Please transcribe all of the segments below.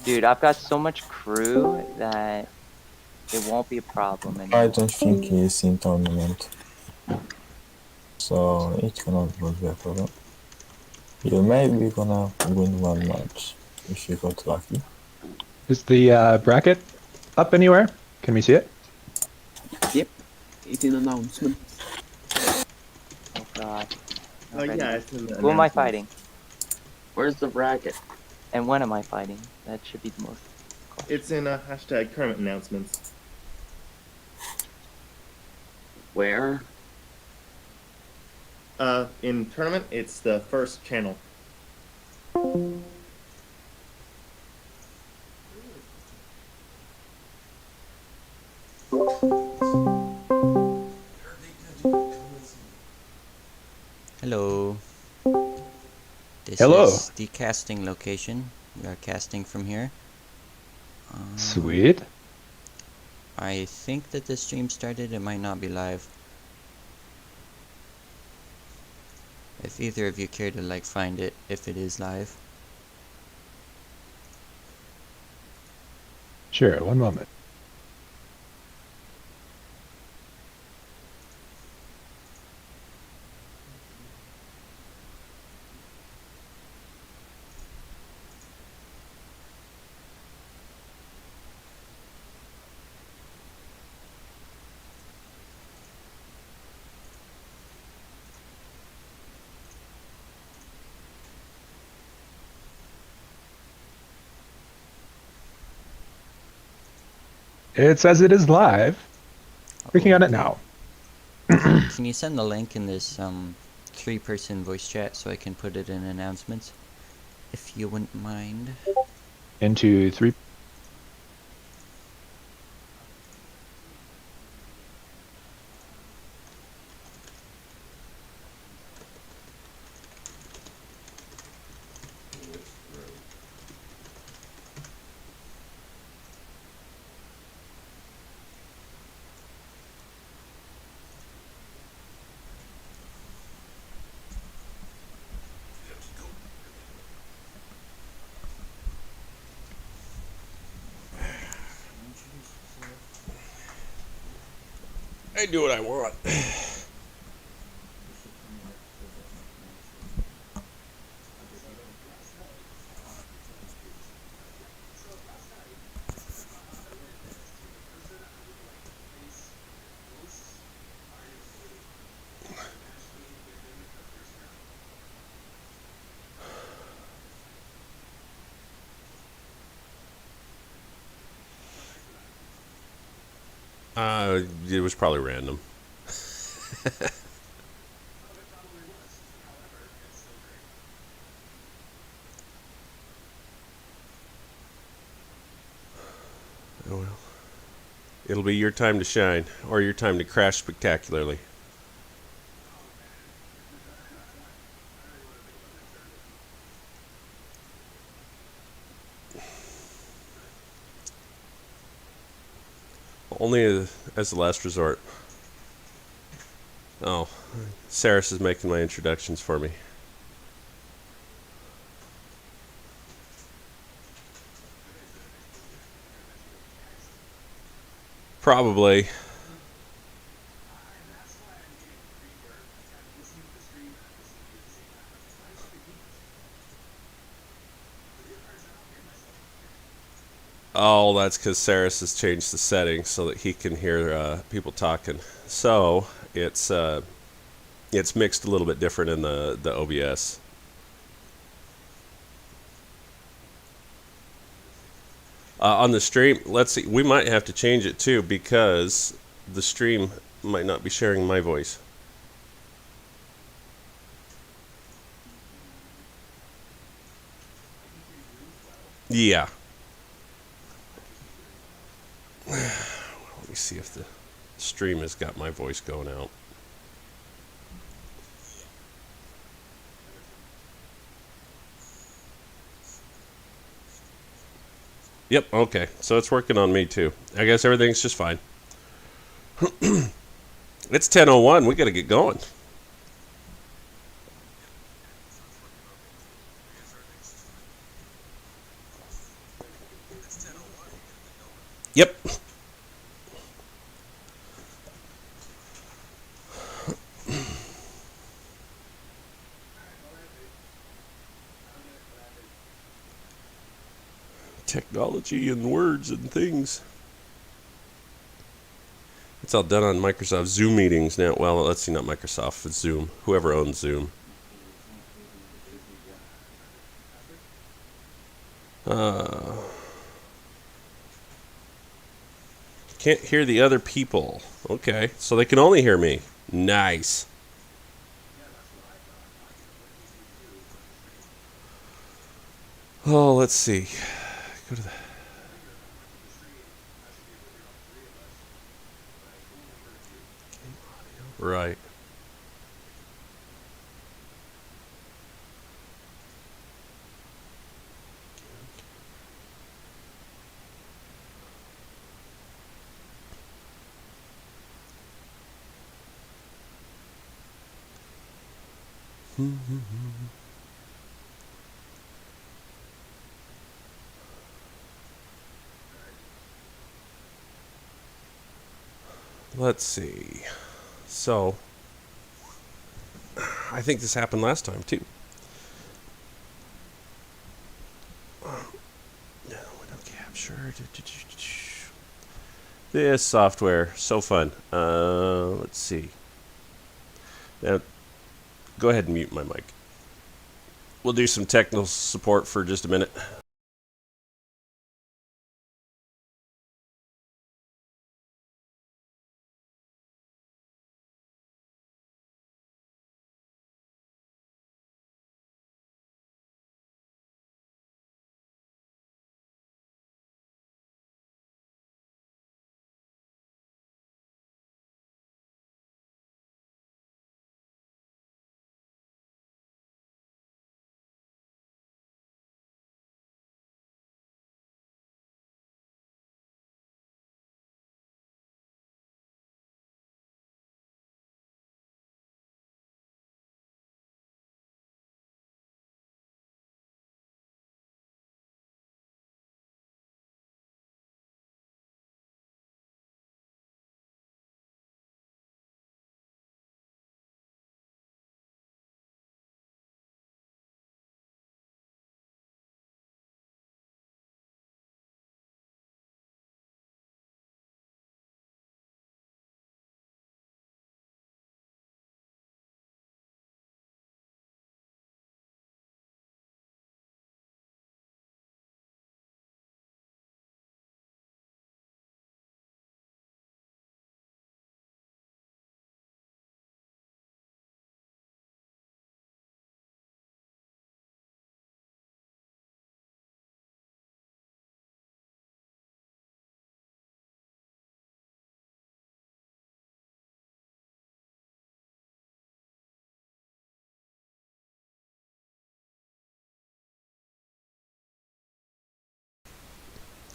Dude, I've got so much crew that it won't be a problem I anymore. don't think he is in tournament, so it cannot be a problem. You may be gonna win one match if you got lucky. Is the bracket up anywhere? Can we see it? Yep, it's in announcement. Oh god. Not Like, ready. yeah, it's in the Who am I announcements. fighting? Where's the bracket? And when am I fighting? That should be the most question. It's in hashtag tournament announcements. Where? In tournament, it's the first channel. Hello. This Hello. is the casting location. We are casting from here. Sweet. I think that the stream started. It might not be live. If either of you care to find it, if it is live. Sure, one moment. It says it is live. Clicking on it now. Can you send the link in this 3-person voice chat so I can put it in announcements? If you wouldn't mind. Into 3. I do what I want. It was probably random. Oh well. It'll be your time to shine, or your time to crash spectacularly. Only as the last resort. Oh, Saris is making my introductions for me. Probably. Oh, that's because Saris has changed the settings so that he can hear people talking. So it's mixed a little bit different in the OBS. On the stream, let's see. We might have to change it too because the stream might not be sharing my voice. Yeah. Let me see if the stream has got my voice going out. Yep, okay. So it's working on me too. I guess everything's just fine. It's 10:01. We got to get going. Yep. Technology and words and things. It's all done on Microsoft Zoom meetings now. Well, let's see, not Microsoft, it's Zoom. Whoever owns Zoom. Can't hear the other people. Okay, so they can only hear me. Nice. Oh, let's see. Go to the... Right. Let's see. So, I think this happened last time too. No, window capture. This software, so fun. Let's see. Now, go ahead and mute my mic. We'll do some technical support for just a minute.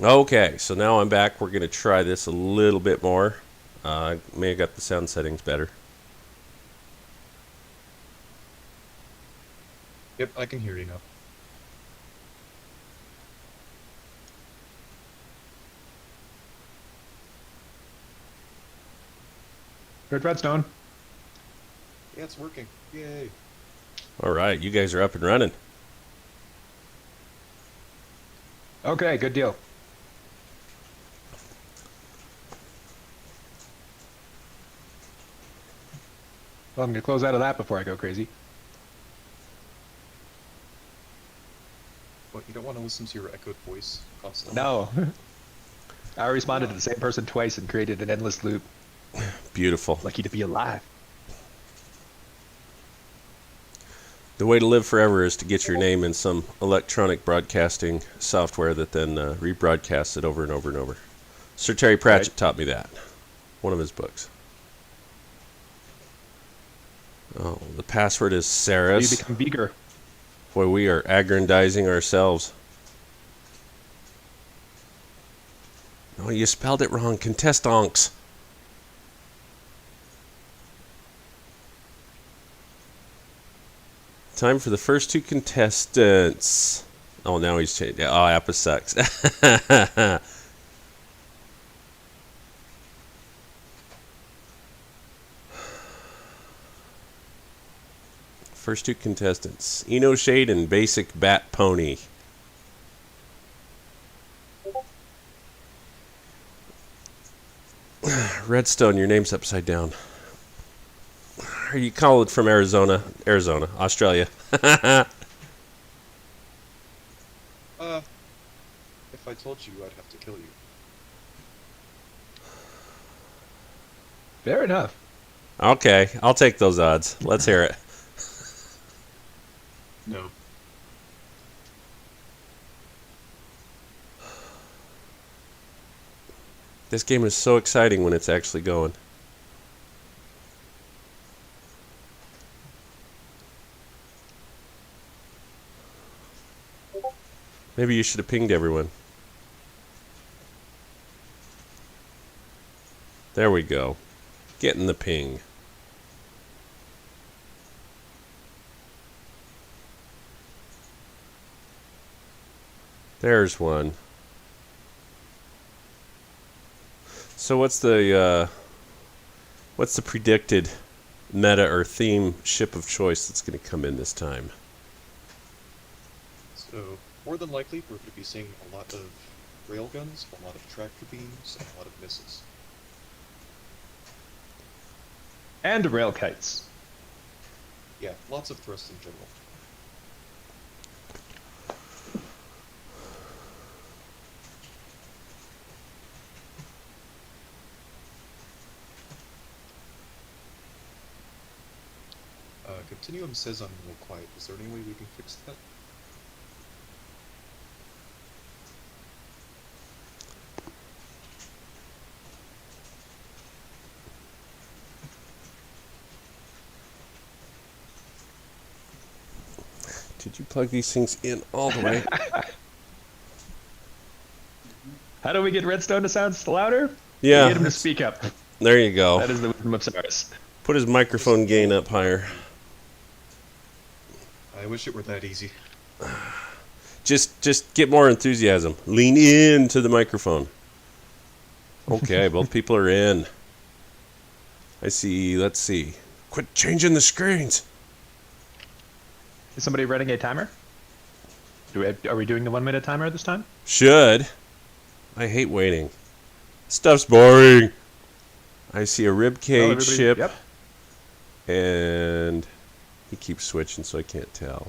Okay, so now I'm back. We're going to try this a little bit more. I may have got the sound settings better. Yep, I can hear you now. Good redstone. Yeah, it's working. Yay. All right, you guys are up and running. Okay, good deal. Well, I'm gonna close out of that before I go crazy. What, you don't want to listen to your echoed voice constantly? No. I responded to the same person twice and created an endless loop. Beautiful. Lucky to be alive. The way to live forever is to get your name in some electronic broadcasting software that then rebroadcasts it over and over and over. Sir Terry Pratchett taught me that. One of his books. Oh, the password is Saris. You become Beaker. Boy, we are aggrandizing ourselves. No, you spelled it wrong. Contestonks. Time for the first two contestants. Oh, now he's changed. Oh, Appa sucks. First two contestants. Eno Shade and Basic Bat Pony. Redstone, your name's upside down. Are you calling from Arizona? Arizona, Australia. If I told you, I'd have to kill you. Fair enough. Okay, I'll take those odds. Let's hear it. No. This game is so exciting when it's actually going. Maybe you should have pinged everyone. There we go. Getting the ping. There's one. So what's the predicted meta or theme ship of choice that's going to come in this time? So, more than likely, we're going to be seeing a lot of railguns, a lot of tractor beams, and a lot of missiles. And rail kites. Yeah, lots of thrust in general. Continuum says I'm a little quiet. Is there any way we can fix that? Did you plug these things in all the way? How do we get Redstone to sound louder? Yeah. We get him to speak up. There you go. That is the wisdom of Saris. Put his microphone gain up higher. I wish it were that easy. Just get more enthusiasm. Lean into the microphone. Okay, both people are in. I see. Let's see. Quit changing the screens. Is somebody running a timer? Are we doing the 1 minute timer this time? Should. I hate waiting. Stuff's boring. I see a ribcage ship. Yep. And he keeps switching, so I can't tell.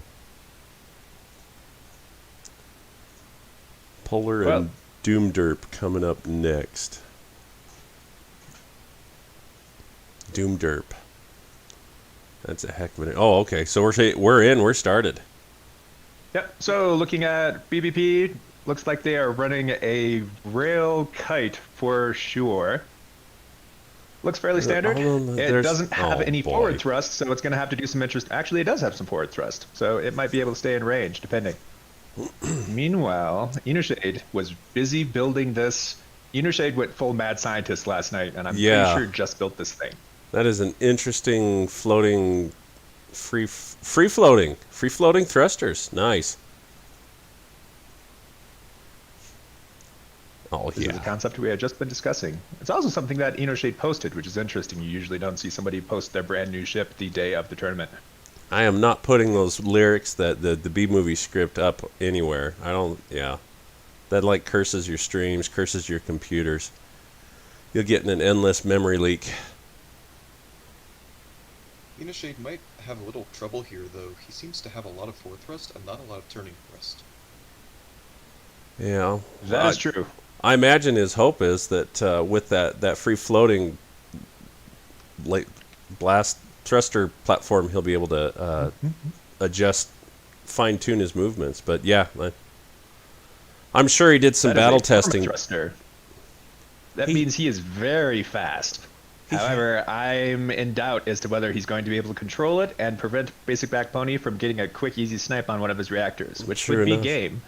Polar and Doom Derp coming up next. Doom Derp. That's a heck of an... Oh, okay. So we're in. We're started. Yep. So looking at BBP, looks like they are running a rail kite for sure. Looks fairly standard. It doesn't have any forward thrust, so it's going to have to do some interest. Actually, it does have some forward thrust, so it might be able to stay in range, depending. Meanwhile, Shade was busy building this. Shade went full mad scientist last night, and I'm pretty sure just built this thing. That is an interesting floating, free floating thrusters. Nice. Oh, This is a concept we had just been discussing. It's also something that Shade posted, which is interesting. You usually don't see somebody post their brand new ship the day of the tournament. I am not putting those lyrics that the B-movie script up anywhere. I don't, yeah. That like curses your streams, curses your computers. You'll get in an endless memory leak. Shade might have a little trouble here, though. He seems to have a lot of forward thrust and not a lot of turning thrust. Yeah. That is true. I imagine his hope is that with that free-floating blast thruster platform, he'll be able to adjust, fine-tune his movements. But yeah, I'm sure he did some battle testing. Thruster. That means he is very fast. However, I'm in doubt as to whether he's going to be able to control it and prevent Basic Back Pony from getting a quick, easy snipe on one of his reactors, which would be game.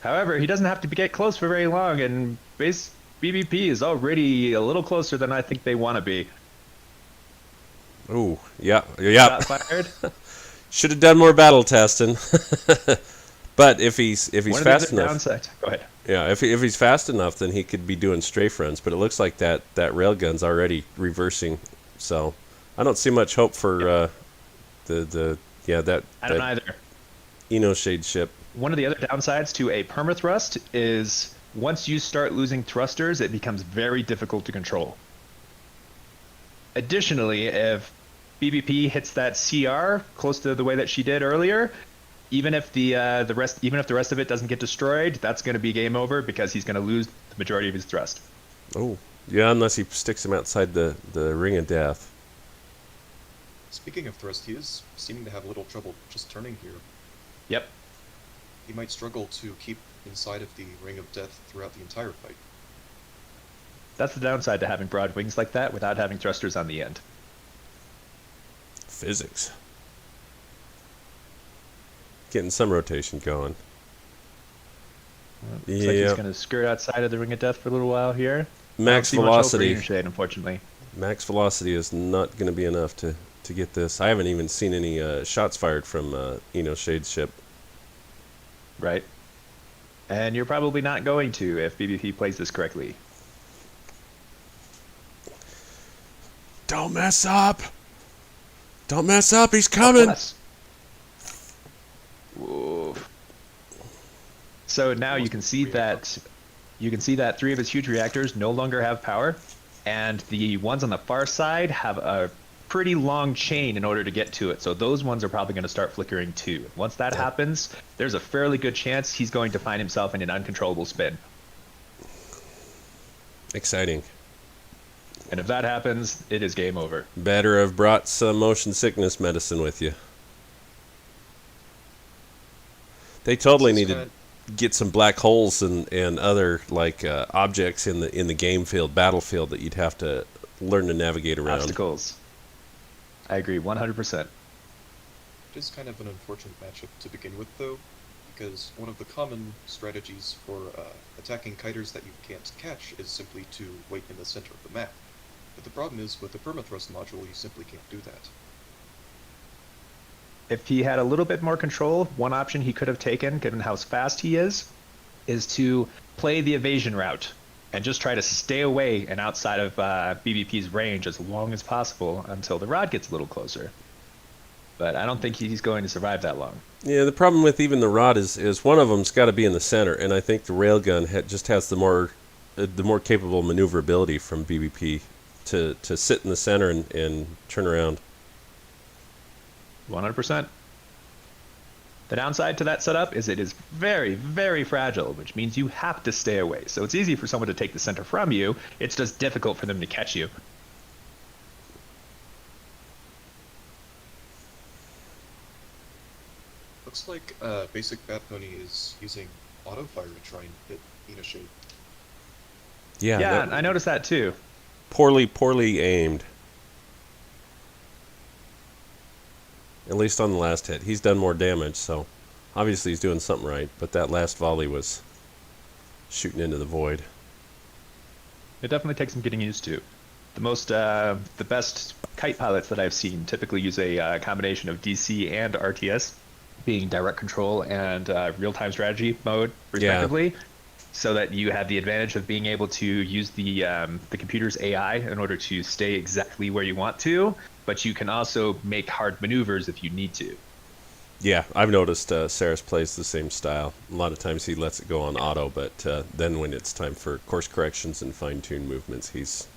However, he doesn't have to get close for very long, and BBP is already a little closer than I think they want to be. Ooh, yeah. Shot fired. Should have done more battle testing. But if he's One of the fast other enough, downsides. Go ahead. yeah, if he's fast enough, then he could be doing strafe runs. But it looks like that railgun's already reversing, so I don't see much hope for that I don't either. Shade ship. One of the other downsides to a permathrust is once you start losing thrusters, it becomes very difficult to control. Additionally, if BBP hits that CR close to the way that she did earlier, even if the rest of it doesn't get destroyed, that's going to be game over because he's going to lose the majority of his thrust. Oh, yeah, unless he sticks him outside the ring of death. Speaking of thrust, he is seeming to have a little trouble just turning here. Yep. He might struggle to keep inside of the ring of death throughout the entire fight. That's the downside to having broad wings like that without having thrusters on the end. Physics. Getting some rotation going. Looks like he's going to skirt outside of the ring of death for a little while here. Max Don't see much hope for velocity. Shade, unfortunately. Max velocity is not going to be enough to get this. I haven't even seen any shots fired from Shade's ship. Right. And you're probably not going to if BBP plays this correctly. Don't mess up! Don't mess up! He's coming! Oof. So now you can see that three of his huge reactors no longer have power, and the ones on the far side have a pretty long chain in order to get to it. So those ones are probably going to start flickering too. Once that happens, there's a fairly good chance he's going to find himself in an uncontrollable spin. Exciting. And if that happens, it is game over. Better have brought some motion sickness medicine with you. They totally need to get some black holes and other objects in the game field, battlefield that you'd have to learn to navigate around. Obstacles. I agree 100%. It is kind of an unfortunate matchup to begin with, though, because one of the common strategies for attacking kiters that you can't catch is simply to wait in the center of the map. But the problem is, with the permathrust module, you simply can't do that. If he had a little bit more control, one option he could have taken, given how fast he is to play the evasion route and just try to stay away and outside of BBP's range as long as possible until the rod gets a little closer. But I don't think he's going to survive that long. Yeah, the problem with even the rod is one of them's got to be in the center, and I think the railgun just has the more capable maneuverability from BBP to sit in the center and turn around. 100%. The downside to that setup is it is very, very fragile, which means you have to stay away. So it's easy for someone to take the center from you. It's just difficult for them to catch you. Looks like basic Bat Pony is using auto fire to try and hit Ina Shade. Yeah, I noticed that too. Poorly aimed. At least on the last hit. He's done more damage, so obviously he's doing something right, but that last volley was shooting into the void. It definitely takes some getting used to. The best kite pilots that I've seen typically use a combination of DC and RTS, being direct control and real-time strategy mode, respectively, so that you have the advantage of being able to use the computer's AI in order to stay exactly where you want to, but you can also make hard maneuvers if you need to. Yeah, I've noticed Saris plays the same style. A lot of times he lets it go on auto, but then when it's time for course corrections and fine-tuned movements, he's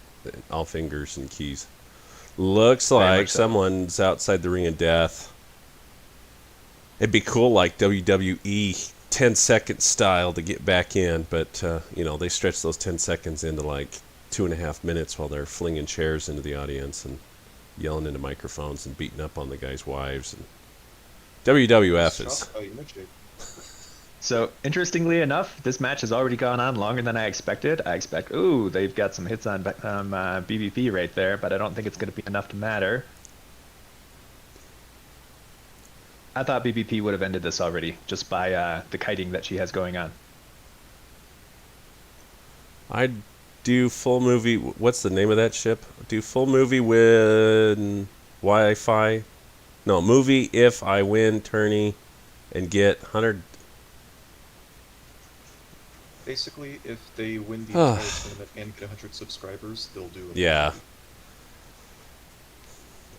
all fingers and keys. Looks like someone's outside the ring of death. It'd be cool, like WWE 10-second style, to get back in, but they stretch those 10 seconds into like 2.5 minutes while they're flinging chairs into the audience and yelling into microphones and beating up on the guys' wives. And WWF is... So, interestingly enough, this match has already gone on longer than I expected. They've got some hits on BBP right there, but I don't think it's going to be enough to matter. I thought BBP would have ended this already, just by the kiting that she has going on. I'd do full movie... What's the name of that ship? Do full movie with Wi-Fi... No, movie if I win tourney and get 100 Basically, if they win the entire tournament and get 100 subscribers, they'll do it. Yeah.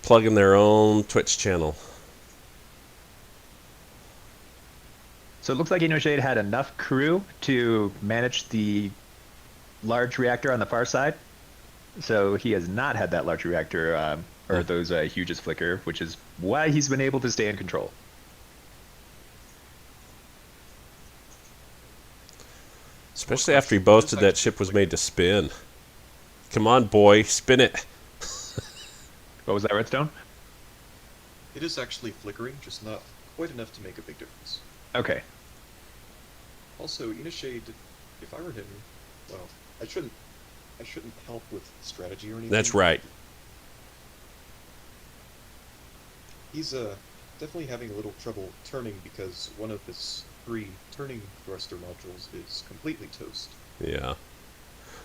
Plug in their own Twitch channel. So it looks like InnoShade had enough crew to manage the large reactor on the far side. So he has not had that large reactor or those hugest flicker, which is why he's been able to stay in control. Especially after he boasted that ship was made to spin. Come on, boy, spin it. What was that, Redstone? It is actually flickering, just not quite enough to make a big difference. Okay. Also, InnoShade, if I were him, well, I shouldn't help with strategy or anything. That's right. He's definitely having a little trouble turning because one of his 3 turning thruster modules is completely toast. Yeah.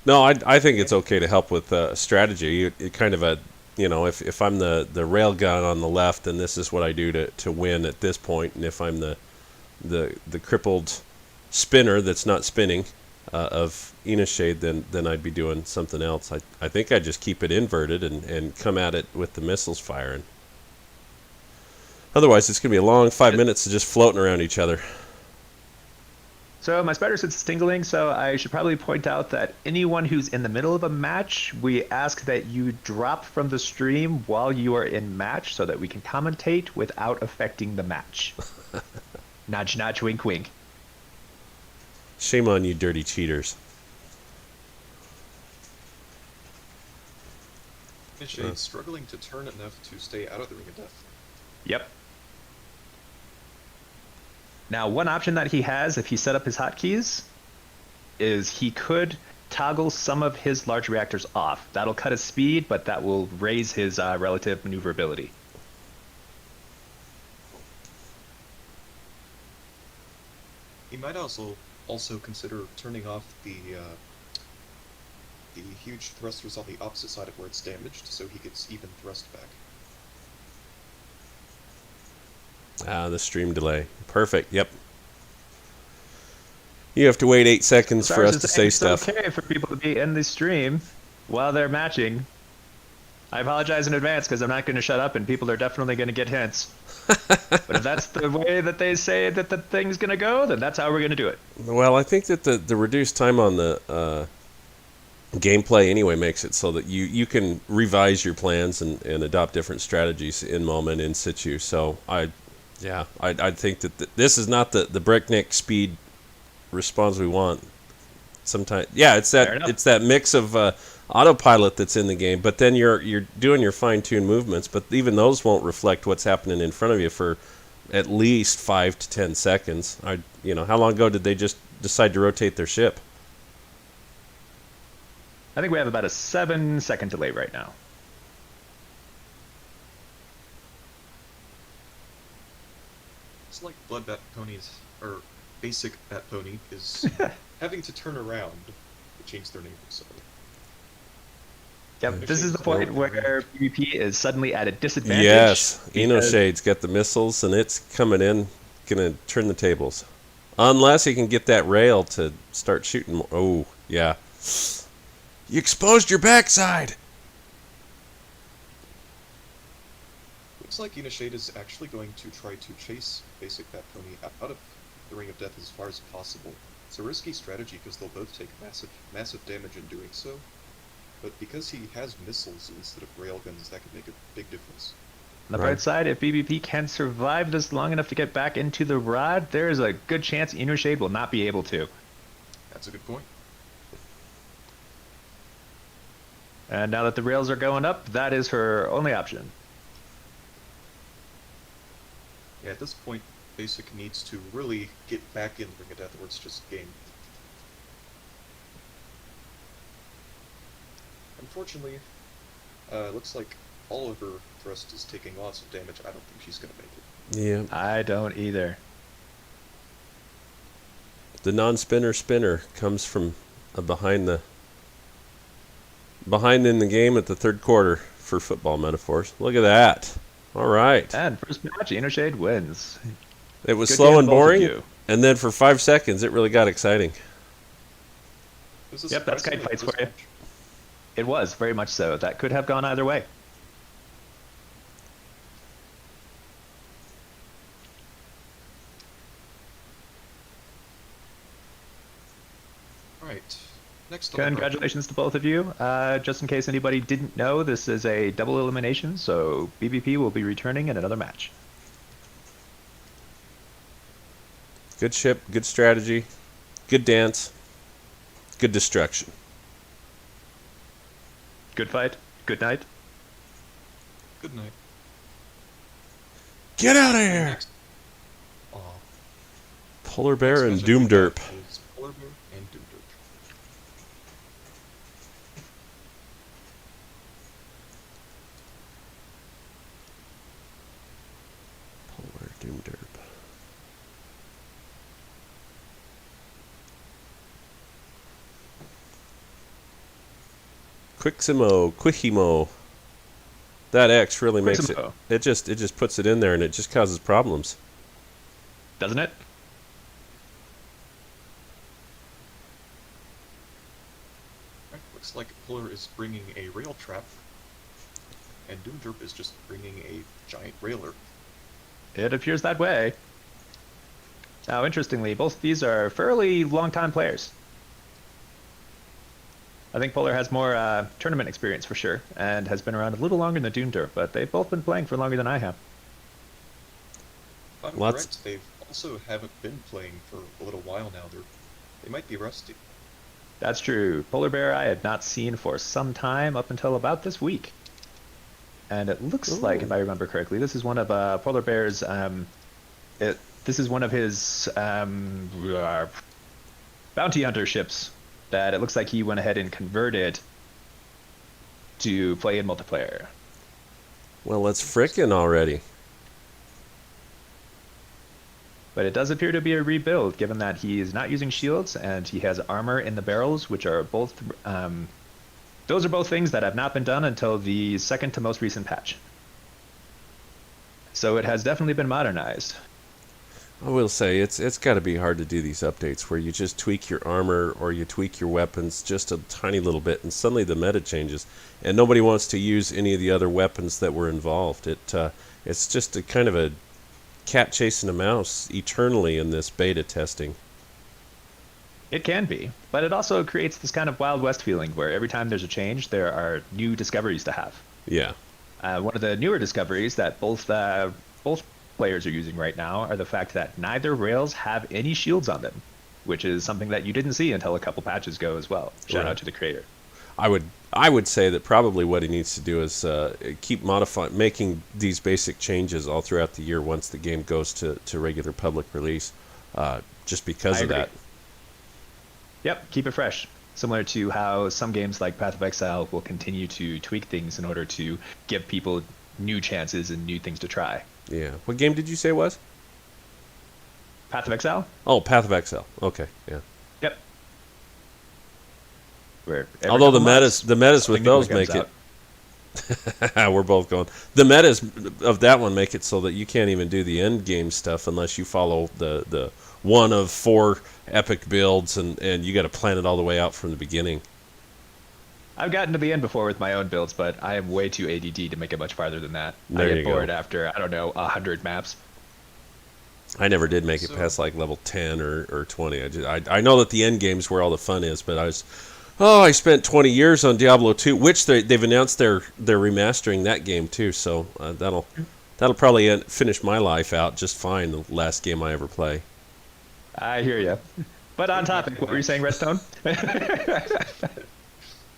No, I think it's okay to help with strategy. It kind of a, you know, if I'm the rail gun on the left, then this is what I do to win at this point. And if I'm the crippled spinner that's not spinning of InnoShade, then I'd be doing something else. I think I'd just keep it inverted and come at it with the missiles firing. Otherwise, it's going to be a long 5 minutes of just floating around each other. So my spider sense is tingling, so I should probably point out that anyone who's in the middle of a match, we ask that you drop from the stream while you are in match so that we can commentate without affecting the match. Nudge, nudge, wink, wink. Shame on you, dirty cheaters. InnoShade's struggling to turn enough to stay out of the ring of death. Yep. Now, one option that he has, if he set up his hotkeys, is he could toggle some of his large reactors off. That'll cut his speed, but that will raise his relative maneuverability. He might also consider turning off the huge thrusters on the opposite side of where it's damaged, so he gets even thrust back. Ah, the stream delay. Perfect. Yep. You have to wait 8 seconds for us to say stuff. It's okay for people to be in the stream while they're matching. I apologize in advance because I'm not going to shut up and people are definitely going to get hints. But if that's the way that they say that the thing's going to go, then that's how we're going to do it. Well, I think that the reduced time on the gameplay anyway makes it so that you can revise your plans and adopt different strategies in moment, in situ. So I think that this is not the breakneck speed response we want. Sometimes, yeah, it's that mix of autopilot that's in the game, but then you're doing your fine-tuned movements, but even those won't reflect what's happening in front of you for at least 5 to 10 seconds. How long ago did they just decide to rotate their ship? I think we have about a 7-second delay right now. It's like Blood Bat Ponies, or Basic Bat Pony, is having to turn around to change their name. So. Yep, this is the point where PvP is suddenly at a disadvantage. Yes, InnoShade's got the missiles, and it's coming in, gonna turn the tables. Unless he can get that rail to start shooting more. Oh, yeah. You exposed your backside! Looks like InnoShade is actually going to try to chase Basic Bat Pony out of the Ring of Death as far as possible. It's a risky strategy because they'll both take massive damage in doing so. But because he has missiles instead of railguns, that could make a big difference. On the bright side, if BBP can survive this long enough to get back into the rod, there is a good chance InnoShade will not be able to. That's a good point. And now that the rails are going up, that is her only option. Yeah, at this point, Basic needs to really get back in the Ring of Death or it's just game. Unfortunately, it looks like all of her thrust is taking lots of damage. I don't think she's going to make it. Yeah. I don't either. The non-spinner spinner comes from behind in the game at the third quarter for football metaphors. Look at that. All right. And first match, InnoShade wins. It was Good slow game, and both of boring, you. and then for 5 seconds, it really got exciting. This is Yep, that's kite surprisingly fights close for you. match. It was very much so. That could have gone either way. Alright. Next on the Congratulations to both of you. Just in case anybody didn't know, this is a double elimination, so BBP will be returning in another match. Good ship, good strategy, good dance, good destruction. Good fight. Good night. Good night. Get out of here! Next. Aw. Polar Bear and Next matchup Doom we Derp. have is Polar Bear and Doom Derp. Polar Doom Derp. Quiximo. That X really makes it. Quiximo. It just puts it in there and it just causes problems. Doesn't it? Right, looks like Polar is bringing a rail trap, and Doom Derp is just bringing a giant railer. It appears that way. Now, interestingly, both of these are fairly long-time players. I think Polar has more tournament experience for sure, and has been around a little longer than Doom Derp, but they've both been playing for longer than I have. If I'm Lots- correct, they've also haven't been playing for a little while now. They might be rusty. That's true. Polar Bear I had not seen for some time up until about this week. And it looks like, if I remember correctly, this is one of Polar Bear's, this is one of his bounty hunter ships that it looks like he went ahead and converted to play in multiplayer. Well, let's frickin' already. But it does appear to be a rebuild, given that he is not using shields and he has armor in the barrels, which are both those are both things that have not been done until the second to most recent patch. So it has definitely been modernized. I will say it's got to be hard to do these updates where you just tweak your armor or you tweak your weapons just a tiny little bit, and suddenly the meta changes, and nobody wants to use any of the other weapons that were involved. It's just a kind of a cat chasing a mouse eternally in this beta testing. It can be, but it also creates this kind of Wild West feeling where every time there's a change, there are new discoveries to have. Yeah. One of the newer discoveries that both players are using right now are the fact that neither rails have any shields on them, which is something that you didn't see until a couple patches ago as well. Shout out to the creator. I would say that probably what he needs to do is keep making these basic changes all throughout the year once the game goes to regular public release, just because I of agree. that. Yep, keep it fresh. Similar to how some games like Path of Exile will continue to tweak things in order to give people new chances and new things to try. Yeah. What game did you say it was? Path of Exile? Oh, Path of Exile. Okay, yeah. Yep. Where every Although the couple months, metas with something new those comes make it. out. We're both going. The metas of that one make it so that you can't even do the end game stuff unless you follow the one of 4 epic builds, and you got to plan it all the way out from the beginning. I've gotten to the end before with my own builds, but I am way too ADD to make it much farther than that. There I you get go. bored after, I don't know, 100 maps. I never did make it So- past like level 10 or 20. I know that the end game's where all the fun is, but I spent 20 years on Diablo 2, which they've announced they're remastering that game too. So that'll probably finish my life out just fine. The last game I ever play. I hear you. But on topic, what were you saying, Redstone?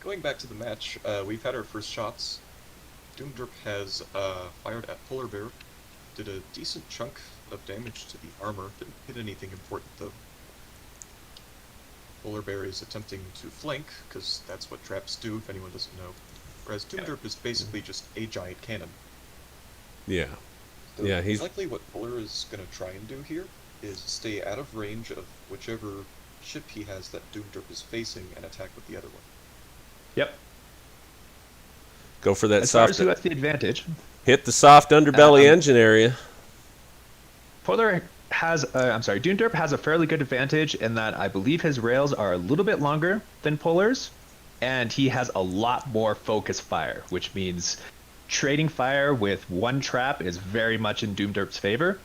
Going back to the match, we've had our first shots. Doom Derp has fired at Polar Bear, did a decent chunk of damage to the armor, didn't hit anything important though. Polar Bear is attempting to flank, because that's what traps do, if anyone doesn't know. Whereas Doom Derp is basically just a giant cannon. Yeah. So Yeah, he's- likely what Polar is going to try and do here is stay out of range of whichever ship he has that Doom Derp is facing and attack with the other one. Yep. Go for that As far soft. as who has the advantage, Hit the soft underbelly Um, engine area. Polar Doomderp has a fairly good advantage in that I believe his rails are a little bit longer than Polar's, and he has a lot more focus fire, which means trading fire with one trap is very much in Doomderp's favor.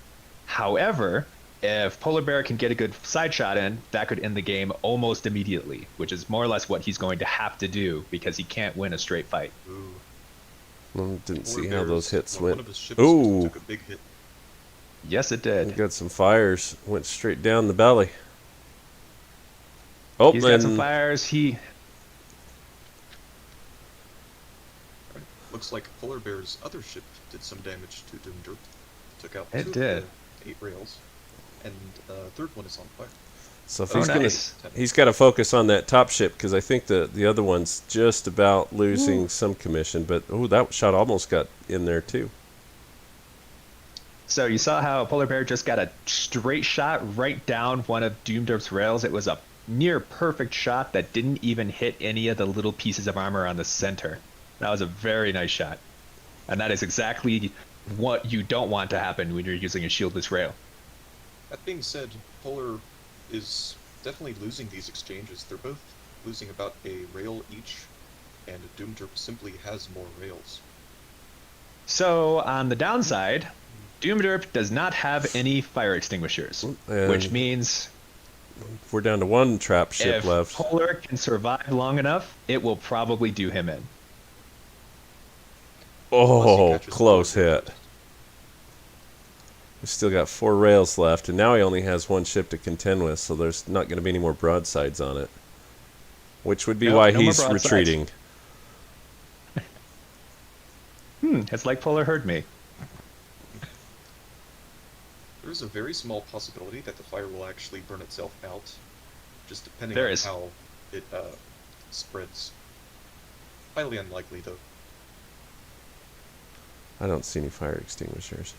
However, if Polar Bear can get a good side shot in, that could end the game almost immediately, which is more or less what he's going to have to do because he can't win a straight fight. Ooh. Well, didn't Polar see how those Bears, hits one went. of his ships Ooh, took a big hit. Yes, it we did. got some fires. Went straight down the belly. Oh, He's got some and fires. Right. Looks like Polar Bear's other ship did some damage to Doomderp. Took out It 2 did. of the 8 rails, and third one is on fire. so if Oh, he's nice. he's got to focus on that top ship because I think the other one's just about losing some commission. But oh, that shot almost got in there too. So you saw how Polar Bear just got a straight shot right down one of Doomderp's rails. It was a near perfect shot that didn't even hit any of the little pieces of armor on the center. That was a very nice shot. And that is exactly what you don't want to happen when you're using a shieldless rail. That being said, Polar is definitely losing these exchanges. They're both losing about a rail each, and Doomderp simply has more rails. So on the downside, Doomderp does not have any fire extinguishers, And which means we're down to one trap ship if left. Polar can survive long enough, it will probably do him in. Oh, catches close Polar Bear hit. first. We've still got 4 rails left, and now he only has 1 ship to contend with, so there's not going to be any more broadsides on it. Which would be Nope, why no more he's broadsides. retreating. It's like Polar heard me. There is a very small possibility that the fire will actually burn itself out, just depending There on is. how it spreads. Highly unlikely, though. I don't see any fire extinguishers.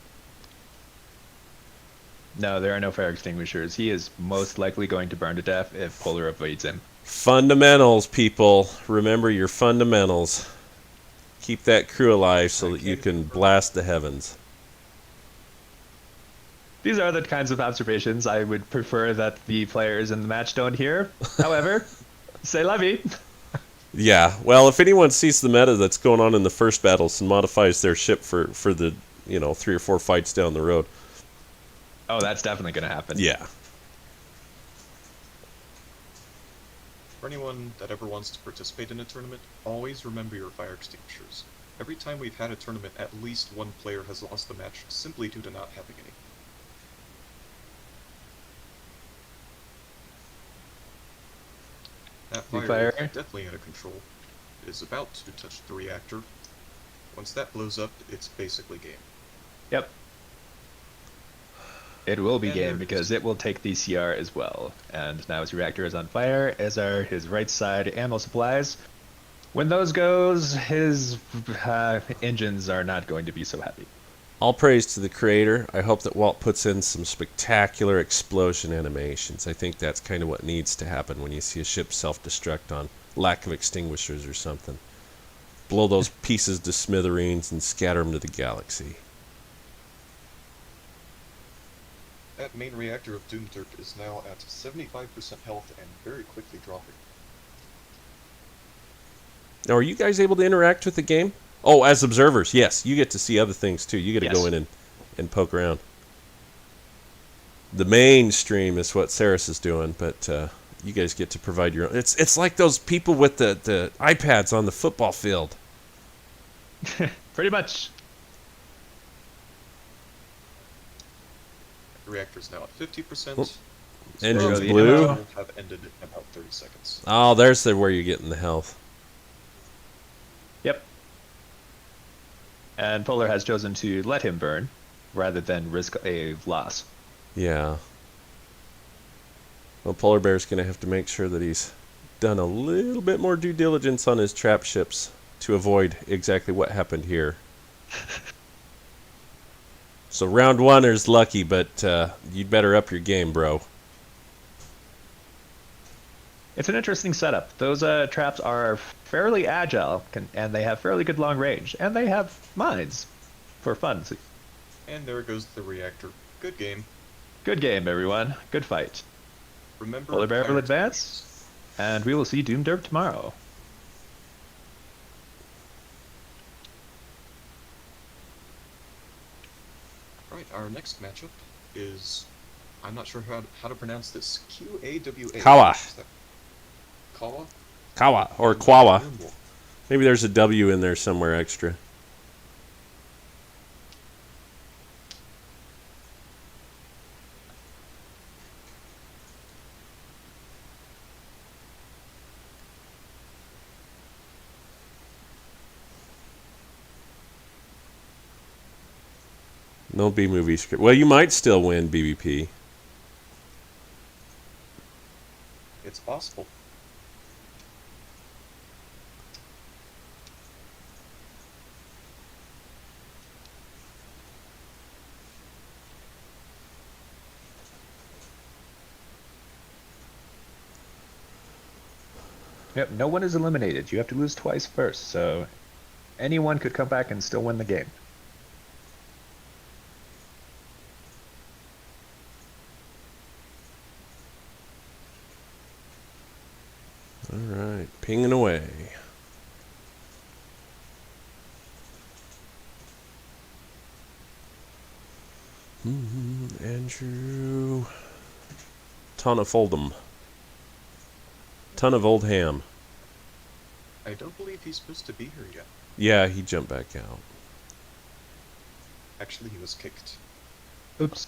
No, there are no fire extinguishers. He is most likely going to burn to death if Polar avoids him. Fundamentals, people. Remember your fundamentals. Keep that crew alive so that you can blast the heavens. These are the kinds of observations I would prefer that the players in the match don't hear. However, c'est la vie. Yeah, well, if anyone sees the meta that's going on in the first battles and modifies their ship for the 3 or 4 fights down the road. Oh, that's definitely going to happen. Yeah. For anyone that ever wants to participate in a tournament, always remember your fire extinguishers. Every time we've had a tournament, at least one player has lost the match simply due to not having any. That fire is definitely out of control. It is about to touch the reactor. Once that blows up, it's basically game. Yep. It will be And game there because it will take the CR as well. And now his reactor is on fire, as are his right side ammo supplies. When those goes, his engines are not going to be so happy. All praise to the creator. I hope that Walt puts in some spectacular explosion animations. I think that's kind of what needs to happen when you see a ship self-destruct on lack of extinguishers or something. Blow those pieces to smithereens and scatter them to the galaxy. That main reactor of Doomderp is now at 75% health and very quickly dropping. Now, are you guys able to interact with the game? Oh, as observers, yes. You get to see other things, too. You get to go in and poke around. The mainstream is what Saris is doing, but you guys get to provide your own. It's like those people with the iPads on the football field. Pretty much. The reactor is now at 50%. Oh, So engine's the blue. will have ended in about 30 seconds. Oh, there's where you're getting the health. Yep. And Polar has chosen to let him burn rather than risk a loss. Yeah. Well, Polar Bear's going to have to make sure that he's done a little bit more due diligence on his trap ships to avoid exactly what happened here. So round 1 is lucky, but you'd better up your game, bro. It's an interesting setup. Those traps are fairly agile, and they have fairly good long range, and they have mines for fun. And there goes the reactor. Good game. Good game, everyone. Good fight. Remember, Polar Bear will pirates advance, and we will see Doom Derp tomorrow. Right, our next matchup is, I'm not sure how to pronounce this. Q-A-W-A. Kawa. Is that Kawa? Kawa or And Kwawa. Lone Wolf. Maybe there's a W in there somewhere extra. No B-movie script. Well, you might still win BBP. It's possible. Yep, no one is eliminated. You have to lose twice first, so anyone could come back and still win the game. All right, pinging away. Andrew. Ton of Oldham. Ton of old ham. I don't believe he's supposed to be here yet. Yeah, he jumped back out. Actually, he was kicked. Oops.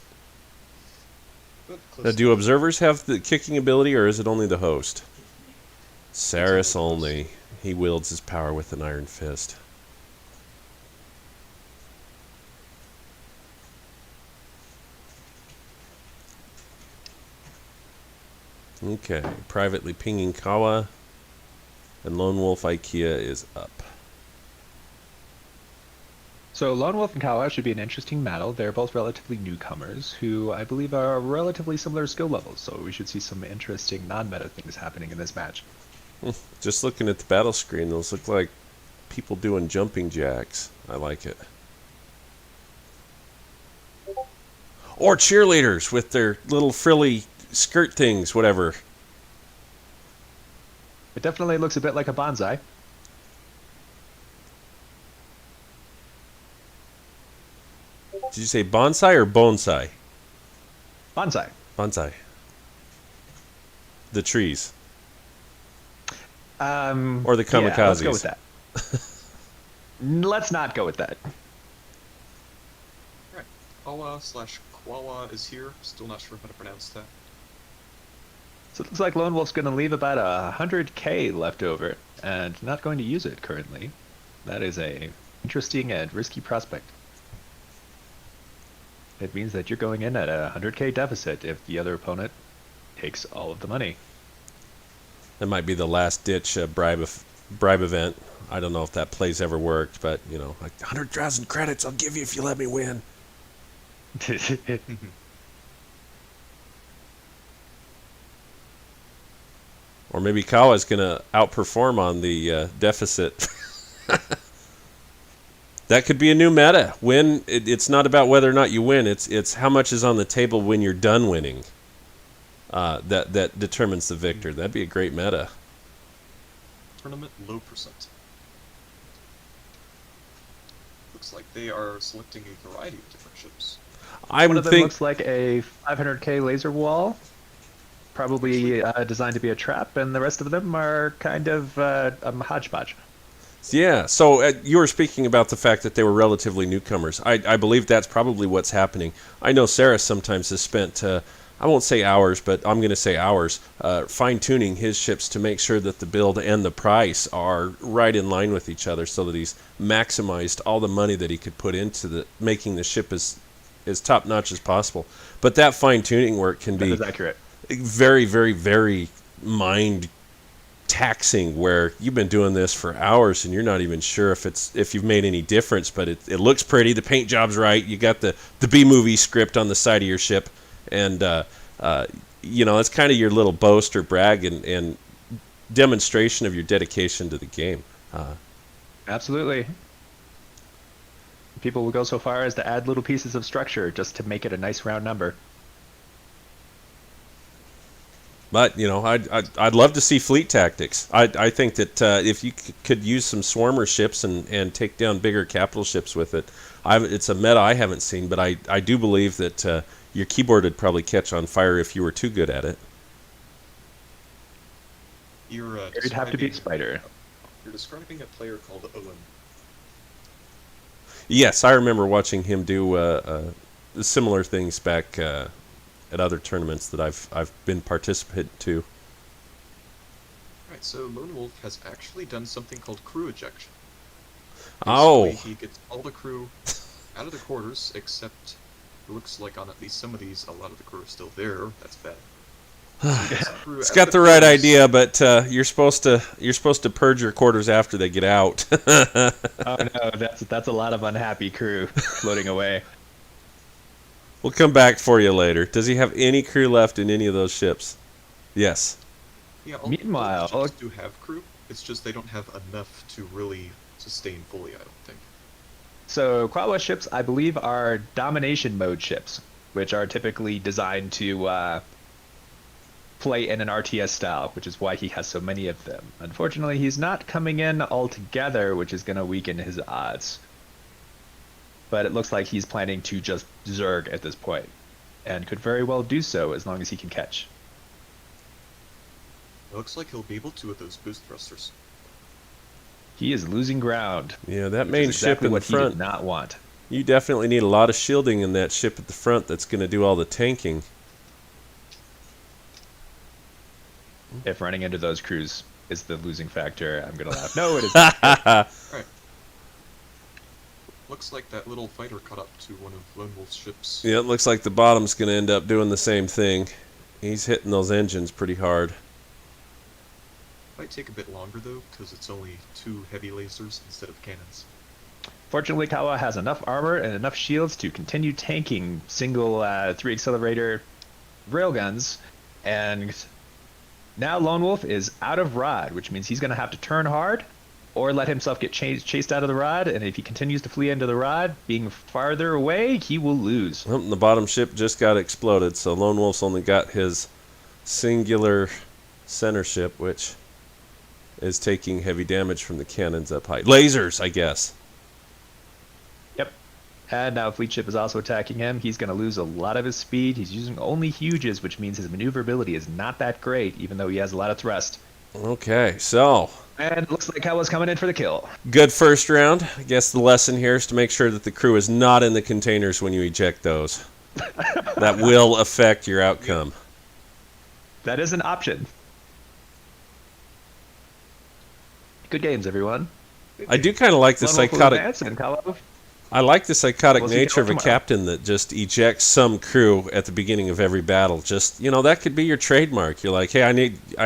But Now, close do enough. observers have the kicking ability, or is it only the host? Saris only the only. He wields his power with an iron fist. Okay, privately pinging Kawa, and Lone Wolf IKEA is up. So Lone Wolf and Kawa should be an interesting battle. They're both relatively newcomers who I believe are relatively similar skill levels, so we should see some interesting non-meta things happening in this match. Just looking at the battle screen, those look like people doing jumping jacks. I like it. Or cheerleaders with their little frilly skirt things, whatever. It definitely looks a bit like a bonsai. Did you say bonsai or bonsai? Bonsai. Bonsai. The trees. Or the kamikazes. Yeah, let's go with that. Let's not go with that. Right. Kawa/Kwawa is here. Still not sure how to pronounce that. So it looks like Lone Wolf's going to leave about 100k left over, and not going to use it currently. That is a interesting and risky prospect. It means that you're going in at a 100k deficit if the other opponent takes all of the money. That might be the last ditch bribe event. I don't know if that play's ever worked, but you know, like 100,000 credits I'll give you if you let me win. Or maybe Kawa's gonna outperform on the deficit. That could be a new meta. Win. It's not about whether or not you win. It's how much is on the table when you're done winning. That determines the victor. That'd be a great meta. Tournament low percent. Looks like they are selecting a variety of different ships. I One would of them think. looks like a 500k laser wall, probably designed to be a trap, and the rest of them are kind of a hodgepodge. Yeah, so you were speaking about the fact that they were relatively newcomers. I believe that's probably what's happening. I know Saris sometimes has spent, I won't say hours, but I'm going to say hours, fine-tuning his ships to make sure that the build and the price are right in line with each other so that he's maximized all the money that he could put into making the ship as top-notch as possible. But that fine-tuning work can That be is accurate. very, very, very mind-taxing, where you've been doing this for hours and you're not even sure if you've made any difference, but it looks pretty, the paint job's right, you got the B-movie script on the side of your ship, and it's kind of your little boast or brag and demonstration of your dedication to the game. Absolutely. People will go so far as to add little pieces of structure just to make it a nice round number. But you know, I'd love to see fleet tactics. I think that if you could use some swarmer ships and take down bigger capital ships with it, it's a meta I haven't seen. But I do believe that your keyboard would probably catch on fire if you were too good at it. It'd have to be a spider. You're describing a player called Owen. Yes, I remember watching him do similar things back at other tournaments that I've been participant to. Right, so Lone Wolf has actually done something called crew ejection. Oh. Basically, he gets all the crew out of the quarters, except it looks like on at least some of these, a lot of the crew are still there. That's bad. It's got the right idea, but you're supposed to purge your quarters after they get out. Oh no, that's a lot of unhappy crew floating away. We'll come back for you later. Does he have any crew left in any of those ships? Yes. Yeah, Meanwhile, all the ships do have crew. It's just they don't have enough to really sustain fully, I don't think. So Quawa ships, I believe, are domination mode ships, which are typically designed to play in an RTS style, which is why he has so many of them. Unfortunately, he's not coming in altogether, which is going to weaken his odds. But it looks like he's planning to just zerg at this point, and could very well do so as long as he can catch. It looks like he'll be able to with those boost thrusters. He is losing ground. Yeah, that main ship exactly in what the front. he did not want. You definitely need a lot of shielding in that ship at the front that's going to do all the tanking. If running into those crews is the losing factor, I'm gonna laugh. No, it is not. Alright. Looks like that little fighter caught up to one of Lone Wolf's ships. Yeah, it looks like the bottom's going to end up doing the same thing. He's hitting those engines pretty hard. Might take a bit longer though, because it's only 2 heavy lasers instead of cannons. Fortunately, Kawa has enough armor and enough shields to continue tanking single 3-accelerator railguns, and now Lone Wolf is out of rod, which means he's going to have to turn hard or let himself get chased out of the rod, and if he continues to flee into the rod, being farther away, he will lose. Well, the bottom ship just got exploded, so Lone Wolf's only got his singular center ship, which is taking heavy damage from the cannons up high. Lasers, I guess. Yep. And now Fleet Ship is also attacking him. He's going to lose a lot of his speed. He's using only huges, which means his maneuverability is not that great, even though he has a lot of thrust. Okay, so And it looks like Kawa's coming in for the kill. good first round. I guess the lesson here is to make sure that the crew is not in the containers when you eject those. That will affect your outcome. That is an option. Good games, everyone. I do kind of like the Lone Wolf will psychotic. advance, and Kawa. I like the psychotic We'll see nature of a tomorrow. captain that just ejects some crew at the beginning of every battle. Just, you know, that could be your trademark. You're like, hey, I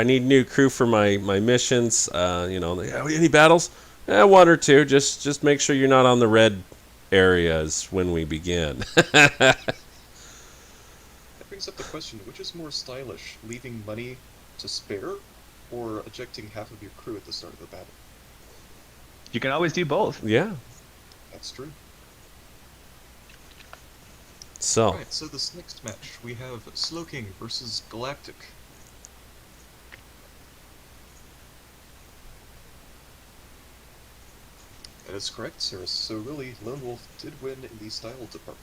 need new crew for my missions. You know, any battles? One or two. Just make sure you're not on the red areas when we begin. That brings up the question, which is more stylish, leaving money to spare, or ejecting half of your crew at the start of the battle? You can always do both. Yeah. That's true. So, Alright, so this next match, we have Slowking versus Galactic. That is correct, Saris. So really, Lone Wolf did win in the style department.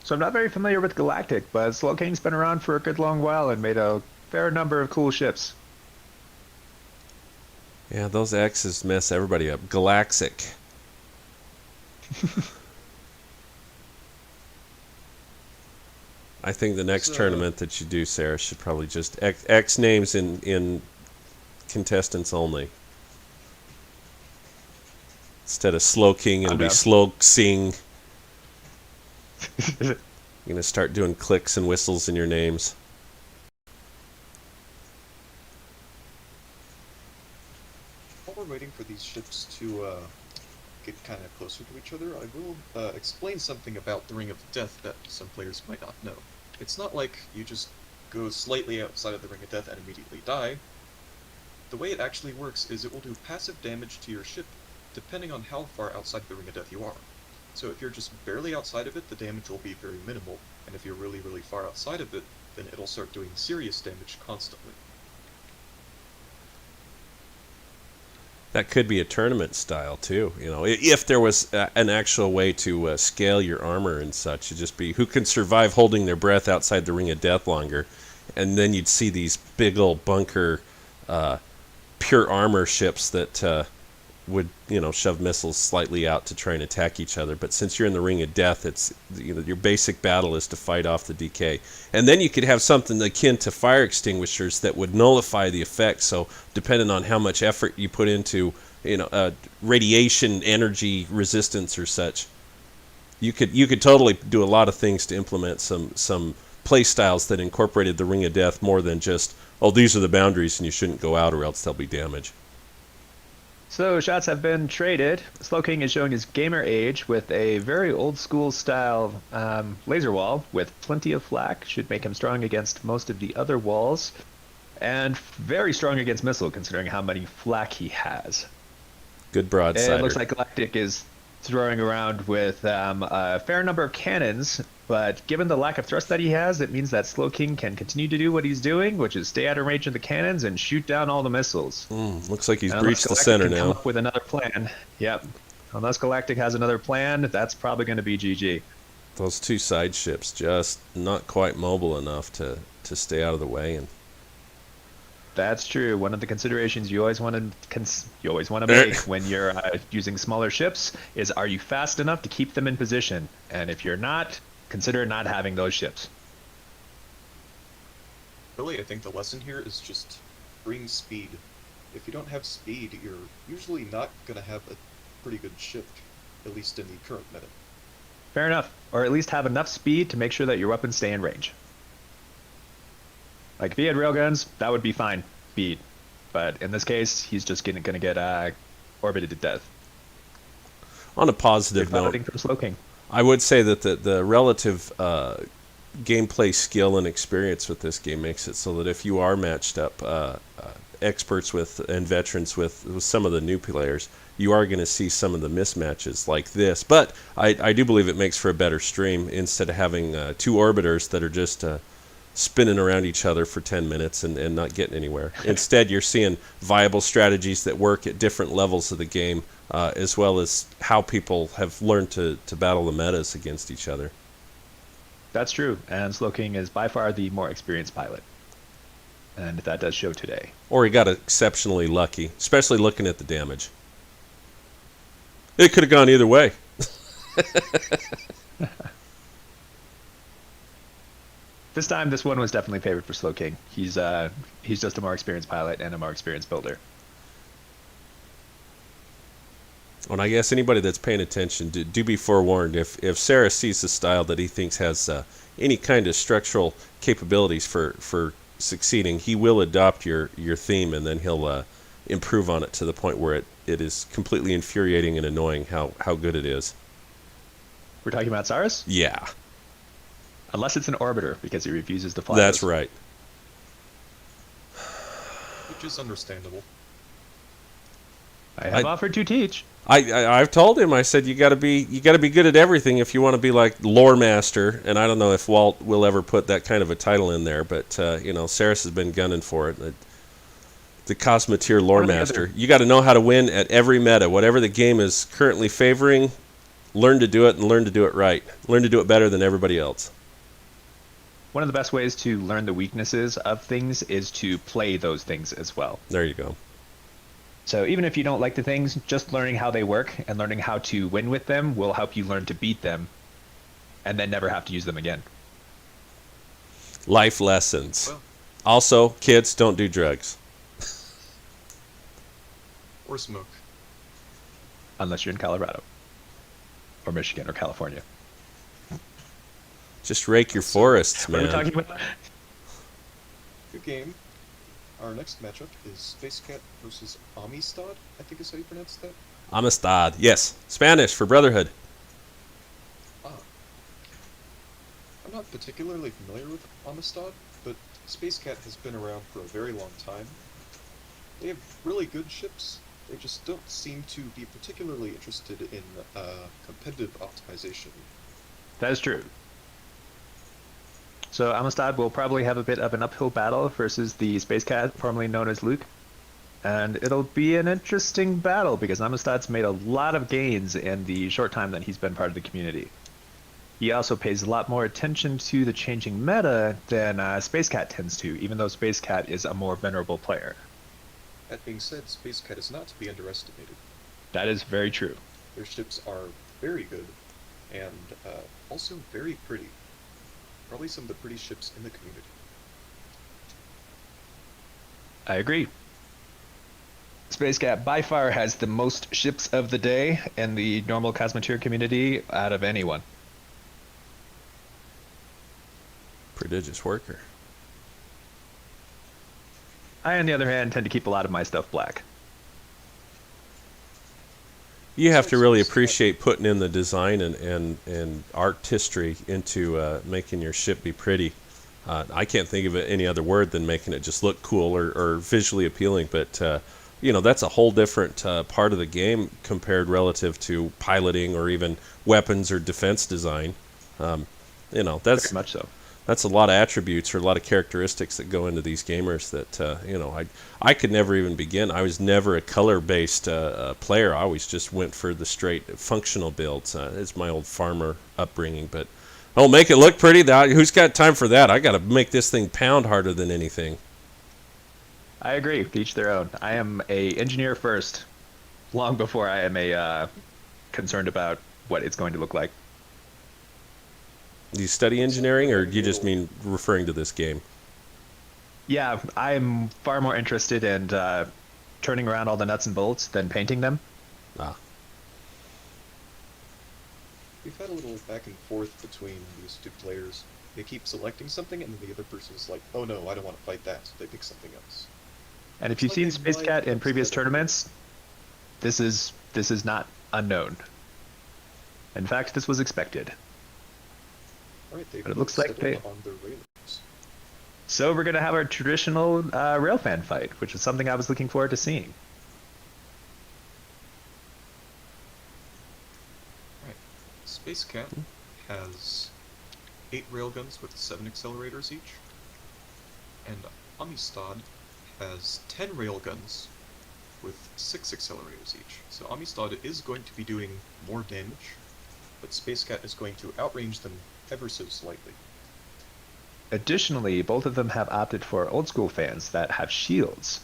So I'm not very familiar with Galactic, but Slowking's been around for a good long while and made a fair number of cool ships. yeah, those X's mess everybody up. Galaxic. I think the next So- tournament that you do, Sarah, should probably just X names in contestants only. Instead of Slow King, it'll I'm be down. Slow Sing. You're gonna start doing clicks and whistles in your names. While we're waiting for these ships to get kind of closer to each other, I will explain something about the Ring of Death that some players might not know. It's not like you just go slightly outside of the Ring of Death and immediately die. The way it actually works is it will do passive damage to your ship depending on how far outside the Ring of Death you are. So if you're just barely outside of it, the damage will be very minimal, and if you're really, really far outside of it, then it'll start doing serious damage constantly. That could be a tournament style too, you know, if there was an actual way to scale your armor and such. It'd just be who can survive holding their breath outside the ring of death longer, and then you'd see these big old bunker pure armor ships that would, you know, shove missiles slightly out to try and attack each other. But since you're in the ring of death, it's, you know, your basic battle is to fight off the decay. And then you could have something akin to fire extinguishers that would nullify the effect. So depending on how much effort you put into, you know, radiation energy resistance or such, you could totally do a lot of things to implement some play styles that incorporated the ring of death more than just, oh, these are the boundaries and you shouldn't go out or else there'll be damage. So shots have been traded. Slowking is showing his gamer age with a very old school style laser wall with plenty of flak. Should make him strong against most of the other walls. And very strong against missile considering how many flak he has. Good broadsider. It looks like Galactic is throwing around with a fair number of cannons, but given the lack of thrust that he has, it means that Slowking can continue to do what he's doing, which is stay out of range of the cannons and shoot down all the missiles. Looks like he's And breached the unless center Galactic can now. come up with another plan. Yep. Unless Galactic has another plan, that's probably going to be GG. Those two side ships just not quite mobile enough to stay out of the way. And That's true. One of the considerations you always want to make when you're using smaller ships is, are you fast enough to keep them in position? And if you're not, consider not having those ships. Really, I think the lesson here is just bring speed. If you don't have speed, you're usually not going to have a pretty good ship, at least in the current meta. Fair enough. Or at least have enough speed to make sure that your weapons stay in range. Like if he had railguns, that would be fine, speed. But in this case, he's just going to get orbited to death. on a positive note, From Slowking. I would say that the relative gameplay skill and experience with this game makes it so that if you are matched up experts with and veterans with some of the new players, you are going to see some of the mismatches like this. But I do believe it makes for a better stream instead of having two orbiters that are just spinning around each other for 10 minutes and not getting anywhere. Instead, you're seeing viable strategies that work at different levels of the game, as well as how people have learned to battle the metas against each other. That's true, and Slowking is by far the more experienced pilot. And that does show today. Or he got exceptionally lucky, especially looking at the damage. It could have gone either way. This time, this one was definitely favored for Slowking. He's just a more experienced pilot and a more experienced builder. And I guess anybody that's paying attention, do be forewarned. If Saris sees the style that he thinks has any kind of structural capabilities for succeeding, he will adopt your theme, and then he'll improve on it to the point where it is completely infuriating and annoying how good it is. We're talking about Saris? Yeah. Unless it's an orbiter, because he refuses to fly. That's those. right. Which is understandable. I have offered to teach. I've told him, I said you got to be good at everything if you want to be like lore master, and I don't know if Walt will ever put that kind of a title in there, but Saris has been gunning for it. The Cosmoteer lore master. You got to know how to win at every meta, whatever the game is currently favoring. Learn to do it and learn to do it right. Learn to do it better than everybody else. One of the best ways to learn the weaknesses of things is to play those things as well. There you go. So even if you don't like the things, just learning how they work and learning how to win with them will help you learn to beat them and then never have to use them again. Life lessons. Well, Also, kids, don't do drugs. or smoke. Unless you're in Colorado or Michigan or California. Just rake your forests, What are we man. talking about? Good game. Our next matchup is Space Cat versus Amistad, I think is how you pronounce that. Amistad. Yes. Spanish for brotherhood. Ah. I'm not particularly familiar with Amistad, but Space Cat has been around for a very long time. They have really good ships, They just don't seem to be particularly interested in competitive optimization. That is true. So Amistad will probably have a bit of an uphill battle versus the Space Cat, formerly known as Luke. And it'll be an interesting battle because Amistad's made a lot of gains in the short time that he's been part of the community. He also pays a lot more attention to the changing meta than Space Cat tends to, even though Space Cat is a more venerable player. That being said, Space Cat is not to be underestimated. That is very true. Their ships are very good, and also very pretty. Probably some of the prettiest ships in the community. I agree. Space Cat by far has the most ships of the day in the normal Cosmoteer community out of anyone. Prodigious worker. I, on the other hand, tend to keep a lot of my stuff black. You have to really appreciate putting in the design and artistry into making your ship be pretty. I can't think of any other word than making it just look cool or visually appealing, but you know, that's a whole different part of the game compared relative to piloting or even weapons or defense design. You know, that's Very much so. That's a lot of attributes or a lot of characteristics that go into these gamers that, you know, I could never even begin. I was never a color-based player. I always just went for the straight functional builds. It's my old farmer upbringing, but oh, make it look pretty. Who's got time for that? I got to make this thing pound harder than anything. I agree. Each their own. I am a engineer first, long before I am a concerned about what it's going to look like. Do you study engineering, or do you just mean referring to this game? Yeah, I'm far more interested in turning around all the nuts and bolts than painting them. Ah. We've had a little back and forth between these two players. They keep selecting something, and then the other person's like, "Oh no, I don't want to fight that." So they pick something else. And if you've seen Space Cat in previous tournaments, this is not unknown. In fact, this was expected. Alright, But it looks like they... on their railings. So we're going to have our traditional railfan fight, which is something I was looking forward to seeing. Right. Space Cat has 8 railguns with 7 accelerators each, and Amistad has 10 railguns with 6 accelerators each. So Amistad is going to be doing more damage, but Space Cat is going to outrange them ever so slightly. Additionally, both of them have opted for old school fans that have shields.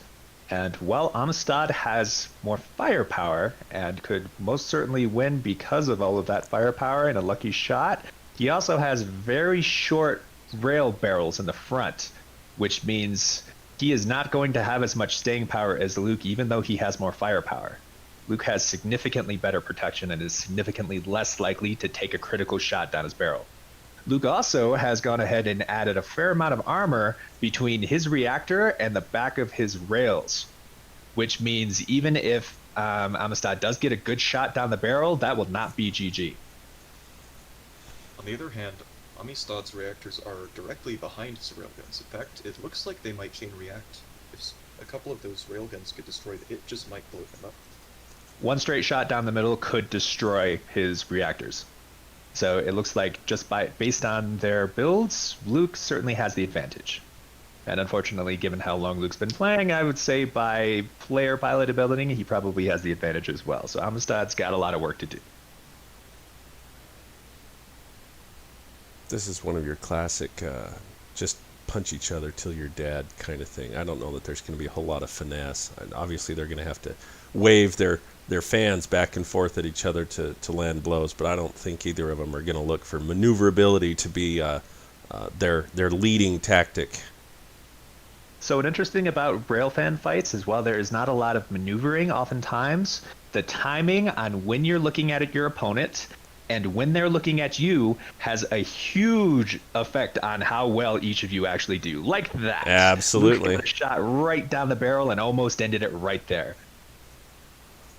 And while Amistad has more firepower and could most certainly win because of all of that firepower and a lucky shot, he also has very short rail barrels in the front, which means he is not going to have as much staying power as Luke, even though he has more firepower. Luke has significantly better protection and is significantly less likely to take a critical shot down his barrel. Luke also has gone ahead and added a fair amount of armor between his reactor and the back of his rails, which means even if Amistad does get a good shot down the barrel, that will not be GG. On the other hand, Amistad's reactors are directly behind his railguns. In fact, it looks like they might chain react. If a couple of those railguns get destroyed, it just might blow them up. One straight shot down the middle could destroy his reactors. So it looks like just based on their builds, Luke certainly has the advantage. And unfortunately, given how long Luke's been playing, I would say by player pilot ability, he probably has the advantage as well. So Amistad's got a lot of work to do. This is one of your classic just punch each other till you're dead kind of thing. I don't know that there's going to be a whole lot of finesse. And obviously, they're going to have to wave their fans back and forth at each other to land blows, but I don't think either of them are going to look for maneuverability to be their leading tactic. So what's interesting about railfan fights is while there is not a lot of maneuvering, oftentimes the timing on when you're looking at your opponent and when they're looking at you has a huge effect on how well each of you actually do. Like that. Absolutely. Luke shot right down the barrel and almost ended it right there.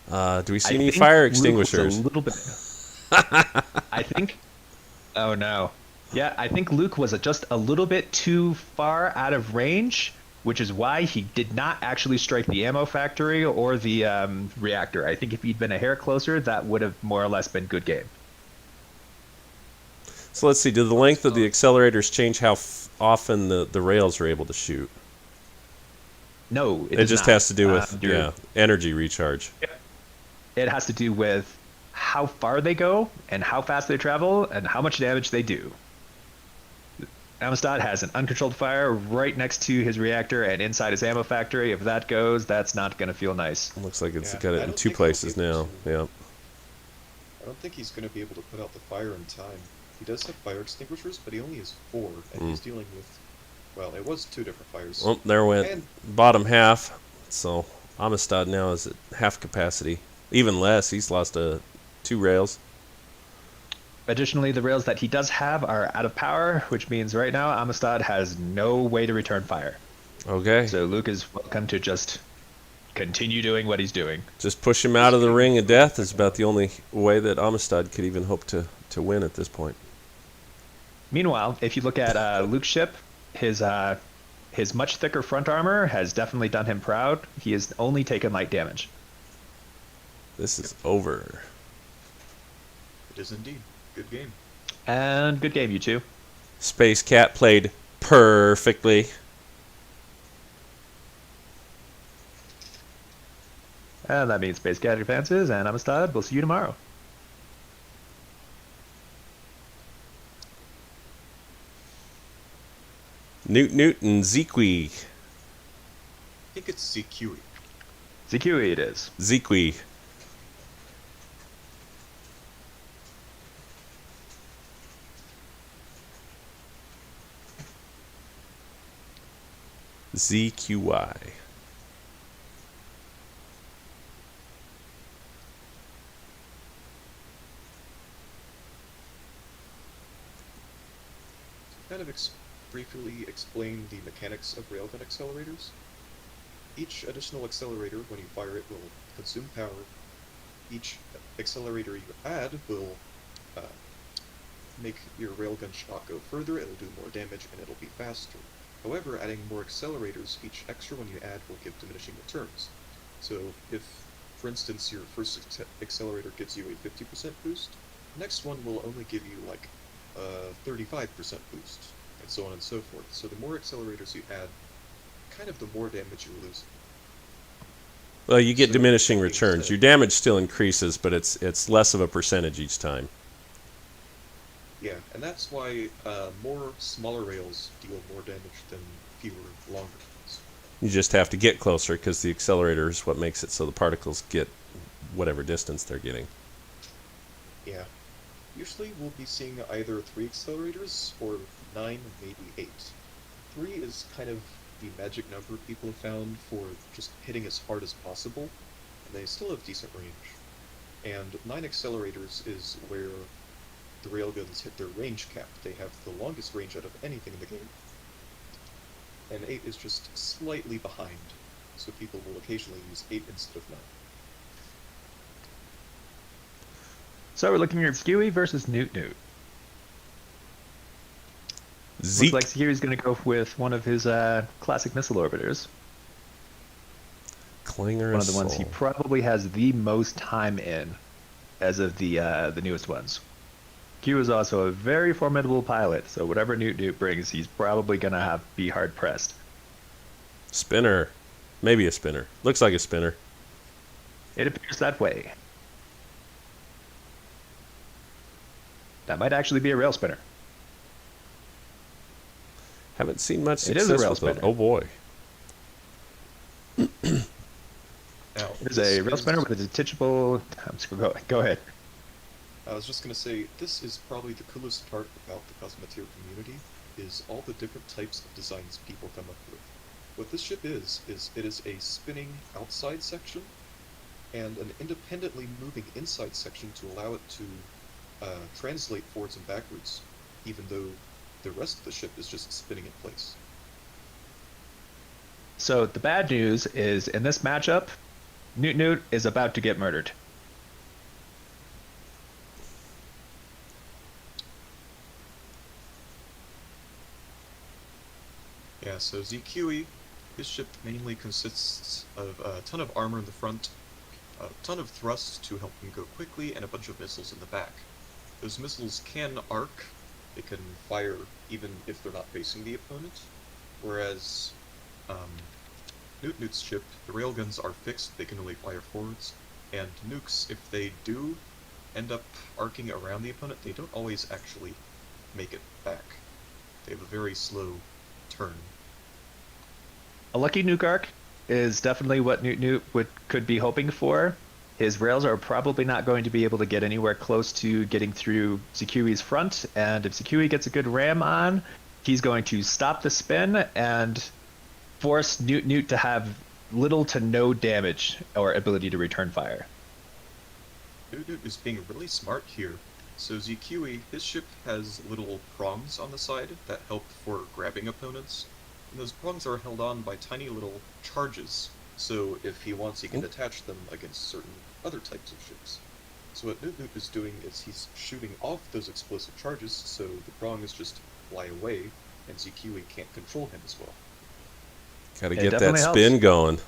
Do we see any fire extinguishers? A little bit. I think. Oh no. Yeah, I think Luke was just a little bit too far out of range which is why he did not actually strike the ammo factory or the reactor. I think if he'd been a hair closer, that would have more or less been good game. So let's see. Do the length of the accelerators change how often the rails are able to shoot? No, It does just not. has to do with energy recharge. It has to do with how far they go and how fast they travel and how much damage they do. Amistad has an uncontrolled fire right next to his reactor and inside his ammo factory. If that goes, that's not going to feel nice. Looks like it's Yeah, got I it in don't two think he'll places be able now. to- Yeah. I don't think he's going to be able to put out the fire in time. He does have fire extinguishers, but he only has 4, and he's dealing with, well, it was 2 different fires. Well, there went And- bottom half. So Amistad now is at half capacity. Even less. He's lost 2 rails. Additionally, the rails that he does have are out of power, which means right now Amistad has no way to return fire. Okay. So Luke is welcome to just continue doing what he's doing. Just push him out of the ring of death is about the only way that Amistad could even hope to win at this point. Meanwhile, if you look at Luke's ship, his much thicker front armor has definitely done him proud. He has only taken light damage. This is over. It is indeed. Good game. And good game, you two. Space Cat played perfectly. And that means Space Cat advances, and Amistad, we'll see you tomorrow. Newt and Zequi. I think it's ZQE. ZQE it is. Zequi. ZQY. Kind of briefly explain the mechanics of railgun accelerators. Each additional accelerator, when you fire it, will consume power. Each accelerator you add will make your railgun shot go further, it'll do more damage, and it'll be faster. However, adding more accelerators, each extra one you add will give diminishing returns. So if, for instance, your first accelerator gives you a 50% boost, the next one will only give you like a 35% boost, and so on and so forth. So the more accelerators you add, kind of the more damage you lose. Well, you get So, diminishing that being returns. said- Your damage still increases, but it's less of a percentage each time. Yeah, and that's why more smaller rails deal more damage than fewer longer ones. You just have to get closer because the accelerator is what makes it so the particles get whatever distance they're getting. Yeah. Usually we'll be seeing either 3 accelerators or 9, maybe 8. 3 is kind of the magic number people have found for just hitting as hard as possible, and they still have decent range. And 9 accelerators is where the railguns hit their range cap. They have the longest range out of anything in the game. And 8 is just slightly behind, so people will occasionally use 8 instead of 9. So we're looking at Skewy versus Newt. Zeke. Looks like Skewy's going to go with one of his classic missile orbiters. Clinger One of the ones he Soul. probably has the most time in, as of the newest ones. Q is also a very formidable pilot, so whatever Newt brings, he's probably going to be hard pressed. Spinner. Maybe a spinner. Looks like a spinner. It appears that way. That might actually be a rail spinner. Haven't seen much It is success a rail with those. spinner. Oh boy. Now, It is this a rail spinner with a detachable. Go ahead. I was just gonna say, this is probably the coolest part about the Cosmoteer community, is all the different types of designs people come up with. What this ship is it is a spinning outside section, and an independently moving inside section to allow it to translate forwards and backwards, even though the rest of the ship is just spinning in place. So the bad news is, in this matchup, Newt is about to get murdered. Yeah, so ZQE His ship mainly consists of a ton of armor in the front, a ton of thrust to help him go quickly, and a bunch of missiles in the back. Those missiles can arc, they can fire even if they're not facing the opponent, whereas Newt's ship, the railguns are fixed, they can only fire forwards, and nukes, if they do end up arcing around the opponent, they don't always actually make it back. They have a very slow turn. A lucky nuke arc is definitely what Newt could be hoping for. His rails are probably not going to be able to get anywhere close to getting through Zikiwi's front, and if Zikiwi gets a good ram on, he's going to stop the spin and force Newt to have little to no damage or ability to return fire. Newt is being really smart here. So Zikiwi, his ship has little prongs on the side that help for grabbing opponents, and those prongs are held on by tiny little charges. So if he wants, he can attach them against certain other types of ships. So what Newt is doing is he's shooting off those explosive charges, so the prongs just fly away, and Zikiwi can't control him as well. Gotta get that spin going.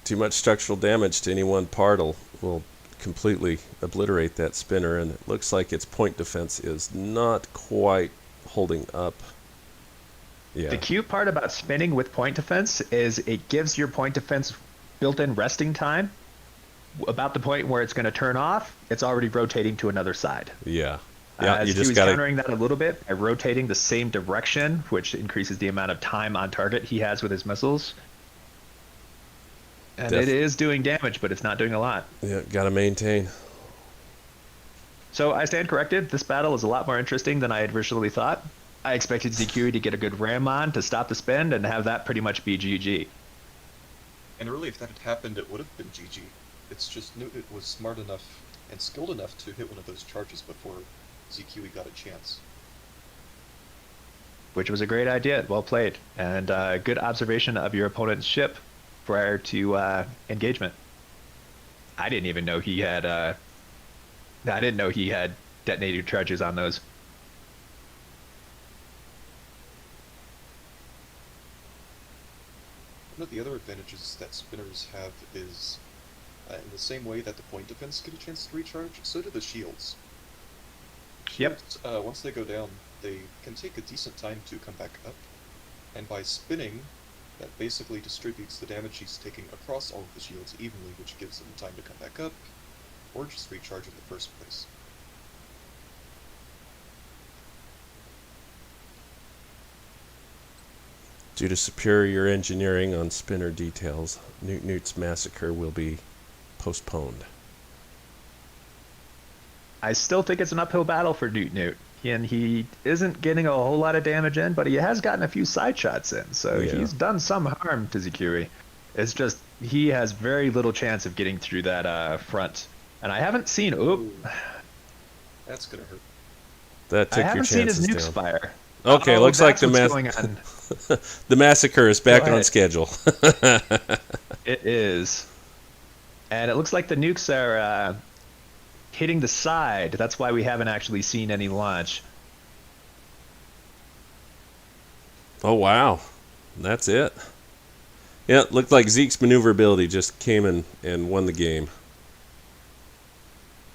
Too much structural damage to any one part will completely obliterate that spinner, and it looks like its point defense is not quite holding up. Yeah. The cute part about spinning with point defense is it gives your point defense built-in resting time. About the point where it's going to turn off, it's already rotating to another side. Yeah. Yeah, you just got countering that a little bit by rotating the same direction, which increases the amount of time on target he has with his missiles. And it is doing damage, but it's not doing a lot. Yeah, gotta maintain. So I stand corrected. This battle is a lot more interesting than I had originally thought. I expected Zikiwi to get a good ram on to stop the spin and have that pretty much be GG. And really, if that had happened, it would have been GG. It's just Newt was smart enough and skilled enough to hit one of those charges before Zikiwi got a chance. Which was a great idea. Well played. And good observation of your opponent's ship prior to engagement. I didn't even know he had detonated charges on those. One of the other advantages that spinners have is, in the same way that the point defense get a chance to recharge, so do the shields. Yep. Once they go down, they can take a decent time to come back up, and by spinning, that basically distributes the damage he's taking across all of the shields evenly, which gives them time to come back up, or just recharge in the first place. Due to superior engineering on spinner details, Newt's massacre will be postponed. I still think it's an uphill battle for Newt. And he isn't getting a whole lot of damage in, but he has gotten a few side shots in, so he's done some harm to Zikiwi. It's just he has very little chance of getting through that front. And I haven't seen... That's gonna hurt. That took I haven't your seen his chances nukes down. fire. Okay, looks like the the massacre is back on schedule. It is. And it looks like the nukes are hitting the side. That's why we haven't actually seen any launch. Oh, wow. That's it. Yeah, it looked like Zeke's maneuverability just came in and won the game.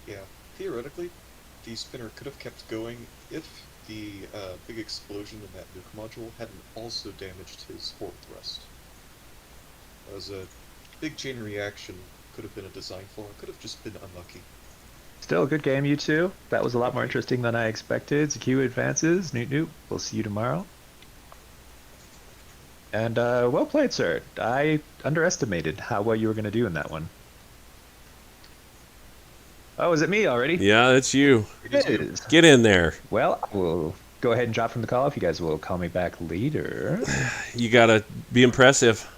Yeah, theoretically, the spinner could have kept going if the big explosion in that nuke module hadn't also damaged his forward thrust. That was a big chain reaction, could have been a design flaw, could have just been unlucky. Still a good game, you two. That was a lot more interesting than I expected. Zikiwi advances. Newt. We'll see you tomorrow. And well played, sir. I underestimated how well you were going to do in that one. Oh, is it me already? Yeah, it's you. It is. Get in there. Well, we'll go ahead and drop from the call if you guys will call me back later. You gotta be impressive.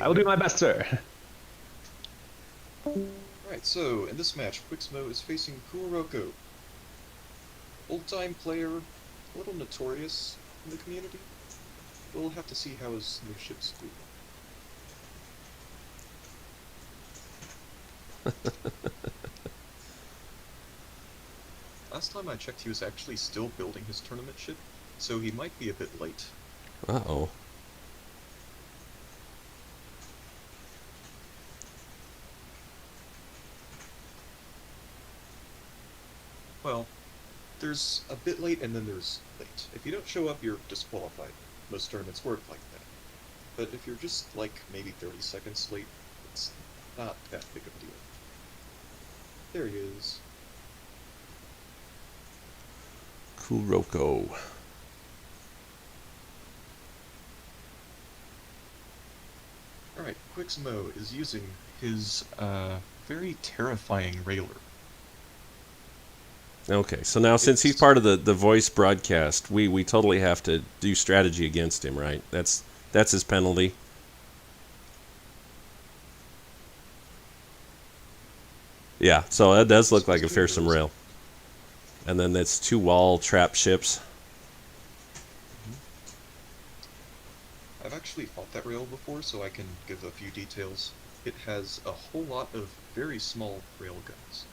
I will do my best, sir. Alright, so in this match, Quixmo is facing Kuroko. Old-time player, a little notorious in the community. We'll have to see how his new ships do. Last time I checked, he was actually still building his tournament ship, so he might be a bit late. Uh-oh. Well, there's a bit late and then there's late. If you don't show up, you're disqualified. Most tournaments work like that. But if you're just, like, maybe 30 seconds late, it's not that big of a deal. There he is. Kuroko. Alright, Quixmo is using his, very terrifying railer. Okay, so now since he's part of the voice broadcast, we totally have to do strategy against him, right? That's his penalty. Yeah, so that does look like a fearsome rail. And then that's 2 wall trap ships. I've actually fought that rail before, so I can give a few details. It has a whole lot of very small rail guns.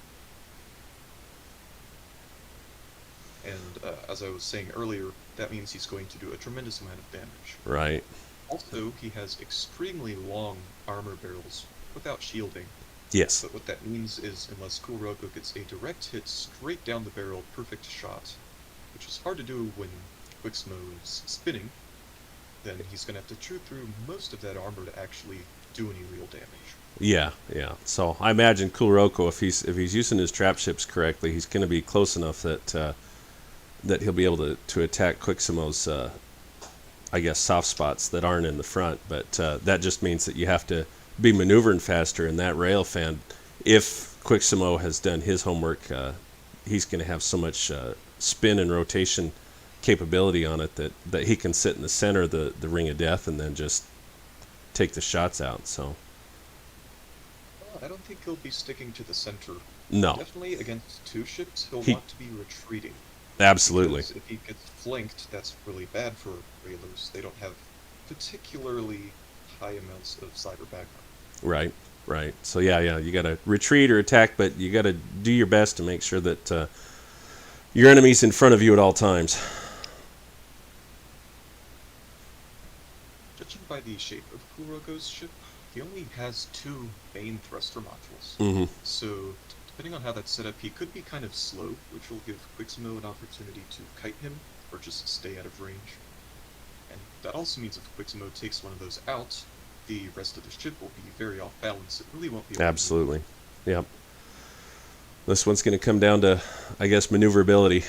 And as I was saying earlier, that means he's going to do a tremendous amount of damage. Right. Also, he has extremely long armor barrels without shielding. Yes. But what that means is, unless Kuroko gets a direct hit straight down the barrel, perfect shot, which is hard to do when Quixmo's spinning, then he's going to have to chew through most of that armor to actually do any real damage. Yeah, yeah. So I imagine Kuroko, if he's using his trap ships correctly, he's going to be close enough that that he'll be able to attack Quixmo's, I guess, soft spots that aren't in the front. But that just means that you have to be maneuvering faster in that rail fan. If Quixmo has done his homework, he's going to have so much spin and rotation capability on it that he can sit in the center of the ring of death and then just take the shots out. So I don't think he'll be sticking to the center. no, Definitely against 2 ships, he'll He- want to be retreating. absolutely. Because if he gets flanked, that's really bad for railers. They don't have particularly high amounts of cyber background. Right, right. So yeah, you got to retreat or attack, but you got to do your best to make sure that your enemy's in front of you at all times. Judging by the shape of Kuroko's ship, he only has 2 main thruster modules. Mm-hmm. So, depending on how that's set up, he could be kind of slow, which will give Quixmo an opportunity to kite him, or just stay out of range. And that also means if Quixmo takes one of those out, the rest of the ship will be very off balance. It really won't be able to move. Absolutely. Yep. This one's going to come down to, I guess, maneuverability.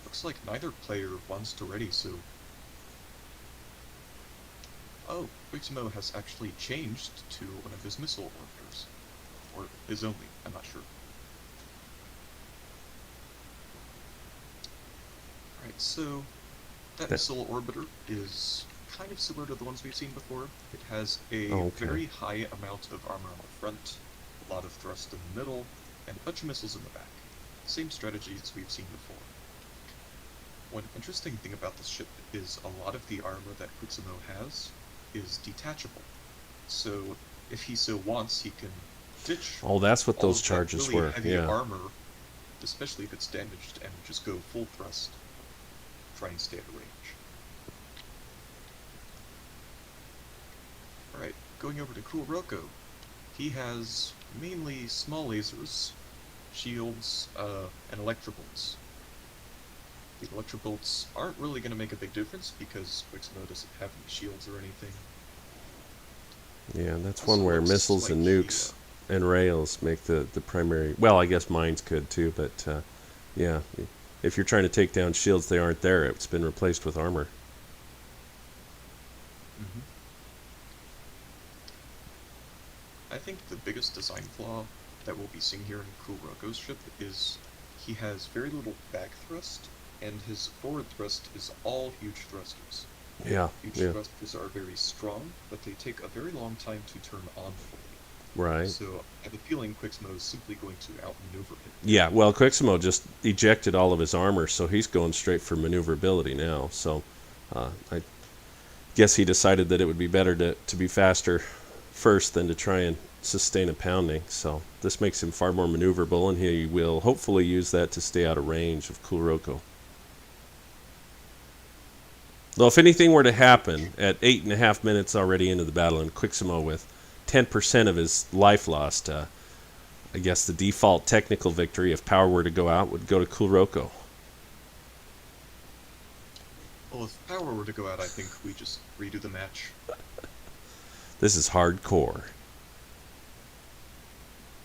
Looks like neither player wants to ready, so... Oh, Quixmo has actually changed to one of his missile orbiters. Or his only, I'm not sure. Alright, so that missile orbiter is kind of similar to the ones we've seen before. It has a very high amount of armor on the front, a lot of thrust in the middle, and a bunch of missiles in the back. Same strategies we've seen before. One interesting thing about this ship is a lot of the armor that Quixmo has is detachable. So if he so wants, he can ditch Oh, that's what all those of that charges really were. heavy Yeah. armor, especially if it's damaged, and just go full thrust, try and stay at range. Alright, going over to Kuroko. He has mainly small lasers, shields, and electrobolts. The electrobolts aren't really going to make a big difference because Quixmo doesn't have any shields or anything. Yeah, that's Also one where looks missiles like and nukes and rails make the primary... Well, I guess mines could too, but yeah. If you're trying to take down shields, they aren't there. It's been replaced with armor. I think the biggest design flaw that we'll be seeing here in Kuroko's ship is he has very little back thrust, and his forward thrust is all huge thrusters. Yeah, Huge yeah. thrusters are very strong, but they take a very long time to turn on fully. Right. So I have a feeling Quixmo is simply going to outmaneuver him. Yeah, well, Quixmo just ejected all of his armor, so he's going straight for maneuverability now. So I guess he decided that it would be better to be faster first than to try and sustain a pounding. So this makes him far more maneuverable, and he will hopefully use that to stay out of range of Kuroko. Though if anything were to happen at 8.5 minutes already into the battle, and Quiximo with 10% of his life lost, I guess the default technical victory, if power were to go out, would go to Kuroko. Well, if power were to go out, I think we just redo the match. This is hardcore.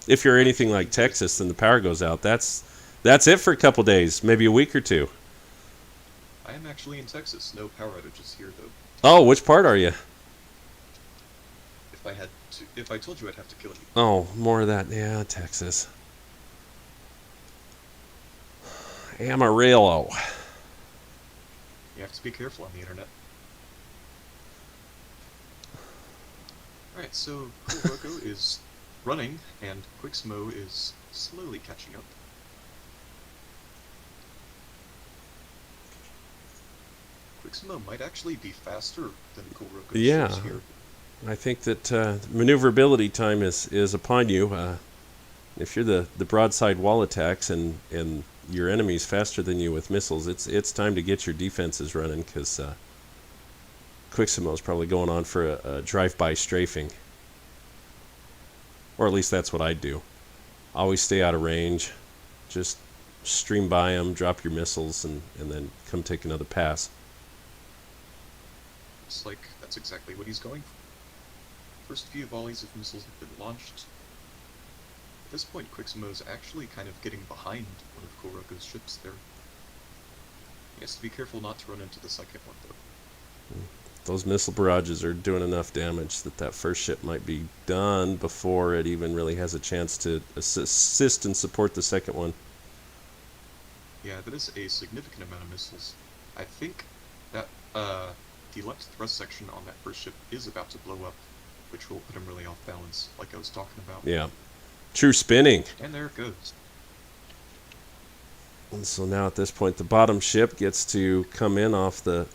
If you're anything like Texas, then the power goes out. That's it for a couple days, maybe a week or two. I am actually in Texas. No power outages here, though. Oh, which part are you? If I told you, I'd have to kill you. Oh, more of that. Yeah, Texas. Amarillo. You have to be careful on the internet. Alright, so Kuroko is running, and Quiximo is slowly catching up. Quiximo might actually be faster than Kuroko Yeah. here. I think that maneuverability time is upon you. If you're the broadside wall attacks and your enemy's faster than you with missiles, it's time to get your defenses running, because Quiximo's probably going on for a drive-by strafing. Or at least that's what I'd do. Always stay out of range. Just stream by them, drop your missiles, and then come take another pass. Looks like that's exactly what he's going for. First few volleys of missiles have been launched. At this point, Quiximo's actually kind of getting behind one of Kuroroko's ships there. He has to be careful not to run into the second one, though. Those missile barrages are doing enough damage that first ship might be done before it even really has a chance to assist and support the second one. Yeah, that is a significant amount of missiles. I think that the left thrust section on that first ship is about to blow up, which will put him really off balance, like I was talking about. Yeah. True spinning. And there it goes. And so now at this point, the bottom ship gets to come in off the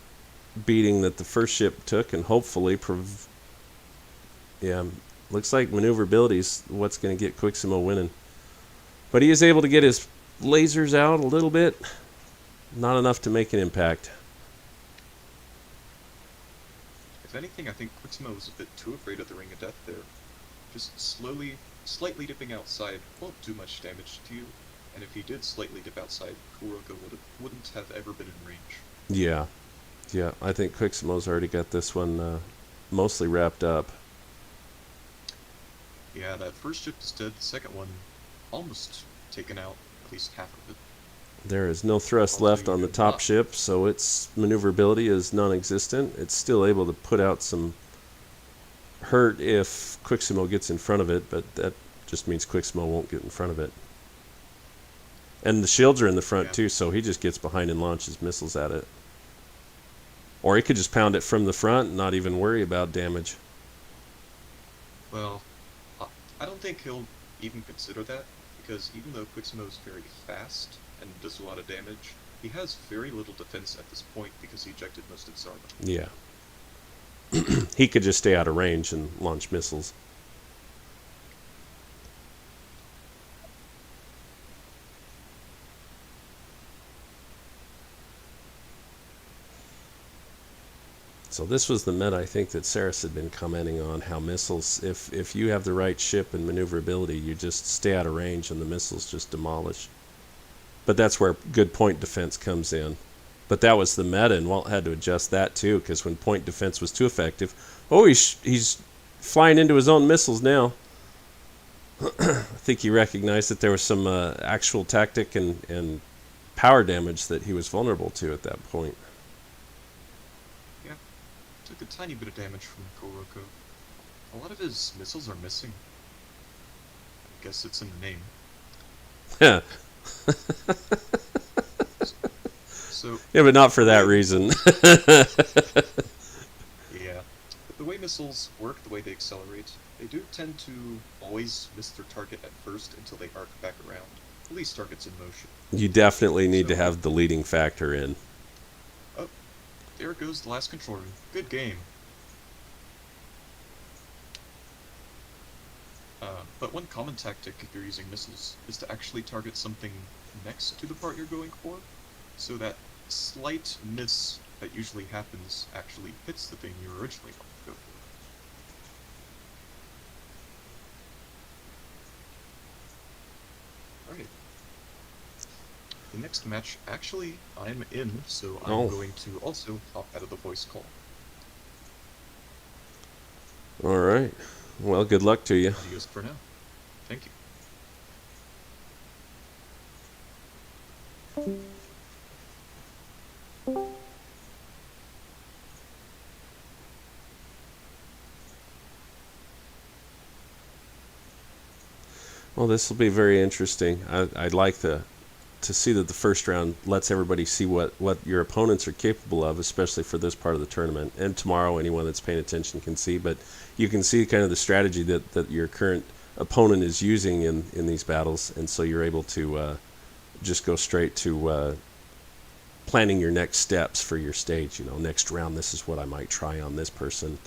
beating that the first ship took, and hopefully looks like maneuverability is what's going to get Quiximo winning. But he is able to get his lasers out a little bit. Not enough to make an impact. If anything, I think Quiximo was a bit too afraid of the Ring of Death there. Just slightly dipping outside won't do much damage to you, and if he did slightly dip outside, Kuroko wouldn't have ever been in range. Yeah, I think Quiximo's already got this one mostly wrapped up. Yeah, that first ship is dead, the second one almost taken out, at least half of it. There is no thrust left on the top ship, so its maneuverability is non-existent. It's still able to put out some hurt if Quiximo gets in front of it, but that just means Quiximo won't get in front of it. And the shields are in the front too, so he just gets behind and launches missiles at it. Or he could just pound it from the front and not even worry about damage. Well, I don't think he'll even consider that, because even though Quiximo's very fast and does a lot of damage, he has very little defense at this point because he ejected most of his armor. Yeah. He could just stay out of range and launch missiles. So this was the meta I think that Saris had been commenting on, how missiles, if you have the right ship and maneuverability, you just stay out of range and the missiles just demolish. But that's where good point defense comes in. But that was the meta, and Walt had to adjust that too, because when point defense was too effective, he's flying into his own missiles now. I think he recognized that there was some actual tactic and power damage that he was vulnerable to at that point. Yeah, took a tiny bit of damage from Kuroko. A lot of his missiles are missing. I guess it's in the name. Yeah. So Yeah, but not for that reason. yeah, the way missiles work, the way they accelerate, they do tend to always miss their target at first until they arc back around. At least targets in motion. You definitely need to have the leading factor in. Oh, there goes the last control room. Good game. But one common tactic if you're using missiles is to actually target something next to the part you're going for, so that slight miss that usually happens actually hits the thing you originally wanted to go for. Alright. The next match, actually, I'm in, so I'm going to also hop out of the voice call. All right. Well, good luck to you. Adios for now. Thank you. Well, this will be very interesting. I'd like to see that the first round lets everybody see what your opponents are capable of, especially for this part of the tournament. And tomorrow, anyone that's paying attention can see. But you can see kind of the strategy that your current opponent is using in these battles, and so you're able to just go straight to planning your next steps for your stage. You know, next round, this is what I might try on this person.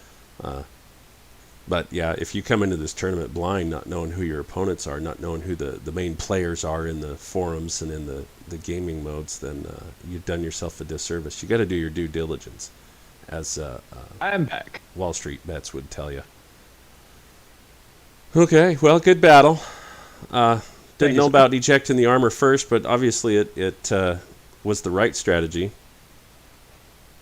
But yeah, if you come into this tournament blind, not knowing who your opponents are, not knowing who the main players are in the forums and in the gaming modes, then you've done yourself a disservice. You got to do your due diligence, as I'm back. Wall Street Bets would tell you. Okay, well, good battle. Didn't know about ejecting the armor first, but obviously it was the right strategy.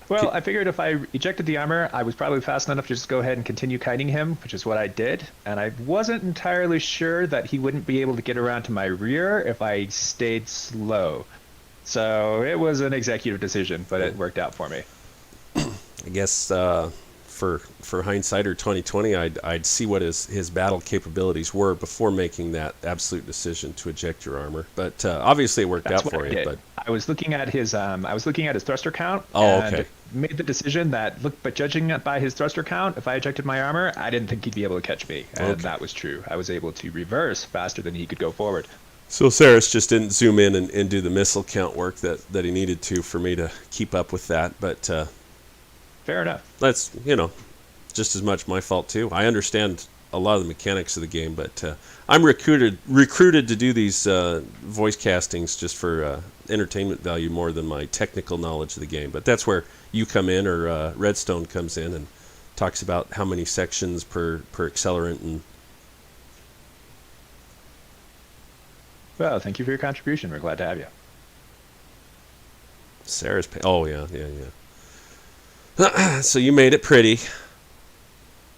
Well, I figured if I ejected the armor, I was probably fast enough to just go ahead and continue kiting him, which is what I did. And I wasn't entirely sure that he wouldn't be able to get around to my rear if I stayed slow. So it was an executive decision, but it worked out for me. I guess for hindsight or 2020, I'd see what his battle capabilities were before making that absolute decision to eject your armor. But obviously, it worked out for you. But I was looking at his thruster count. Oh, and okay. Made the decision that but judging it by his thruster count, if I ejected my armor, I didn't think he'd be able to catch me, and that was true. I was able to reverse faster than he could go forward. So Saris just didn't zoom in and do the missile count work that he needed to for me to keep up with that. But fair enough. That's, just as much my fault too. I understand a lot of the mechanics of the game, but I'm recruited to do these voice castings just for entertainment value more than my technical knowledge of the game. But that's where you come in, or Redstone comes in and talks about how many sections per accelerant. And Well, thank you for your contribution. We're glad to have you. Sarah's oh yeah. So you made it pretty.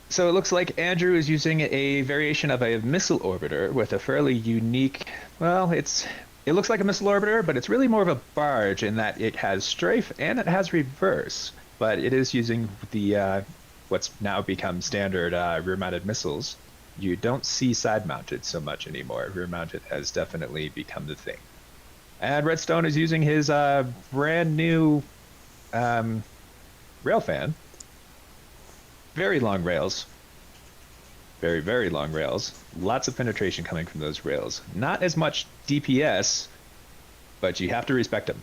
So it looks like Andrew is using a variation of a missile orbiter with a fairly unique, well, it looks like a missile orbiter, but it's really more of a barge in that it has strafe and it has reverse, but it is using the what's now become standard rear-mounted missiles. You don't see side-mounted so much anymore. Rear-mounted has definitely become the thing. And Redstone is using his brand new railfan. Very long rails. Very, very long rails. Lots of penetration coming from those rails. Not as much DPS, but you have to respect them.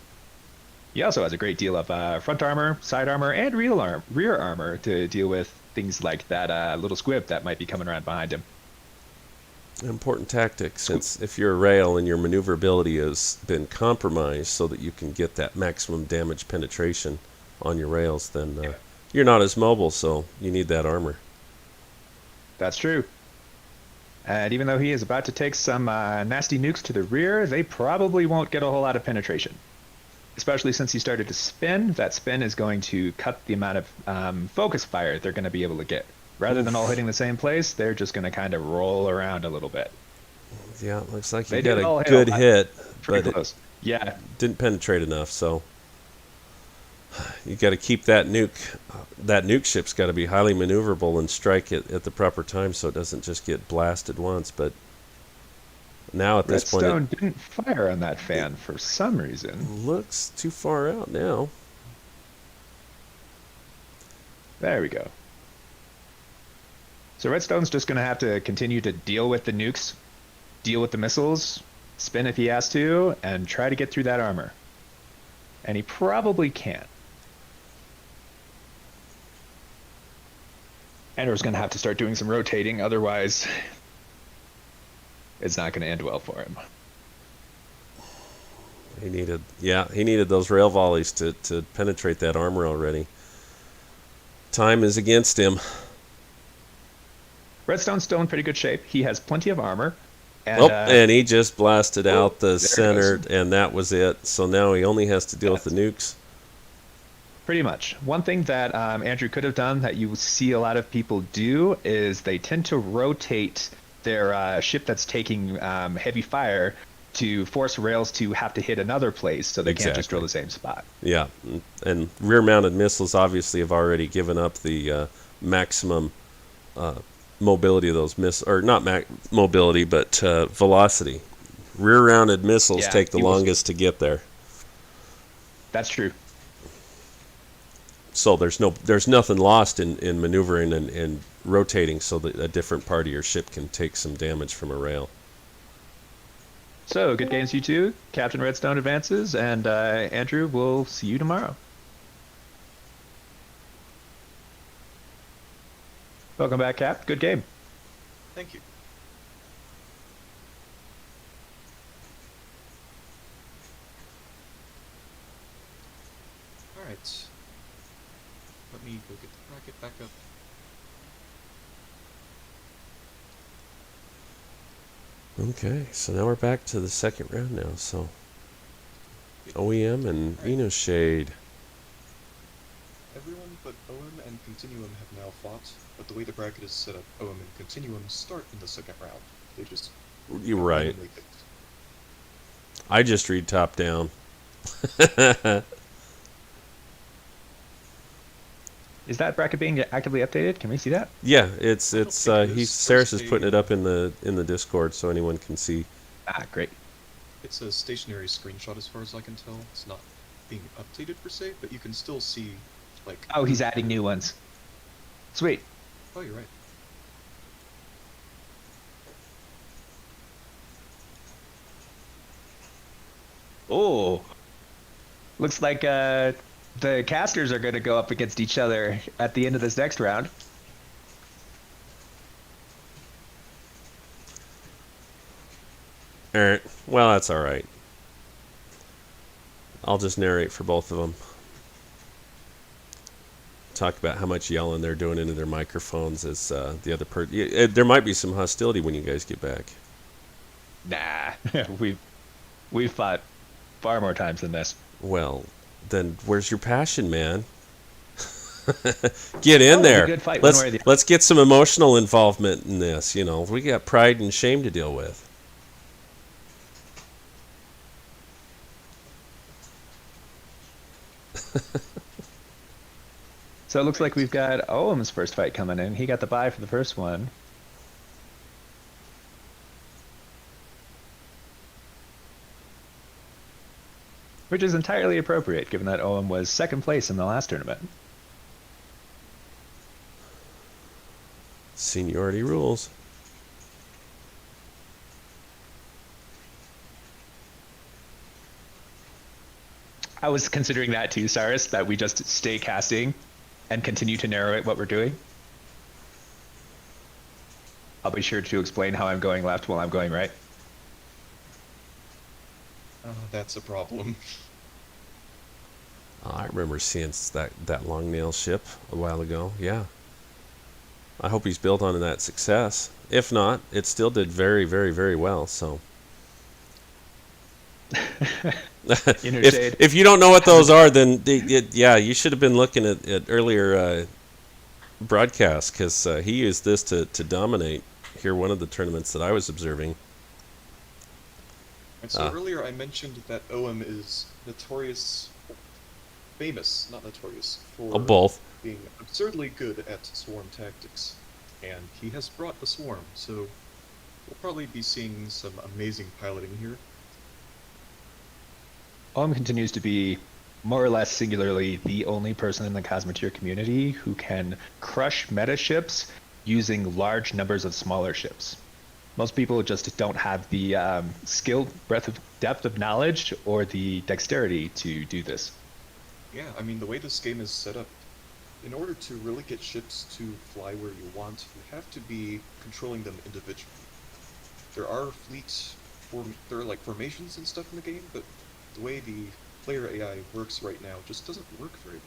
He also has a great deal of front armor, side armor, and rear armor to deal with things like that little squib that might be coming around behind him. An important tactic, since if you're a rail and your maneuverability has been compromised so that you can get that maximum damage penetration on your rails, then you're not as mobile, so you need that armor. That's true. And even though he is about to take some nasty nukes to the rear, they probably won't get a whole lot of penetration. Especially since he started to spin. That spin is going to cut the amount of focus fire they're going to be able to get. Rather than all hitting the same place, they're just going to kind of roll around a little bit. Yeah, it looks like They you got did all a hit good a lot. hit, Pretty but close. Yeah. didn't penetrate enough, so you got to keep that nuke ship's got to be highly maneuverable and strike it at the proper time so it doesn't just get blasted once. But now at this point, Redstone didn't fire on that fan for some reason. Looks too far out now. There we go. So Redstone's just going to have to continue to deal with the nukes, deal with the missiles, spin if he has to, and try to get through that armor. And he probably can. Andrew's going to have to start doing some rotating, otherwise it's not going to end well for him. He needed those rail volleys to penetrate that armor already. Time is against him. Redstone's still in pretty good shape. He has plenty of armor. And, And he just blasted out the there it center, goes. and that was it. So now he only has to deal with the nukes. Pretty much. One thing that Andrew could have done that you see a lot of people do is they tend to rotate their ship that's taking heavy fire to force rails to have to hit another place so they can't just drill the same spot. Yeah, and rear-mounted missiles obviously have already given up the maximum mobility of those missiles, or not mobility, but velocity. Rear-mounted missiles take the longest to get there. That's true. So there's nothing lost in maneuvering and rotating so that a different part of your ship can take some damage from a rail. So, good games, you two. Captain Redstone advances, and Andrew, we'll see you tomorrow. Welcome back, Cap. Good game. Thank you. Alright. Let me go get the bracket back up. Okay, so now we're back to the second round now. So OEM and Shade. Everyone but OM and Continuum have now fought, but the way the bracket is set up, OM and Continuum start in the second round. They just... You're right. randomly picked. I just read top down. Is that bracket being actively updated? Can we see that? Yeah, it's Saris is putting it a- up in the Discord so anyone can see. Ah, great. It's a stationary screenshot as far as I can tell. It's not being updated per se, but you can still see, like... Oh, he's adding new ones. Sweet. Oh, you're right. Oh. Looks like the casters are going to go up against each other at the end of this next round. Well, that's all right. I'll just narrate for both of them. Talk about how much yelling they're doing into their microphones as the other person. There might be some hostility when you guys get back. Nah, we've fought far more times than this. Well, then where's your passion, man? Get in Oh, there. it's a good fight, one way or the other. Let's get some emotional involvement in this. You know, we got pride and shame to deal with. So it looks like we've got Oam's first fight coming in. He got the bye for the first one. Which is entirely appropriate, given that Oam was second place in the last tournament. Seniority rules. I was considering that too, Saris, that we just stay casting and continue to narrate what we're doing. I'll be sure to explain how I'm going left while I'm going right. That's a problem. I remember seeing that long nail ship a while ago. Yeah. I hope he's built on that success. If not, it still did very, very, very well. So, if you don't know what those are, then yeah, you should have been looking at earlier broadcasts, because he used this to dominate here one of the tournaments that I was observing. And so earlier I mentioned that OM is famous, not notorious, for Both. being absurdly good at swarm tactics. And he has brought a swarm, so we'll probably be seeing some amazing piloting here. Oam continues to be more or less singularly the only person in the Cosmoteer community who can crush meta ships using large numbers of smaller ships. Most people just don't have the skill, depth of knowledge, or the dexterity to do this. Yeah, I mean, the way this game is set up, in order to really get ships to fly where you want, you have to be controlling them individually. there are there are like formations and stuff in the game, but the way the player AI works right now just doesn't work very well.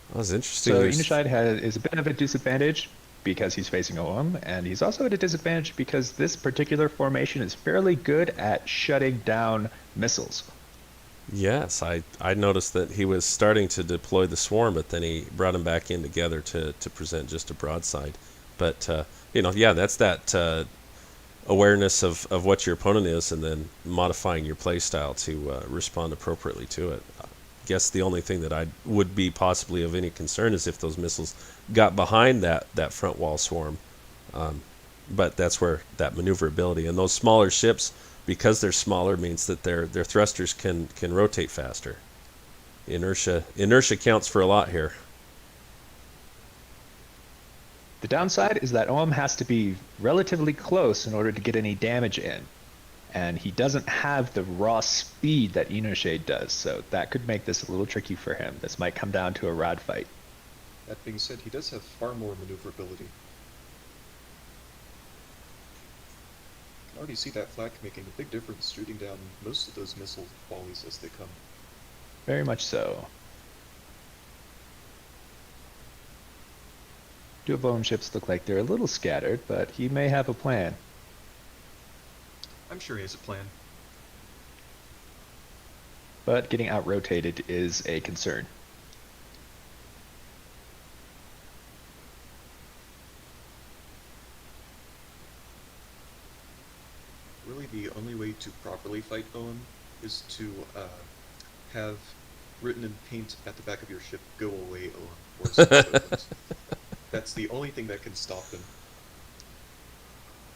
That was interesting. So There's- Inoshide is a bit of a disadvantage because he's facing OM, and he's also at a disadvantage because this particular formation is fairly good at shutting down missiles. Yes, I noticed that he was starting to deploy the swarm, but then he brought them back in together to present just a broadside. But, yeah, that's that awareness of what your opponent is and then modifying your playstyle to respond appropriately to it. I guess the only thing that I would be possibly of any concern is if those missiles got behind that front wall swarm. But that's where that maneuverability and those smaller ships, because they're smaller, means that their thrusters can rotate faster. Inertia counts for a lot here. The downside is that OM has to be relatively close in order to get any damage in. And he doesn't have the raw speed that Inoshade does, so that could make this a little tricky for him. This might come down to a rod fight. That being said, he does have far more maneuverability. I can already see that flak making a big difference shooting down most of those missile volleys as they come. Very much so. Two of OM ships look like they're a little scattered, but he may have a plan. I'm sure he has a plan. But getting out-rotated is a concern. Really, the only way to properly fight OM is to have written in paint at the back of your ship, "Go away, OM," or something like that. That's the only thing that can stop him.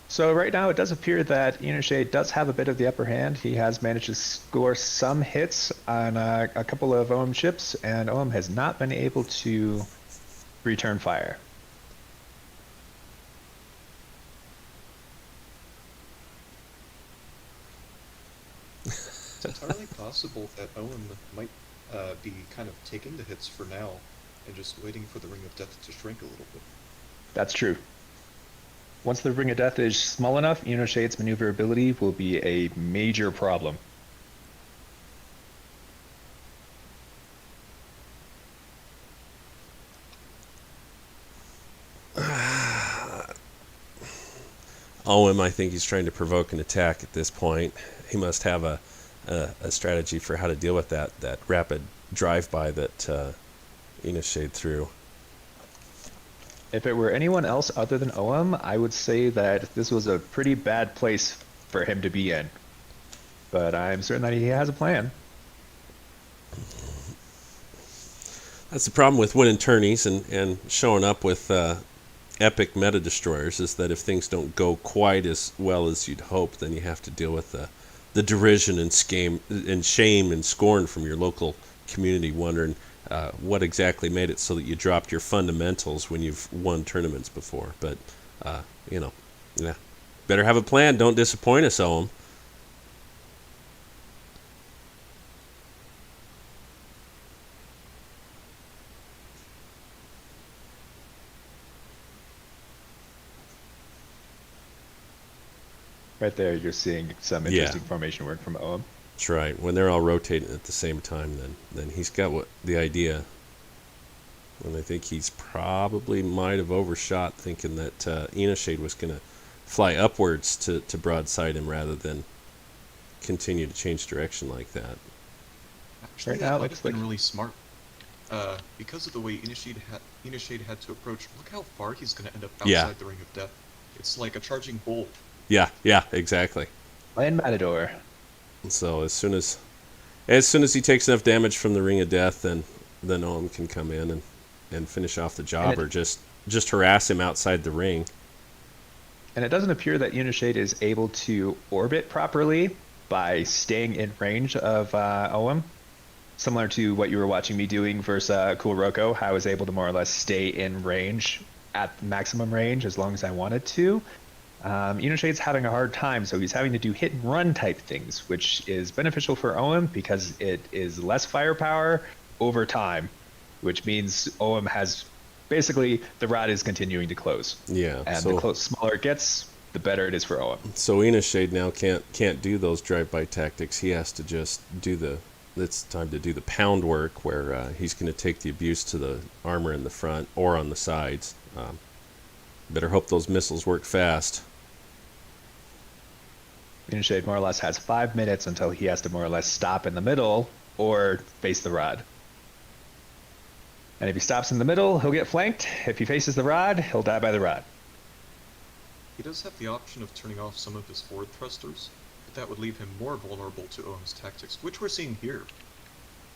So right now it does appear that Inoshade does have a bit of the upper hand. He has managed to score some hits on a couple of OM ships, and OM has not been able to return fire. It's entirely possible that Owen might be kind of taking the hits for now and just waiting for the Ring of Death to shrink a little bit. That's true. Once the Ring of Death is small enough, Inoshade's maneuverability will be a major problem. OM, I think he's trying to provoke an attack at this point. He must have a strategy for how to deal with that rapid drive-by that Inoshade threw. If it were anyone else other than OM, I would say that this was a pretty bad place for him to be in. But I'm certain that he has a plan. That's the problem with winning tourneys and showing up with epic meta destroyers, is that if things don't go quite as well as you'd hope, then you have to deal with the derision and shame and scorn from your local community, wondering what exactly made it so that you dropped your fundamentals when you've won tournaments before. But yeah, better have a plan. Don't disappoint us, OM. Right there, you're seeing some interesting formation work from OM. That's right. When they're all rotating at the same time, then he's got the idea. And I think he's probably might have overshot, thinking that Inoshade was going to fly upwards to broadside him rather than continue to change direction like that. Actually, Right that now, might looks have been like- really smart. Because of the way Inoshade had to approach, look how far he's going to end up outside Yeah. the Ring of Death. It's like a charging bull. Yeah, exactly. Land Matador. So as soon as he takes enough damage from the Ring of Death, then OM can come in and finish off the job, or just harass him outside the ring. And it doesn't appear that Inoshade is able to orbit properly by staying in range of OM. Similar to what you were watching me doing versus Cool Roko, how I was able to more or less stay in range at maximum range as long as I wanted to. Inoshade's having a hard time, so he's having to do hit and run type things, which is beneficial for OM because it is less firepower over time, which means OM has basically the rod is continuing to close. Yeah. And So the smaller it gets, the better it is for OM. So Enishade now can't do those drive-by tactics. He has to just do it's time to do the pound work, where he's going to take the abuse to the armor in the front or on the sides. Better hope those missiles work fast. Shade more or less has 5 minutes until he has to more or less stop in the middle or face the rod. And if he stops in the middle, he'll get flanked. If he faces the rod, he'll die by the rod. He does have the option of turning off some of his forward thrusters, but that would leave him more vulnerable to OM's tactics, which we're seeing here.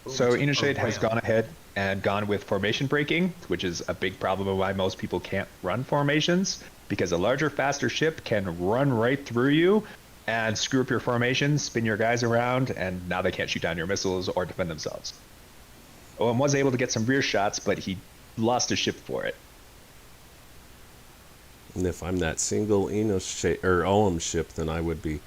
So Enishade has gone ahead and gone with formation breaking, which is a big problem of why most people can't run formations, because a larger, faster ship can run right through you and screw up your formation, spin your guys around, and now they can't shoot down your missiles or defend themselves. OM was able to get some rear shots, but he lost a ship for it. And if I'm that single OM ship, then I would be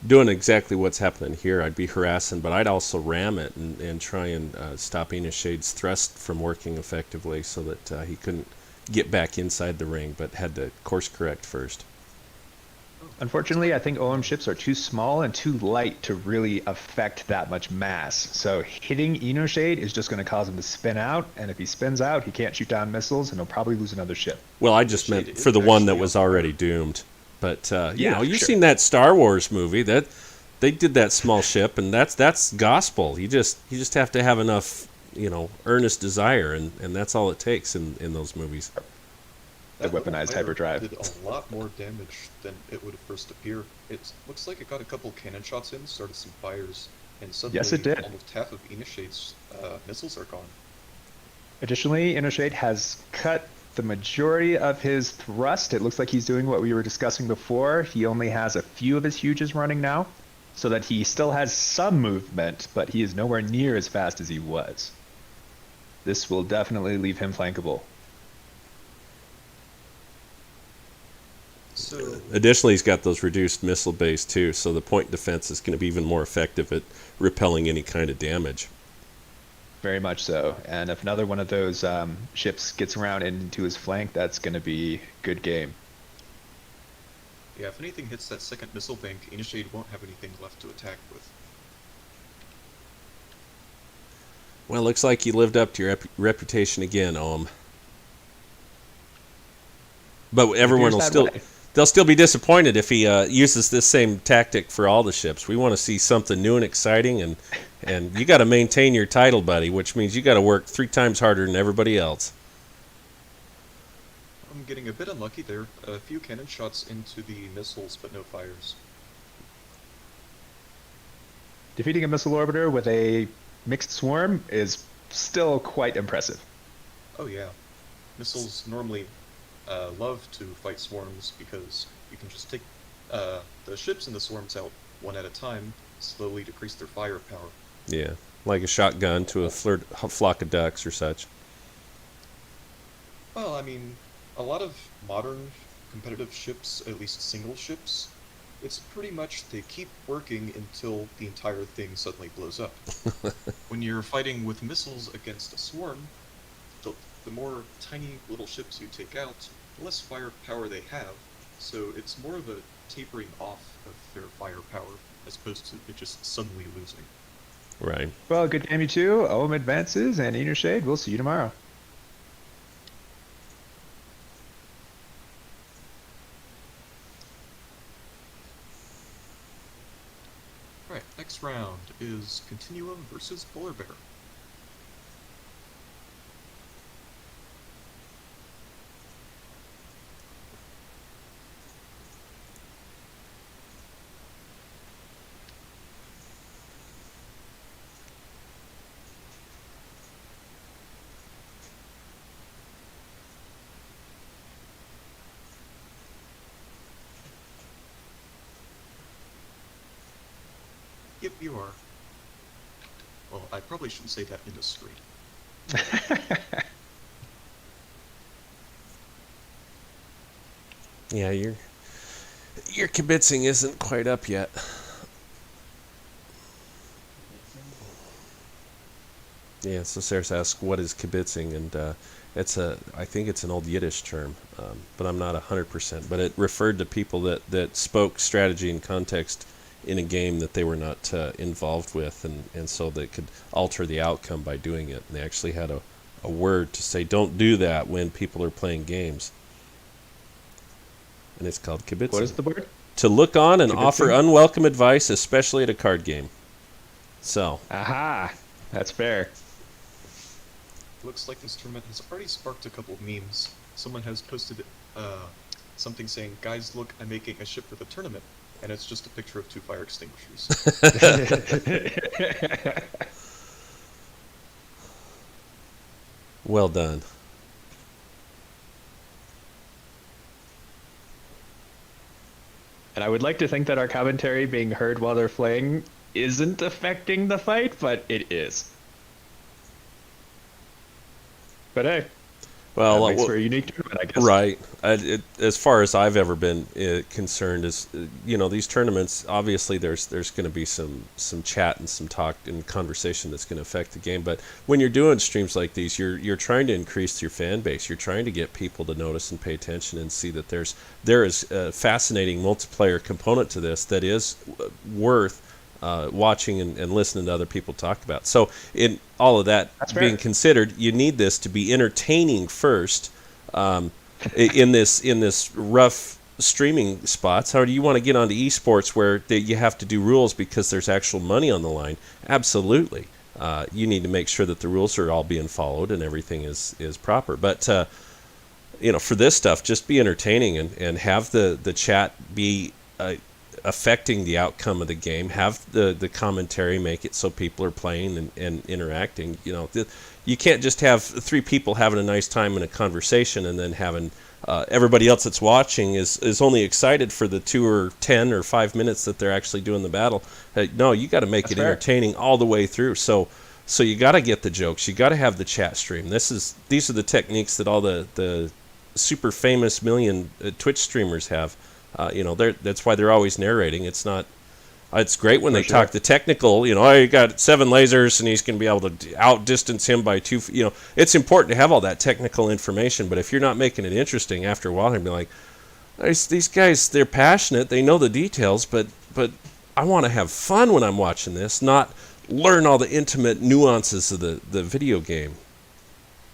doing exactly what's happening here. I'd be harassing, but I'd also ram it and try and stop Enishade's thrust from working effectively, so that he couldn't get back inside the ring, but had to course correct first. Unfortunately, I think OM ships are too small and too light to really affect that much mass. So hitting Enoshade is just going to cause him to spin out, and if he spins out, he can't shoot down missiles, and he'll probably lose another ship. Well, I just meant for the one that was already doomed. But you've sure. seen that Star Wars movie that they did that small ship, and that's gospel. You just have to have enough, earnest desire, and that's all it takes in those movies. The weaponized hyperdrive did a lot more damage than it would have first appear. It looks like it got a couple cannon shots in, started some fires, and suddenly Yes, it did. almost half of Enishade's missiles are gone. Additionally, Enoshade has cut the majority of his thrust. It looks like he's doing what we were discussing before. He only has a few of his huges running now, so that he still has some movement, but he is nowhere near as fast as he was. This will definitely leave him flankable. So, Additionally, he's got those reduced missile base too, so the point defense is going to be even more effective at repelling any kind of damage. Very much so. And if another one of those ships gets around into his flank, that's going to be good game. yeah, if anything hits that second missile bank, Enishade won't have anything left to attack with. Well, looks like you lived up to your reputation again, Ohm. But everyone will they'll still be disappointed if he uses this same tactic for all the ships. We want to see something new and exciting, and you got to maintain your title, buddy, which means you got to work 3 times harder than everybody else. I'm getting a bit unlucky there. A few cannon shots into the missiles, but no fires. Defeating a missile orbiter with a mixed swarm is still quite impressive. Oh yeah. Missiles normally love to fight swarms because you can just take the ships and the swarms out one at a time, slowly decrease their firepower. Yeah, like a shotgun to a flock of ducks or such. Well, I mean, a lot of modern competitive ships, at least single ships, it's pretty much they keep working until the entire thing suddenly blows up. When you're fighting with missiles against a swarm, the more tiny little ships you take out, the less firepower they have, so it's more of a tapering off of their firepower as opposed to it just suddenly losing. Right. Well, good game, you two. OM advances, and Enoshade, we'll see you tomorrow. Alright, next round is Continuum versus Polar Bear. Yep, you are. Well, I probably shouldn't say that in the screen. Yeah, your kibitzing isn't quite up yet. Yeah, so Saris asks, what is kibitzing? And I think it's an old Yiddish term, but I'm not 100%. But it referred to people that spoke strategy and context in a game that they were not involved with, and so they could alter the outcome by doing it. And they actually had a word to say, don't do that when people are playing games. And it's called kibitzing. What is the word? To look on and Kibitzing? offer unwelcome advice, especially at a card game. So. Aha! That's fair. Looks like this tournament has already sparked a couple of memes. Someone has posted something saying, "Guys, look, I'm making a ship for the tournament," and it's just a picture of 2 fire extinguishers. Well done. And I would like to think that our commentary being heard while they're playing isn't affecting the fight, but it is. But hey, Well, that makes for a unique tournament, I guess. right. As far as I've ever been concerned, is these tournaments. Obviously, there's going to be some chat and some talk and conversation that's going to affect the game. But when you're doing streams like these, you're trying to increase your fan base. You're trying to get people to notice and pay attention and see that there is a fascinating multiplayer component to this that is worth watching and listening to other people talk about. So in all of that being considered, you need this to be entertaining first. In this rough streaming spots, how do you want to get onto esports where you have to do rules because there's actual money on the line? Absolutely. You need to make sure that the rules are all being followed and everything is proper. But for this stuff, just be entertaining and have the chat be affecting the outcome of the game. Have the commentary make it so people are playing and interacting. You can't just have 3 people having a nice time in a conversation and then having everybody else that's watching is only excited for the 2 or 10 or 5 minutes that they're actually doing the battle. No, you got to make it entertaining all the way through. So you got to get the jokes. You got to have the chat stream. These are the techniques that all the super famous million Twitch streamers have. That's why they're always narrating. It's great when they talk the technical, you got 7 lasers and he's going to be able to outdistance him by 2, it's important to have all that technical information, but if you're not making it interesting, after a while, they'll be like, these guys, they're passionate, they know the details, but I want to have fun when I'm watching this, not learn all the intimate nuances of the video game.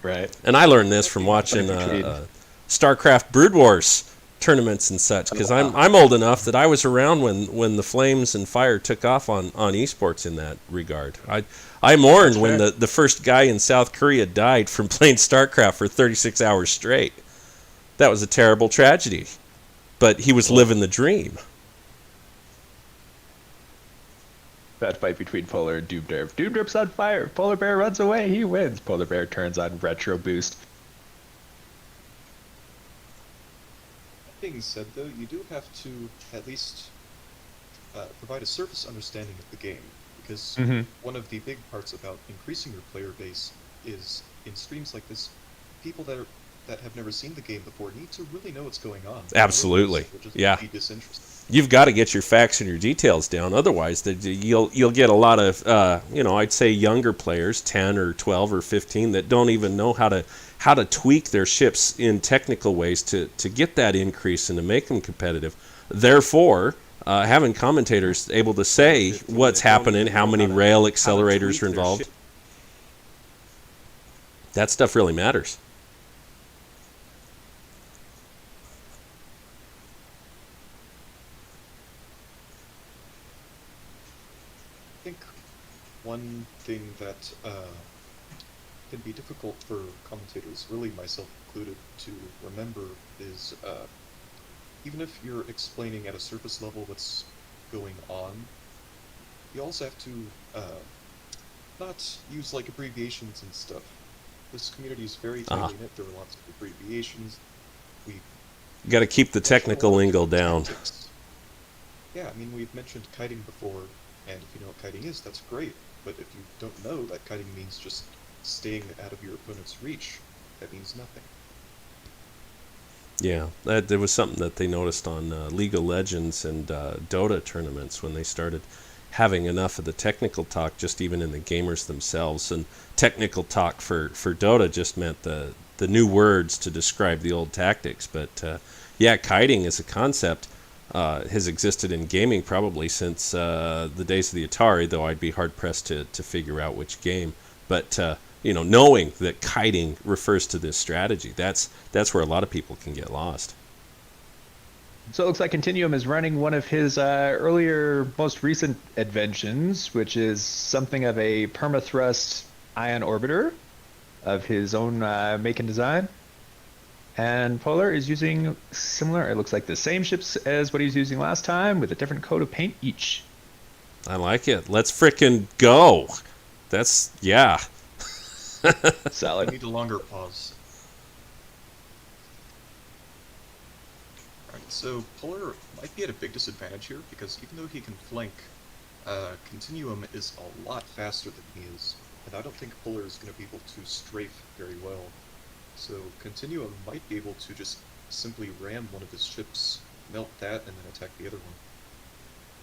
Right. And I learned this from watching StarCraft Brood Wars tournaments and such, because I'm old enough that I was around when the flames and fire took off on esports in that regard. I mourned when the first guy in South Korea died from playing StarCraft for 36 hours straight. That was a terrible tragedy, but he was living the dream. That fight between Polar and Doomderp. Doomderp's on fire. Polar Bear runs away. He wins. Polar Bear turns on Retro Boost. Being said, though, you do have to at least provide a surface understanding of the game, because one of the big parts about increasing your player base is, in streams like this, people that have never seen the game before need to really know what's going on. Absolutely, yeah. Be disinterested. You've got to get your facts and your details down, otherwise you'll get a lot of I'd say younger players, 10 or 12 or 15, that don't even know how to tweak their ships in technical ways to get that increase and to make them competitive. Therefore, having commentators able to say what's happening, how many rail accelerators are involved, that stuff really matters. I think one thing that can be difficult for commentators, really myself included, to remember is even if you're explaining at a surface level what's going on, you also have to not use like abbreviations and stuff. This community is very tightly knit. There are lots of abbreviations. You got to keep the technical lingo down. Tactics. Yeah, I mean, we've mentioned kiting before, and if you know what kiting is, that's great. But if you don't know that kiting means just staying out of your opponent's reach, that means nothing. Yeah, there was something that they noticed on League of Legends and Dota tournaments when they started having enough of the technical talk, just even in the gamers themselves. And technical talk for Dota just meant the the new words to describe the old tactics. But yeah, kiting as a concept has existed in gaming probably since the days of the Atari, though I'd be hard-pressed to figure out which game. But, knowing that kiting refers to this strategy, that's where a lot of people can get lost. So it looks like Continuum is running one of his earlier, most recent inventions, which is something of a permathrust ion orbiter of his own make and design. And Polar is using similar, it looks like the same ships as what he was using last time, with a different coat of paint each. I like it. Let's frickin' go. That's, yeah. I Solid. need a longer pause. Alright, so Polar might be at a big disadvantage here, because even though he can flank, Continuum is a lot faster than he is, and I don't think Polar is going to be able to strafe very well. So Continuum might be able to just simply ram one of his ships, melt that, and then attack the other one.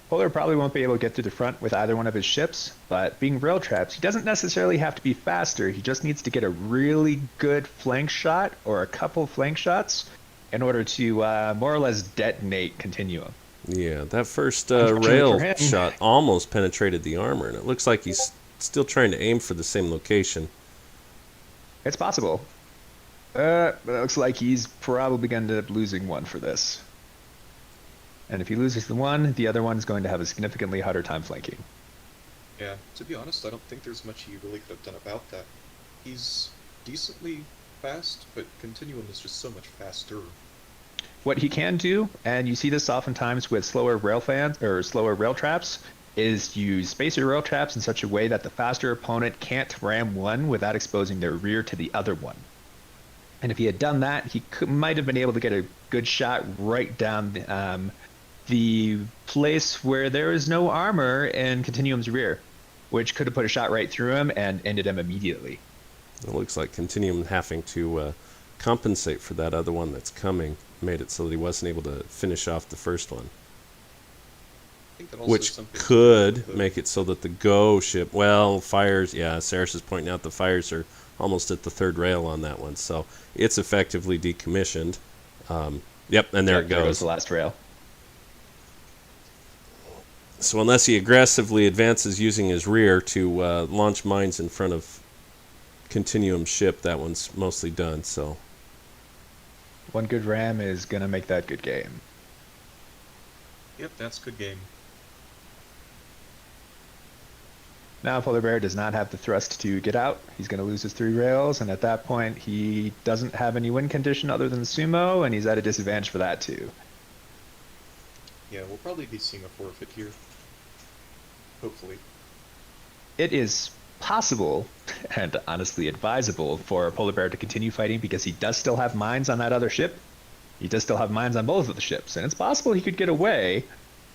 Polar probably won't be able to get to the front with either one of his ships, but being rail traps, he doesn't necessarily have to be faster. He just needs to get a really good flank shot or a couple flank shots in order to more or less detonate Continuum. Yeah, that first Unfortunately rail for him. shot almost penetrated the armor, and it looks like he's still trying to aim for the same location. It's possible. But it looks like he's probably going to end up losing one for this. And if he loses the one, the other one's going to have a significantly harder time flanking. Yeah, to be honest, I don't think there's much he really could have done about that. He's decently fast, but Continuum is just so much faster. What he can do, and you see this oftentimes with slower rail fans or slower rail traps, is use space your rail traps in such a way that the faster opponent can't ram one without exposing their rear to the other one. And if he had done that, he might have been able to get a good shot right down the place where there is no armor in Continuum's rear, which could have put a shot right through him and ended him immediately. It looks like Continuum having to compensate for that other one that's coming made it so that he wasn't able to finish off the first one. I think that also Which something could make it so that the Go ship, well, fires, yeah, Saris is pointing out the fires are almost at the third rail on that one, so it's effectively decommissioned. Yep, and there it There goes goes. the last rail. So unless he aggressively advances using his rear to launch mines in front of Continuum ship, that one's mostly done, so... One good ram is going to make that good game. Yep, that's good game. Now Polar Bear does not have the thrust to get out. He's going to lose his 3 rails, and at that point he doesn't have any win condition other than sumo, and he's at a disadvantage for that too. Yeah, we'll probably be seeing a forfeit here. Hopefully. It is possible, and honestly advisable, for Polar Bear to continue fighting because he does still have mines on that other ship. He does still have mines on both of the ships, and it's possible he could get away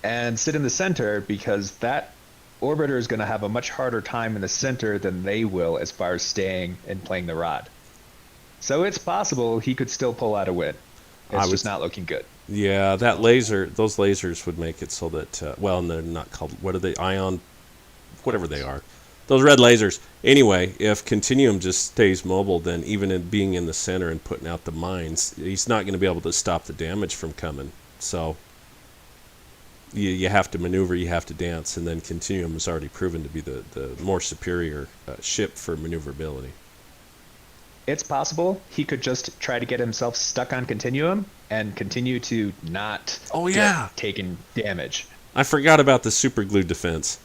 and sit in the center because that orbiter is going to have a much harder time in the center than they will as far as staying and playing the rod. So it's possible he could still pull out a win. It's just not looking good. Yeah, that laser, those lasers would make it so that, well, and they're not called, what are they, ion, whatever they are. Those red lasers. Anyway, if Continuum just stays mobile, then even in being in the center and putting out the mines, he's not going to be able to stop the damage from coming. So you have to maneuver, you have to dance, and then Continuum has already proven to be the more superior ship for maneuverability. It's possible he could just try to get himself stuck on Continuum and continue to not get taken damage. I forgot about the super glue defense.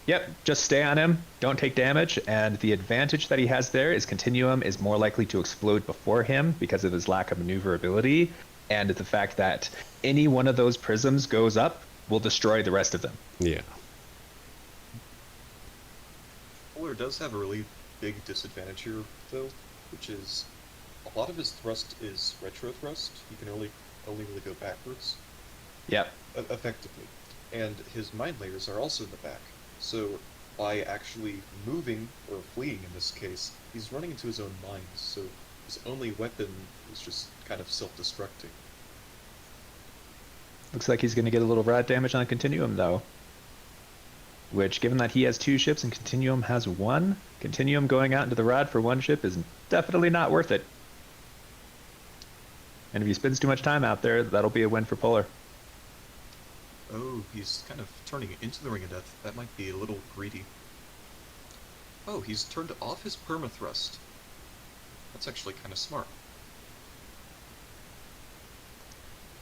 Yep, just stay on him, don't take damage, and the advantage that he has there is Continuum is more likely to explode before him because of his lack of maneuverability, and the fact that any one of those prisms goes up will destroy the rest of them. Yeah. Polar does have a really big disadvantage here, though, which is a lot of his thrust is retro thrust. He can only really go backwards. Yep. Effectively. And his mine layers are also in the back. So by actually moving, or fleeing in this case, he's running into his own mines, so his only weapon is just kind of self-destructing. Looks like he's going to get a little rod damage on Continuum, though. which, given that he has 2 ships and Continuum has 1, Continuum going out into the rod for 1 ship is definitely not worth it. And if he spends too much time out there, that'll be a win for Polar. Oh, he's kind of turning it into the Ring of Death. That might be a little greedy. Oh, he's turned off his permathrust. That's actually kind of smart.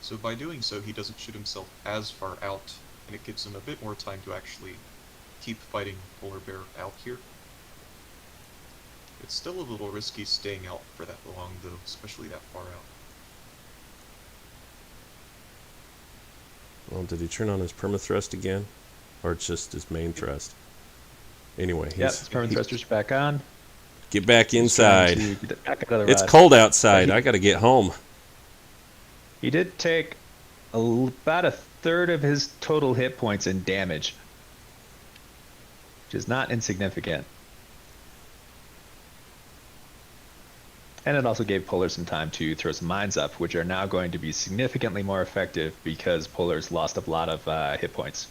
So by doing so, he doesn't shoot himself as far out, and it gives him a bit more time to actually keep fighting Polar Bear out here. It's still a little risky staying out for that long, though, especially that far out. Well, did he turn on his permathrust again? Or it's just his main thrust? Anyway, Yep, his permanent thrusters are back on. get back He's trying inside. to get back out of the It's rod. cold outside. But I gotta get home. He did take about a third of his total hit points in damage, which is not insignificant. And it also gave Polar some time to throw some mines up, which are now going to be significantly more effective because Polar's lost a lot of hit points.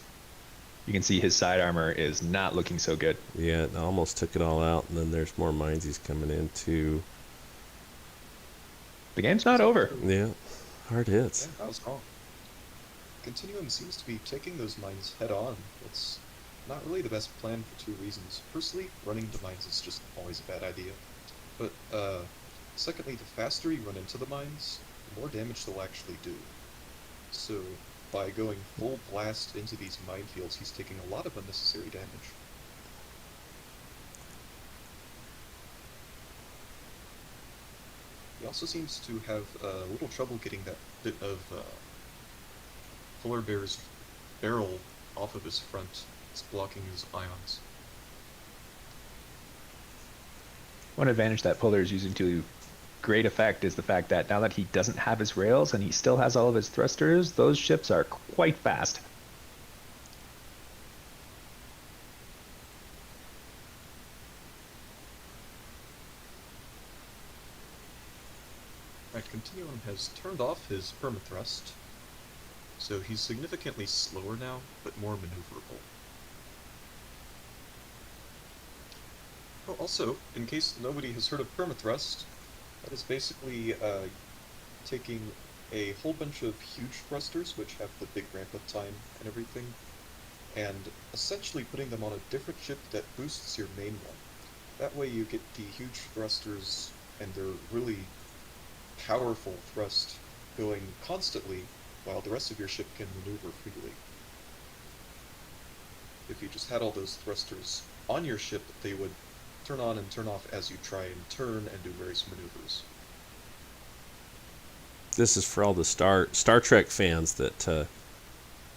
You can see his side armor is not looking so good. Yeah, it almost took it all out, and then there's more mines he's coming into. The game's not over. Yeah, hard hits. Yeah, I was wrong. Continuum seems to be taking those mines head on. It's not really the best plan for 2 reasons. Firstly, running into mines is just always a bad idea. But, secondly, the faster you run into the mines, the more damage they'll actually do. So, by going full blast into these minefields, he's taking a lot of unnecessary damage. He also seems to have a little trouble getting that bit of Polar Bear's barrel off of his front. It's blocking his ions. One advantage that Polar is using to great effect is the fact that now that he doesn't have his rails and he still has all of his thrusters, those ships are quite fast. Right, Continuum has turned off his permathrust, so he's significantly slower now, but more maneuverable. Oh, also, in case nobody has heard of permathrust, that is basically taking a whole bunch of huge thrusters, which have the big ramp-up time and everything, and essentially putting them on a different ship that boosts your main one. That way you get the huge thrusters and their really powerful thrust going constantly, while the rest of your ship can maneuver freely. If you just had all those thrusters on your ship, they would turn on and turn off as you try and turn and do various maneuvers. This is for all the Star Trek fans that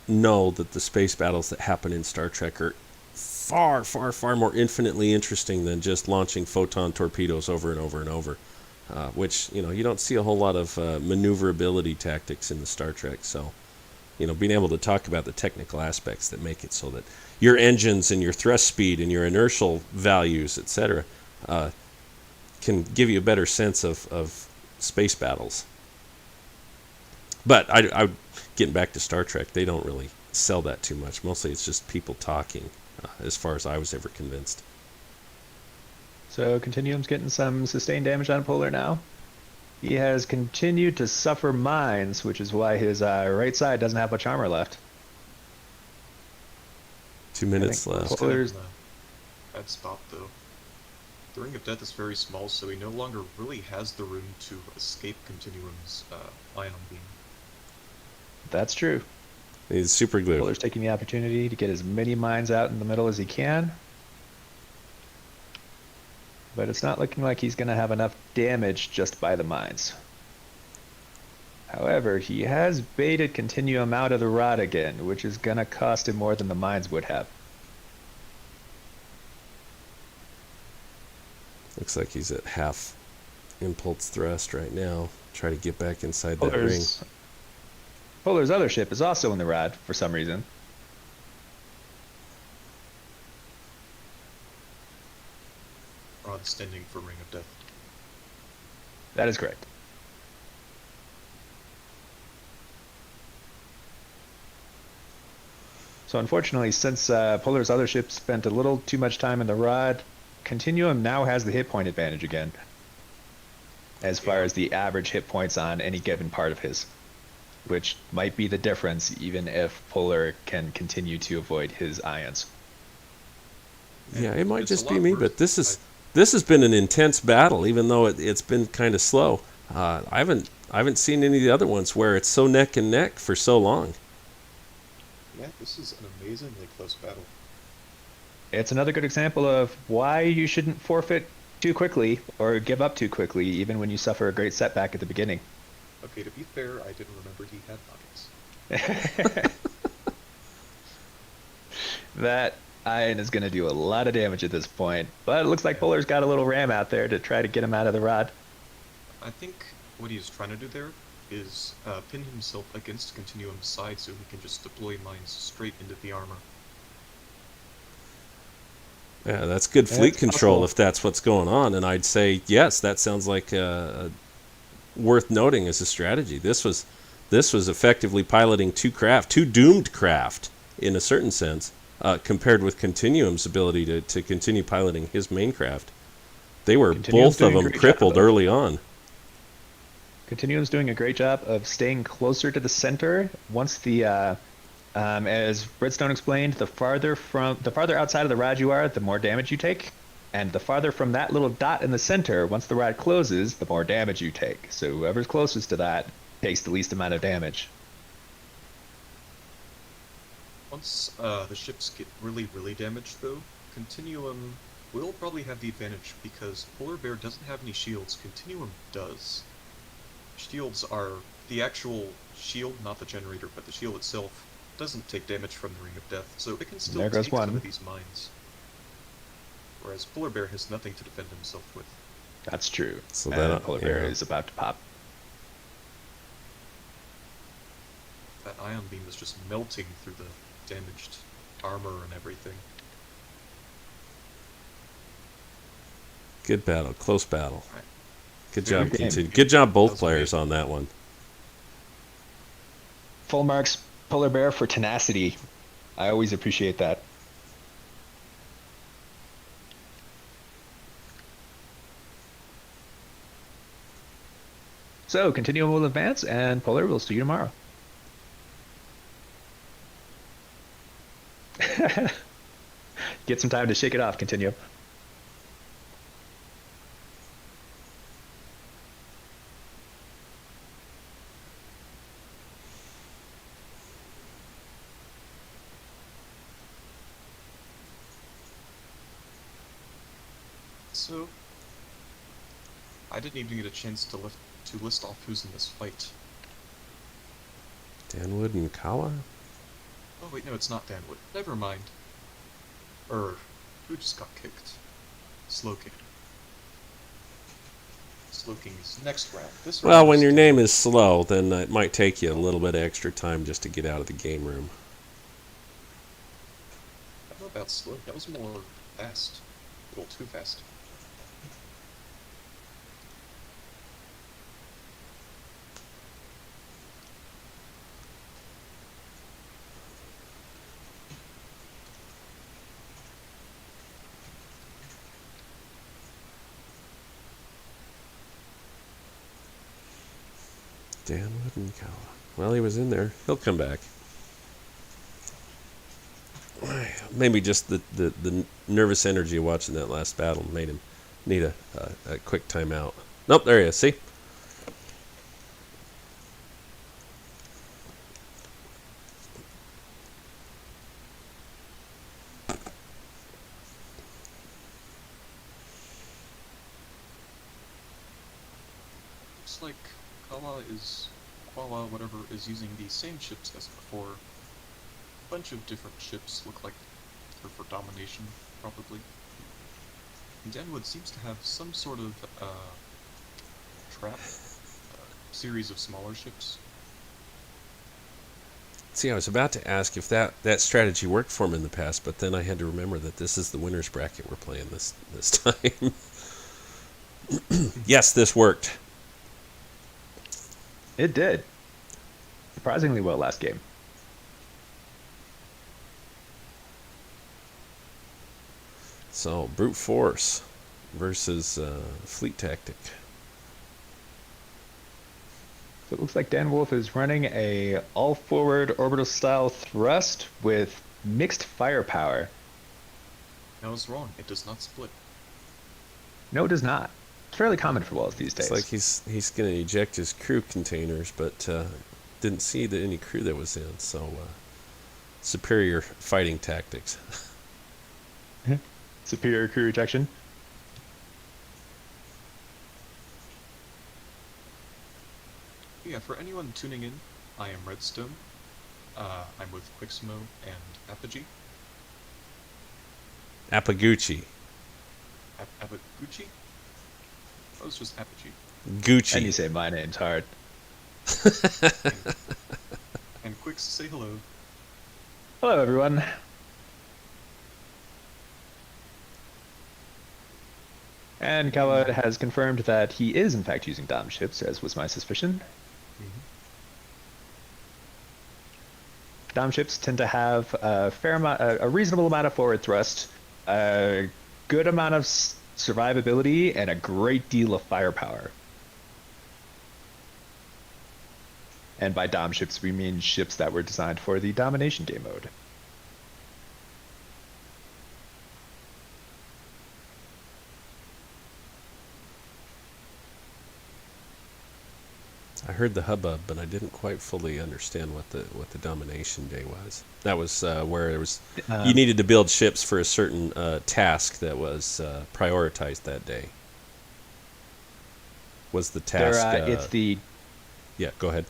know that the space battles that happen in Star Trek are far, far, far more infinitely interesting than just launching photon torpedoes over and over and over. Which, you don't see a whole lot of maneuverability tactics in the Star Trek. So, being able to talk about the technical aspects that make it so that your engines and your thrust speed and your inertial values, etc., can give you a better sense of space battles. But I getting back to Star Trek, they don't really sell that too much. Mostly it's just people talking, as far as I was ever convinced. So Continuum's getting some sustained damage on Polar now. He has continued to suffer mines, which is why his right side doesn't have much armor left. 2 minutes left. Polar's... Bad spot, though. The Ring of Death is very small, so he no longer really has the room to escape Continuum's ion beam. That's true. He's super glue. Polar's taking the opportunity to get as many mines out in the middle as he can. But it's not looking like he's going to have enough damage just by the mines. However, he has baited Continuum out of the rod again, which is going to cost him more than the mines would have. Looks like he's at half impulse thrust right now. Try to get back inside that ring. Polar's other ship is also in the rod for some reason. Rod standing for Ring of Death. That is correct. So unfortunately, since Polar's other ship spent a little too much time in the rod, Continuum now has the hit point advantage again, as far as the average hit points on any given part of his, which might be the difference even if Polar can continue to avoid his ions. Yeah, it might It's a just be lot me, worse. but this has been an intense battle, even though it's been kind of slow. I haven't seen any of the other ones where it's so neck and neck for so long. Yeah, this is an amazingly close battle. It's another good example of why you shouldn't forfeit too quickly or give up too quickly, even when you suffer a great setback at the beginning. Okay, to be fair, I didn't remember he had pockets. That ion is going to do a lot of damage at this point, but it looks like Polar's got a little ram out there to try to get him out of the rod. I think what he's trying to do there is pin himself against Continuum's side so he can just deploy mines straight into the armor. Yeah, that's good Yeah, fleet it's control possible. if that's what's going on. And I'd say yes, that sounds like worth noting as a strategy. This was effectively piloting two doomed craft in a certain sense, compared with Continuum's ability to continue piloting his main craft. They were Continuum's both of doing a them great crippled job of- early on. Continuum's doing a great job of staying closer to the center. Once the, as Redstone explained, the farther outside of the rod you are, the more damage you take. And the farther from that little dot in the center, once the rod closes, the more damage you take. So whoever's closest to that takes the least amount of damage. Once the ships get really, really damaged, though, Continuum will probably have the advantage because Polar Bear doesn't have any shields. Continuum does. Shields are the actual shield, not the generator, but the shield itself doesn't take damage from the Ring of Death, so it can still There goes take some one. of these mines. Whereas Polar Bear has nothing to defend himself with. That's true. So And that- Polar Bear yeah. is about to pop. That ion beam is just melting through the damaged armor and everything. Good battle, close battle. Right. Good Very job, good. continue. Good job, That both was players amazing. on that one. Full marks, Polar Bear, for tenacity. I always appreciate that. So, Continuum will advance, and Polar will see you tomorrow. Get some time to shake it off, Continuum. So, I didn't even get a chance to list off who's in this fight. Danwood and Kawa? Oh wait, no, it's not Danwood. Never mind. Who just got kicked? Slowking. Slowking is next round. This round Well, when is your Danwood. name is slow, then it might take you a little bit of extra time just to get out of the game room. I don't know about slow. That was more fast. A little too fast. Danwood and Kawa. Well, he was in there. He'll come back. Maybe just the nervous energy of watching that last battle made him need a quick timeout. Nope, there he is. See? Looks like Quala, whatever, is using the same ships as before. A bunch of different ships look like they're for domination, probably. And Danwood seems to have some sort of trap series of smaller ships. See, I was about to ask if that strategy worked for him in the past, but then I had to remember that this is the winner's bracket we're playing this time. Yes, this worked. It did. Surprisingly well last game. So, brute force versus fleet tactic. So it looks like Dan Wolf is running a all-forward orbital style thrust with mixed firepower. I was wrong. It does not split. No, it does not. It's fairly common for walls these days. It's like he's going to eject his crew containers, but didn't see any crew that was in. So, superior fighting tactics. Superior crew ejection. Yeah, for anyone tuning in, I am Redstone. I'm with Quixmo and Apogee. Apaguchi. Apaguchi? Oh, it's just Apogee. Gucci. And you say my name's hard. And Quix, say hello. Hello, everyone. And Kawa has confirmed that he is in fact using Dom ships, as was my suspicion. Dom ships tend to have a reasonable amount of forward thrust, a good amount of survivability, and a great deal of firepower. And by Dom ships, we mean ships that were designed for the domination game mode. I heard the hubbub, but I didn't quite fully understand what the domination day was. That was where it was you needed to build ships for a certain task that was prioritized that day. Was the task? It's the yeah. Go ahead.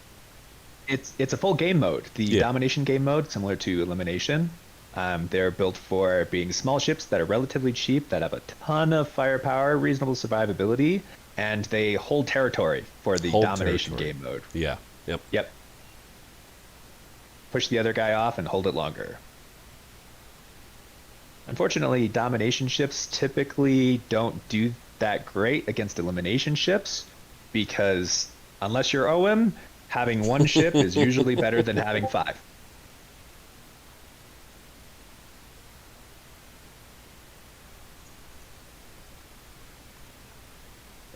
It's a full game mode. The domination game mode, similar to elimination. They're built for being small ships that are relatively cheap, that have a ton of firepower, reasonable survivability, and they hold territory for the domination game mode. Yeah. Yep. Yep. Push the other guy off and hold it longer. Unfortunately, domination ships typically don't do that great against elimination ships because unless you're OM, having one ship is usually better than having 5.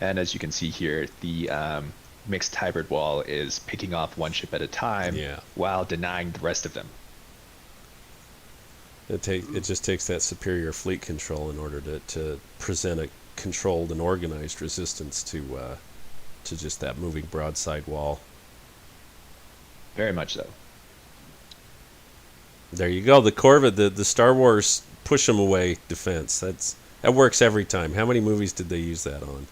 And as you can see here, the mixed hybrid wall is picking off one ship at a time while denying the rest of them. It just takes that superior fleet control in order to present a controlled and organized resistance to just that moving broadside wall. Very much so. There you go. The Corvette, the Star Wars push them away defense. That works every time. How many movies did they use that on?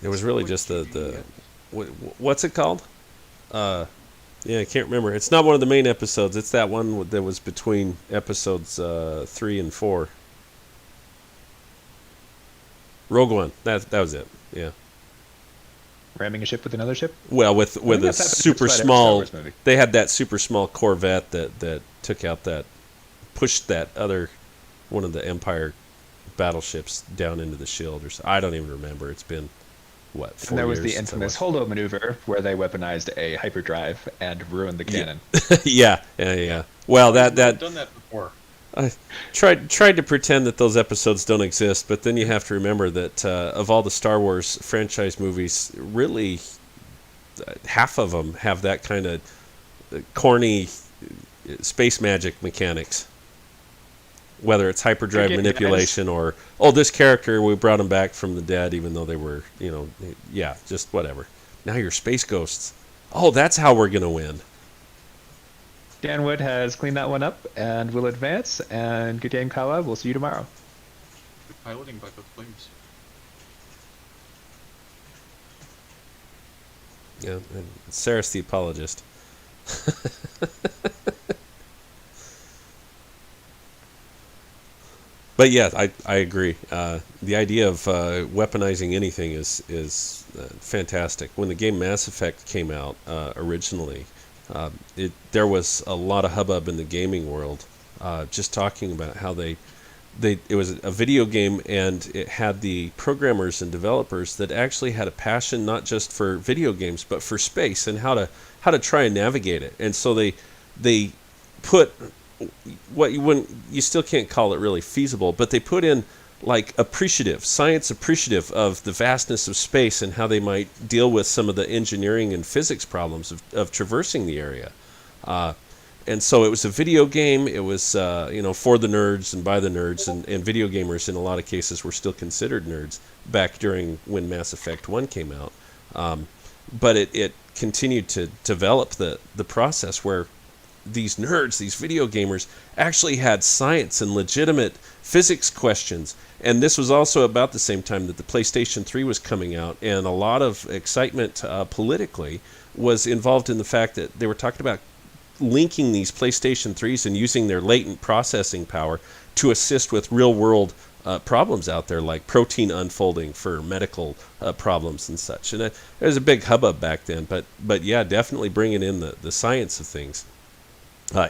It was really just what's it called? Yeah, I can't remember. It's not one of the main episodes. It's that one that was between episodes 3 and 4. Rogue One. That was it. Yeah. Ramming a ship with another ship? Well, with a super small. They had that super small Corvette that took out pushed that other one of the Empire battleships down into the shield, or so. I don't even remember. It's been what? 4 years. And there was the infamous holdo maneuver where they weaponized a hyperdrive and ruined the cannon. Yeah. Well, I've done that before. I tried to pretend that those episodes don't exist, but then you have to remember that of all the Star Wars franchise movies, really half of them have that kind of corny space magic mechanics. Whether it's hyperdrive manipulation or, this character, we brought them back from the dead even though they were, just whatever. Now you're space ghosts. Oh, that's how we're going to win. Dan Wood has cleaned that one up and will advance. And good game, Kawa. We'll see you tomorrow. Good piloting by both players. Yeah, and Saris the apologist. But yeah, I agree. The idea of weaponizing anything is fantastic. When the game Mass Effect came out originally, there was a lot of hubbub in the gaming world, just talking about how it was a video game and it had the programmers and developers that actually had a passion not just for video games but for space and how to try and navigate it. And so they put what you wouldn't, you still can't call it really feasible, but they put in like science appreciative of the vastness of space and how they might deal with some of the engineering and physics problems of traversing the area. And so it was a video game. It was, for the nerds and by the nerds, and video gamers in a lot of cases were still considered nerds back during when Mass Effect 1 came out. But it continued to develop the process where these nerds, these video gamers, actually had science and legitimate physics questions. And this was also about the same time that the PlayStation 3 was coming out, and a lot of excitement politically was involved in the fact that they were talking about linking these PlayStation 3s and using their latent processing power to assist with real-world problems out there, like protein unfolding for medical problems and such. And there was a big hubbub back then, but yeah, definitely bringing in the science of things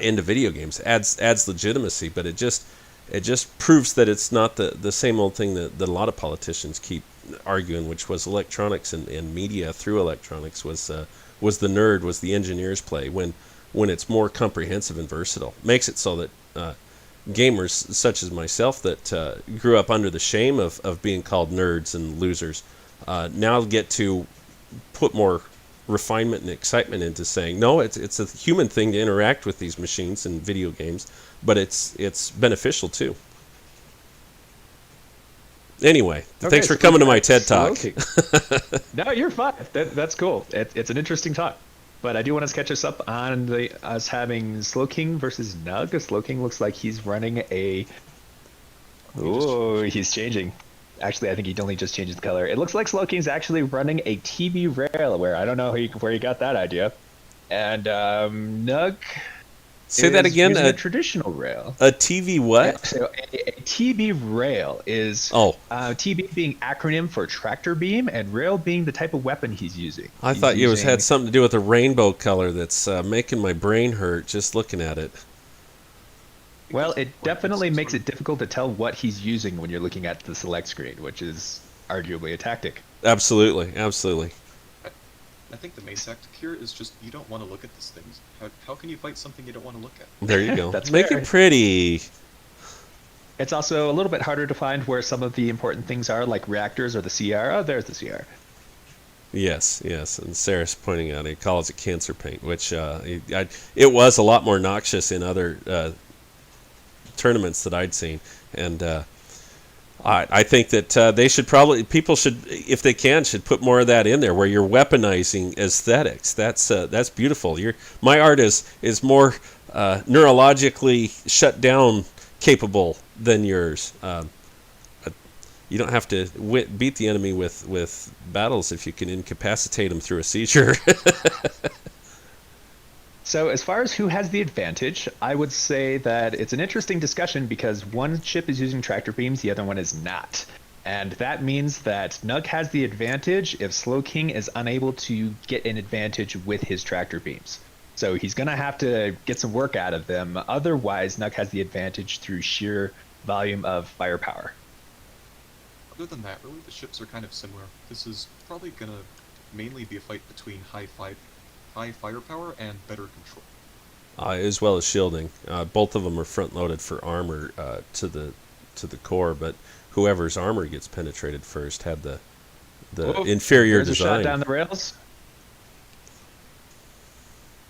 into video games adds legitimacy, but it just proves that it's not the same old thing that a lot of politicians keep arguing, which was electronics and media through electronics was the nerd, was the engineer's play, when it's more comprehensive and versatile. Makes it so that gamers such as myself that grew up under the shame of being called nerds and losers now get to put more refinement and excitement into saying, no, it's a human thing to interact with these machines and video games, but it's beneficial too. Anyway, thanks for coming to my TED Talk. No, you're fine. That's cool. It's an interesting talk. But I do want to catch us up on us having Slowking versus Nug. Slowking looks like he's running a... Ooh, he's changing. Actually, I think he only just changed the color. It looks like Slowking's actually running a TV Railware. I don't know where you got that idea. And Nug... Say that again. A traditional rail. A TV what? So a TB rail is TB being acronym for tractor beam, and rail being the type of weapon he's using. I thought it had something to do with a rainbow color that's making my brain hurt just looking at it. Well, it definitely makes it difficult to tell what he's using when you're looking at the select screen, which is arguably a tactic. Absolutely, absolutely. I think the main tactic here is just you don't want to look at these things. How can you fight something you don't want to look at? There you go. That's Make fair. it pretty. It's also a little bit harder to find where some of the important things are, like reactors or the CR. Oh, there's the CR. Yes. And Saris pointing out he calls it cancer paint, which it was a lot more noxious in other tournaments that I'd seen, and I think that people should, if they can, should put more of that in there, where you're weaponizing aesthetics. That's beautiful. My art is more neurologically shut down capable than yours. You don't have to beat the enemy with battles if you can incapacitate them through a seizure. So as far as who has the advantage, I would say that it's an interesting discussion because one ship is using tractor beams, the other one is not. And that means that Nug has the advantage if Slowking is unable to get an advantage with his tractor beams. So he's going to have to get some work out of them. Otherwise, Nug has the advantage through sheer volume of firepower. Other than that, really, the ships are kind of similar. This is probably going to mainly be a fight between high firepower and better control. As well as shielding. Both of them are front-loaded for armor to the core, but whoever's armor gets penetrated first had the inferior design. A shot down the rails.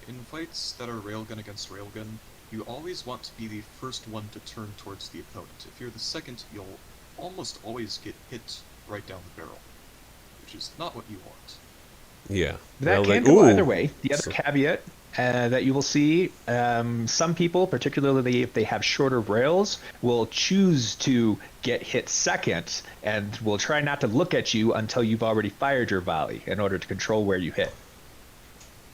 In fights that are railgun against railgun, you always want to be the first one to turn towards the opponent. If you're the second, you'll almost always get hit right down the barrel, which is not what you want. Yeah. That can go either way. The other caveat that you will see, some people, particularly if they have shorter rails, will choose to get hit second and will try not to look at you until you've already fired your volley in order to control where you hit.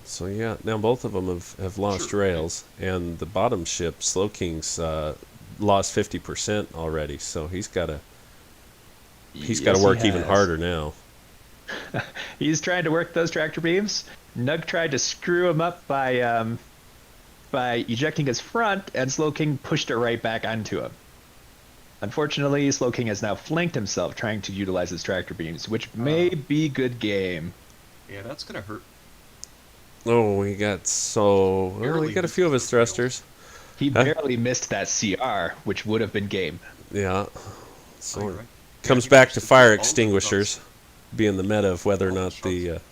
So yeah, now both of them have lost rails, and the bottom ship, Slowking's, lost 50% already, so he's got to work even harder now. He's trying to work those tractor beams. Nug tried to screw him up by ejecting his front, and Slowking pushed it right back onto him. Unfortunately, Slowking has now flanked himself trying to utilize his tractor beams, which may be good game. Yeah, that's gonna hurt. Oh, we got a few of his thrusters. He Huh? barely missed that CR, which would have been game. Yeah. Oh, So you're it right. comes Yeah, he back managed to put fire all of the extinguishers being the meta of whether or all the not shots the. went,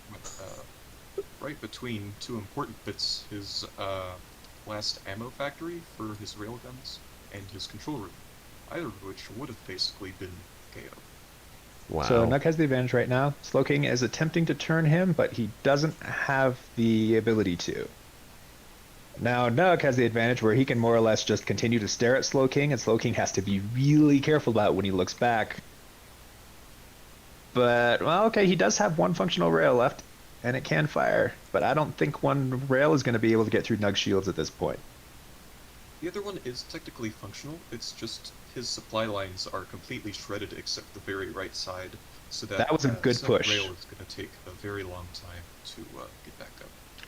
right between two important bits: his last ammo factory for his railguns and his control room, either of which would have basically been KO. Wow. So Nug has the advantage right now. Slowking is attempting to turn him, but he doesn't have the ability to. Now Nug has the advantage where he can more or less just continue to stare at Slowking, and Slowking has to be really careful about when he looks back. But, well, okay, he does have one functional rail left, and it can fire. But I don't think one rail is going to be able to get through Nug's shields at this point. The other one is technically functional, it's just his supply lines are completely shredded except the very right side, so that That was a good second push. rail is going to take a very long time to get back up.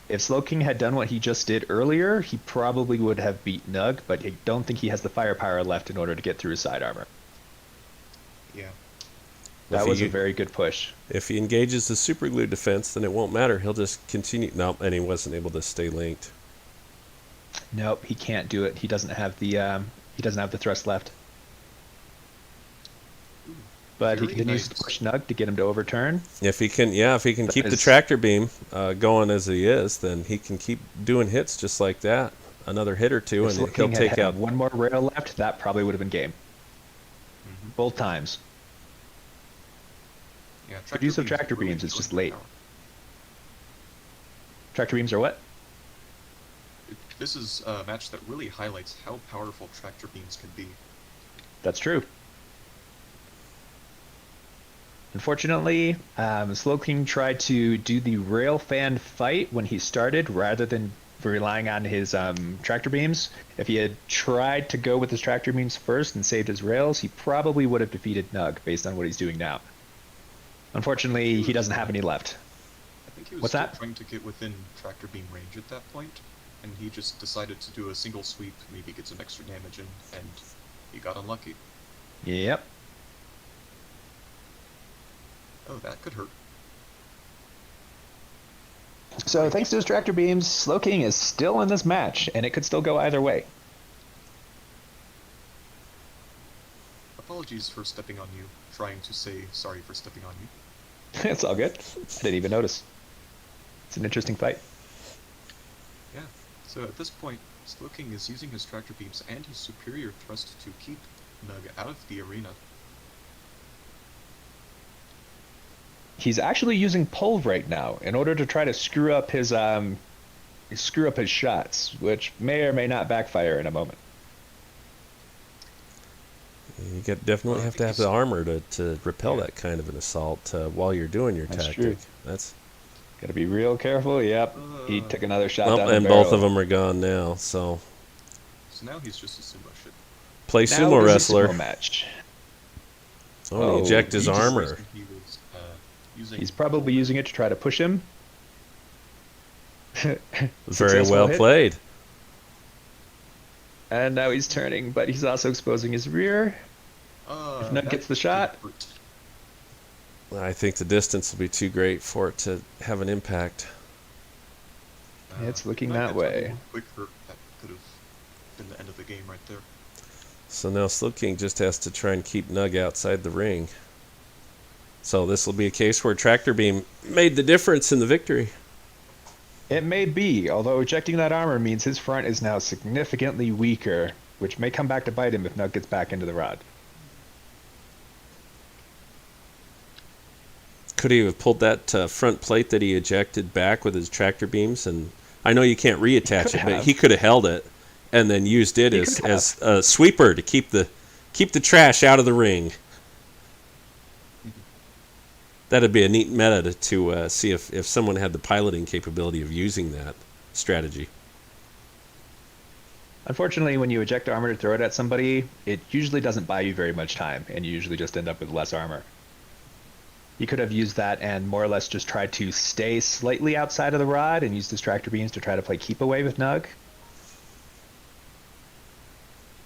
If Slowking had done what he just did earlier, he probably would have beat Nug, but I don't think he has the firepower left in order to get through his side armor. Yeah. That If was he- a very good push. If he engages the super glue defense, then it won't matter. He'll just continue. No, and he wasn't able to stay linked. Nope, he can't do it. He doesn't have the thrust left. Ooh, But he very continues nice. to push Nug to get him to overturn. If he can, yeah, if he can That keep the is- tractor beam going as he is, then he can keep doing hits just like that. Another hit or two, If and he'll Slowking take had out. one more rail left, that probably would have been game. Mhm. Both times. Yeah, Good use of beams tractor really beams, it's join just the late. power. Tractor beams are what? This is a match that really highlights how powerful tractor beams can be. That's true. Unfortunately, Slowking tried to do the rail fan fight when he started rather than relying on his tractor beams. If he had tried to go with his tractor beams first and saved his rails, he probably would have defeated Nug based on what he's doing now. Unfortunately, he doesn't have any left. I think he was What's still that? trying to get within tractor beam range at that point, and he just decided to do a single sweep, maybe get some extra damage in, and he got unlucky. Yep. Oh, that could hurt. So thanks to his tractor beams, Slowking is still in this match, and it could still go either way. Apologies for stepping on you, trying to say sorry for stepping on you. It's all good. I didn't even notice. It's an interesting fight. Yeah, so at this point, Slowking is using his tractor beams and his superior thrust to keep Nug out of the arena. He's actually using pull right now in order to try to screw up his shots, which may or may not backfire in a moment. You definitely Well, I have to think have he's- the armor to repel Yeah. that kind of an assault while you're doing your That's tactic. true. That's Gotta be real careful. Yep, he took another shot well, down the and both of barrel. them are gone now. So So now he's just a sumo shit. play Now sumo it is a wrestle. sumo match. Oh, Oh, he eject his he just- armor. He was using He's probably using it to try to push him. Very Successful well hit. played. And now he's turning, but he's also exposing his rear. If Nug that gets the could shot. hurt. I think the distance will be too great for it to have an impact. It's looking Nug that gets a way. little quick hurt, that could have been the end of the game right there. So now Slowking just has to try and keep Nug outside the ring. So this will be a case where Tractor Beam made the difference in the victory. It may be, although ejecting that armor means his front is now significantly weaker, which may come back to bite him if Nug gets back into the rod. Could he have pulled that front plate that he ejected back with his tractor beams? And I know you can't reattach could it, but have. he could have held it and then used it He as, could as a sweeper to keep the trash out of the ring. That'd be a neat meta to see if someone had the piloting capability of using that strategy. Unfortunately, when you eject armor to throw it at somebody, it usually doesn't buy you very much time, and you usually just end up with less armor. He could have used that and more or less just tried to stay slightly outside of the rod and used his tractor beams to try to play keep away with Nug.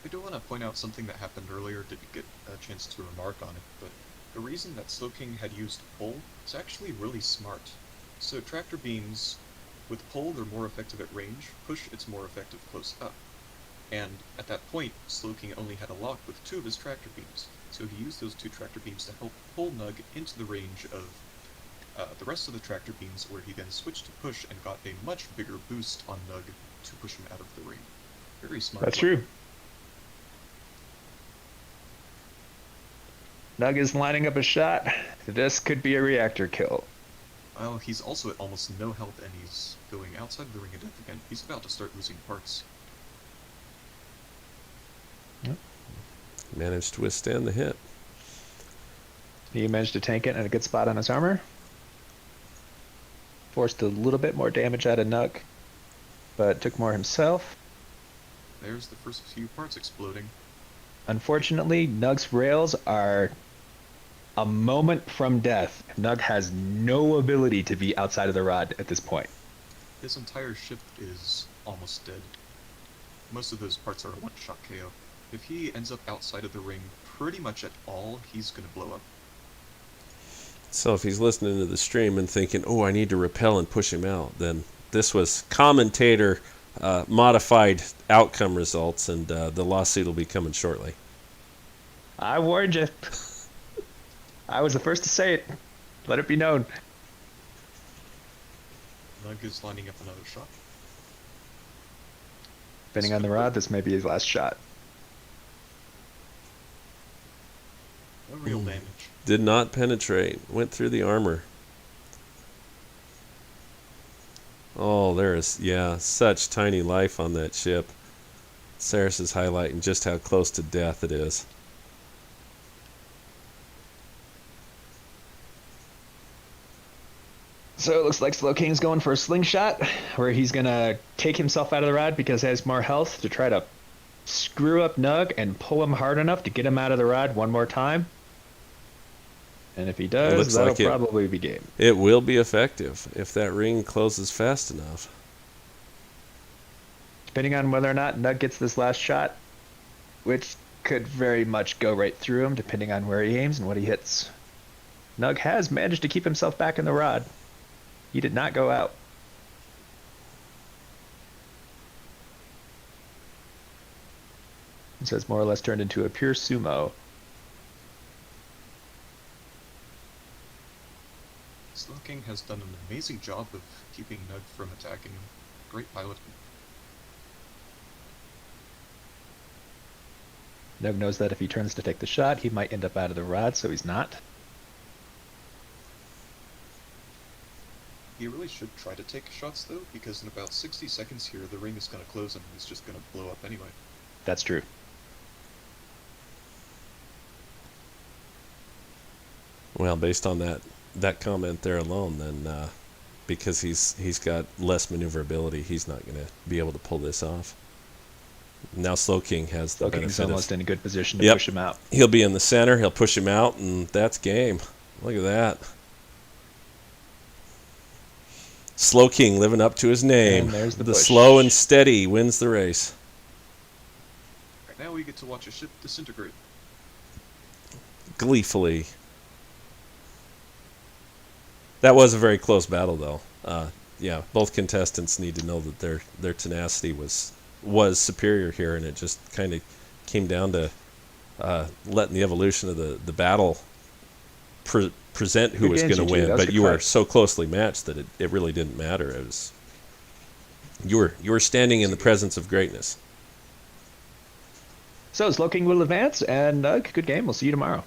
I do want to point out something that happened earlier, didn't get a chance to remark on it, but the reason that Slowking had used pull is actually really smart. So tractor beams, with pull they're more effective at range, push it's more effective close up. And at that point, Slowking only had a lock with 2 of his tractor beams, so he used those 2 tractor beams to help pull Nug into the range of the rest of the tractor beams, where he then switched to push and got a much bigger boost on Nug to push him out of the ring. Very smart. That's play. true. Nug is lining up a shot. This could be a reactor kill. Well, he's also at almost no health, and he's going outside of the ring of death again. He's about to start losing parts. Managed to withstand the hit. He managed to tank it in a good spot on his armor. Forced a little bit more damage out of Nug, but took more himself. There's the first few parts exploding. Unfortunately, Nug's rails are a moment from death. Nug has no ability to be outside of the rod at this point. His entire ship is almost dead. Most of those parts are a one-shot KO. If he ends up outside of the ring pretty much at all, he's gonna blow up. So if he's listening to the stream and thinking, oh, I need to repel and push him out, then this was commentator modified outcome results, and the lawsuit will be coming shortly. I warned you. I was the first to say it. Let it be known. Nug is lining up another shot. Depending on the rod, this may be his last shot. No real damage. Did not penetrate. Went through the armor. Oh, there is, yeah, such tiny life on that ship. Saris is highlighting just how close to death it is. So it looks like Slowking's going for a slingshot, where he's gonna take himself out of the rod because he has more health to try to screw up Nug and pull him hard enough to get him out of the rod one more time. And if he does, that'll probably be game. It will be effective if that ring closes fast enough. Depending on whether or not Nug gets this last shot, which could very much go right through him, depending on where he aims and what he hits. Nug has managed to keep himself back in the rod. He did not go out. This has more or less turned into a pure sumo. Slowking has done an amazing job of keeping Nug from attacking him. Great piloting. Nug knows that if he turns to take the shot, he might end up out of the rod, so he's not. He really should try to take shots though, because in about 60 seconds here, the ring is going to close and he's just going to blow up anyway. That's true. Well, based on that comment there alone, then because he's got less maneuverability, he's not going to be able to pull this off. Now Slowking has the Slowking's benefit almost of, in a good position to push him out. He'll be in the center, he'll push him out, and that's game. Look at that. Slowking living up to his name. And there's the The push. slow and steady wins the race. Right now we get to watch a ship disintegrate. Gleefully. That was a very close battle, though. Yeah, both contestants need to know that their tenacity was superior here, and it just kind of came down to letting the evolution of the battle present who Good was games, going to you two. That win. was But good you were fight. so closely matched that it really didn't matter. It was you were standing in the presence of greatness. So Slowking will advance, and good game. We'll see you tomorrow.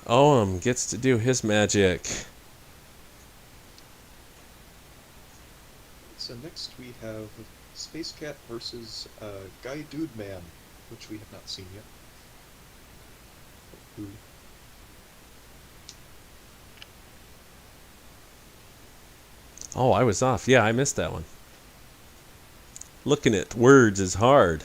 Oam gets to do his magic. So next we have Space Cat versus Guy Dude Man, which we have not seen yet. Who? Oh, I was off. Yeah, I missed that one. Looking at words is hard.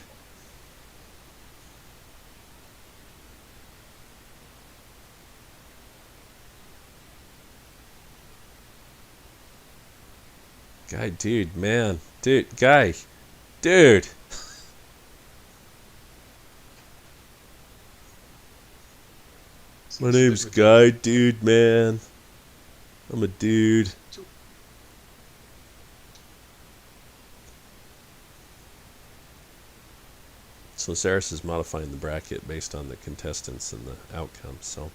Guy, dude, man. Dude, guy. Dude. My name's Guy, dude, man. I'm a dude. So Saris is modifying the bracket based on the contestants and the outcomes. So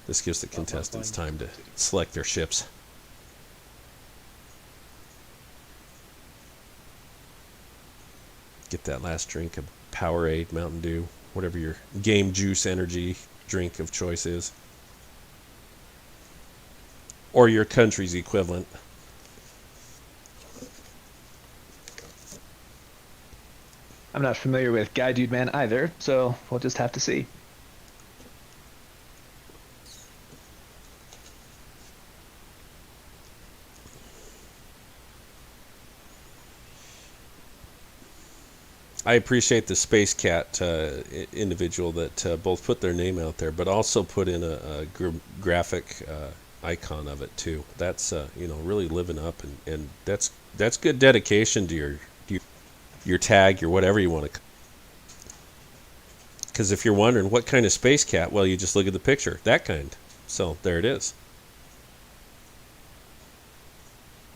this gives the contestants time to select their ships. Get that last drink of Powerade, Mountain Dew, whatever your game juice energy drink of choice is. Or your country's equivalent. I'm not familiar with Guy Dude Man either, so we'll just have to see. I appreciate the Space Cat individual that both put their name out there, but also put in a graphic icon of it too. That's really living up, and that's good dedication to your tag, your whatever you want to. Because if you're wondering what kind of Space Cat, well, you just look at the picture, that kind. So there it is.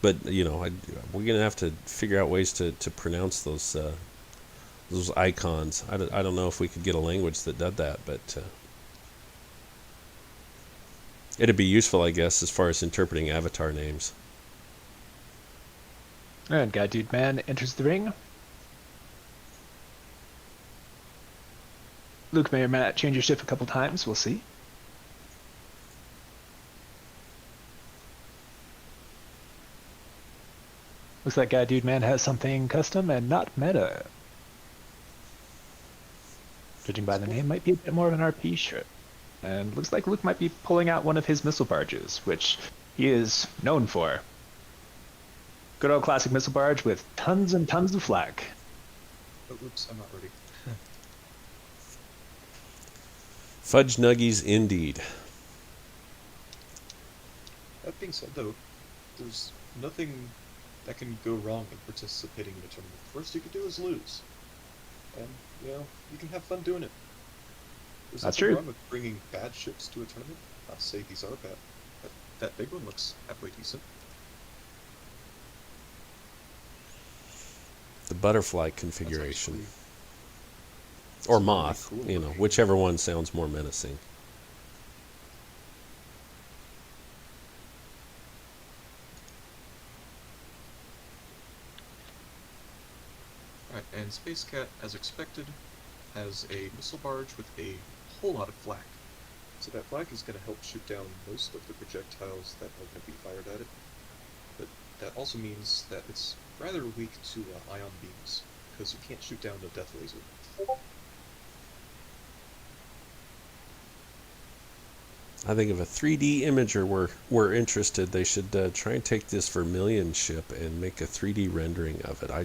But we're gonna have to figure out ways to pronounce those icons. I don't know if we could get a language that did that, but it'd be useful, I guess, as far as interpreting avatar names. And Guy Dude Man enters the ring. Luke may or may not change your ship a couple times. We'll see. Looks like Guy Dude Man has something custom and not meta. Judging by the name, might be a bit more of an RP ship. And looks like Luke might be pulling out one of his missile barges, which he is known for. Good old classic missile barge with tons and tons of flak. Oh, oops, I'm not ready. Fudge nuggies indeed. That being said, though, there's nothing that can go wrong in participating in a tournament. Worst you could do is lose. And, you can have fun doing it. There's That's nothing true. wrong with bringing bad ships to a tournament. Not say these are bad, but that big one looks halfway decent. The butterfly configuration. That's Or really moth, cool looking. whichever one sounds more menacing. Alright, and Space Cat, as expected, has a missile barge with a whole lot of flak. So that flak is going to help shoot down most of the projectiles that are going to be fired at it. But that also means that it's rather weak to ion beams, because you can't shoot down a death laser. I think if a 3D imager were interested, they should try and take this Vermilion ship and make a 3D rendering of it. I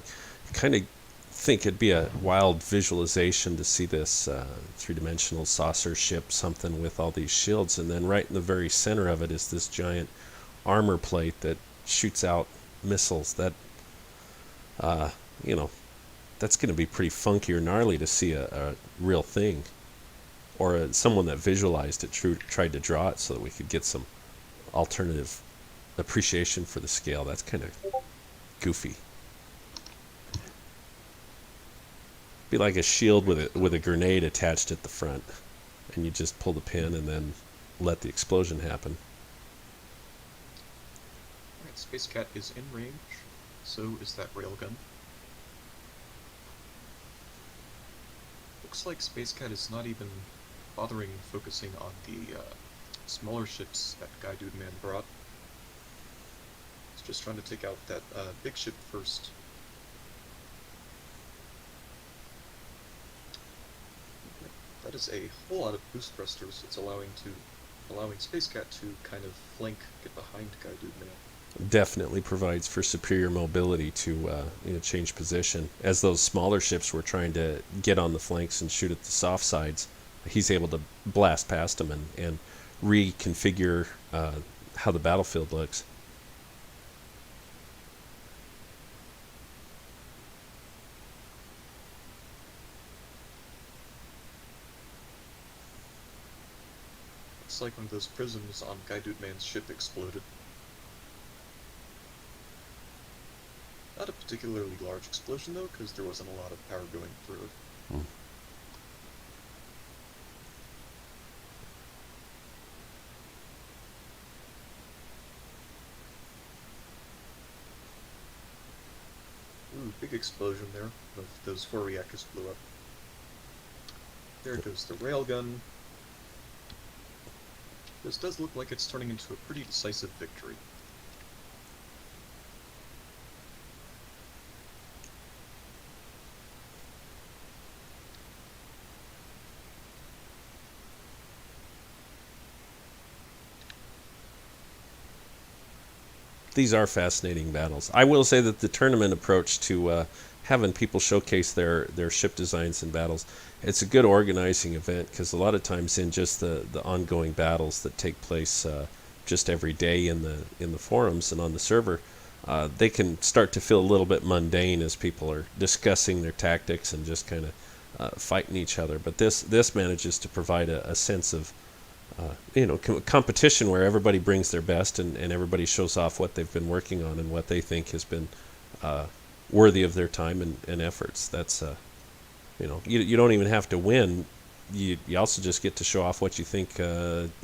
kind of think it'd be a wild visualization to see this three-dimensional saucer ship, something with all these shields, and then right in the very center of it is this giant armor plate that shoots out missiles. That, that's going to be pretty funky or gnarly to see a real thing. Or someone that visualized it tried to draw it so that we could get some alternative appreciation for the scale. That's kind of goofy. Be like a shield with a grenade attached at the front, and you just pull the pin and then let the explosion happen. Alright, Space Cat is in range, so is that railgun. Looks like Space Cat is not even bothering focusing on the smaller ships that Guy Dude Man brought. He's just trying to take out that big ship first. That is a whole lot of boost thrusters. It's allowing Space Cat to kind of flank, get behind Guy Dude Man. Definitely provides for superior mobility to change position. As those smaller ships were trying to get on the flanks and shoot at the soft sides, he's able to blast past them and reconfigure how the battlefield looks. It's like when those prisms on Guy Dude Man's ship exploded. Not a particularly large explosion though, because there wasn't a lot of power going through it. Hmm. Ooh, big explosion there. Those 4 reactors blew up. There goes the railgun. This does look like it's turning into a pretty decisive victory. These are fascinating battles. I will say that the tournament approach to having people showcase their ship designs and battles, it's a good organizing event, because a lot of times in just the ongoing battles that take place just every day in the forums and on the server, they can start to feel a little bit mundane as people are discussing their tactics and just kind of fighting each other. But this manages to provide a sense of competition where everybody brings their best, and everybody shows off what they've been working on and what they think has been worthy of their time and efforts. That's you don't even have to win. You also just get to show off what you think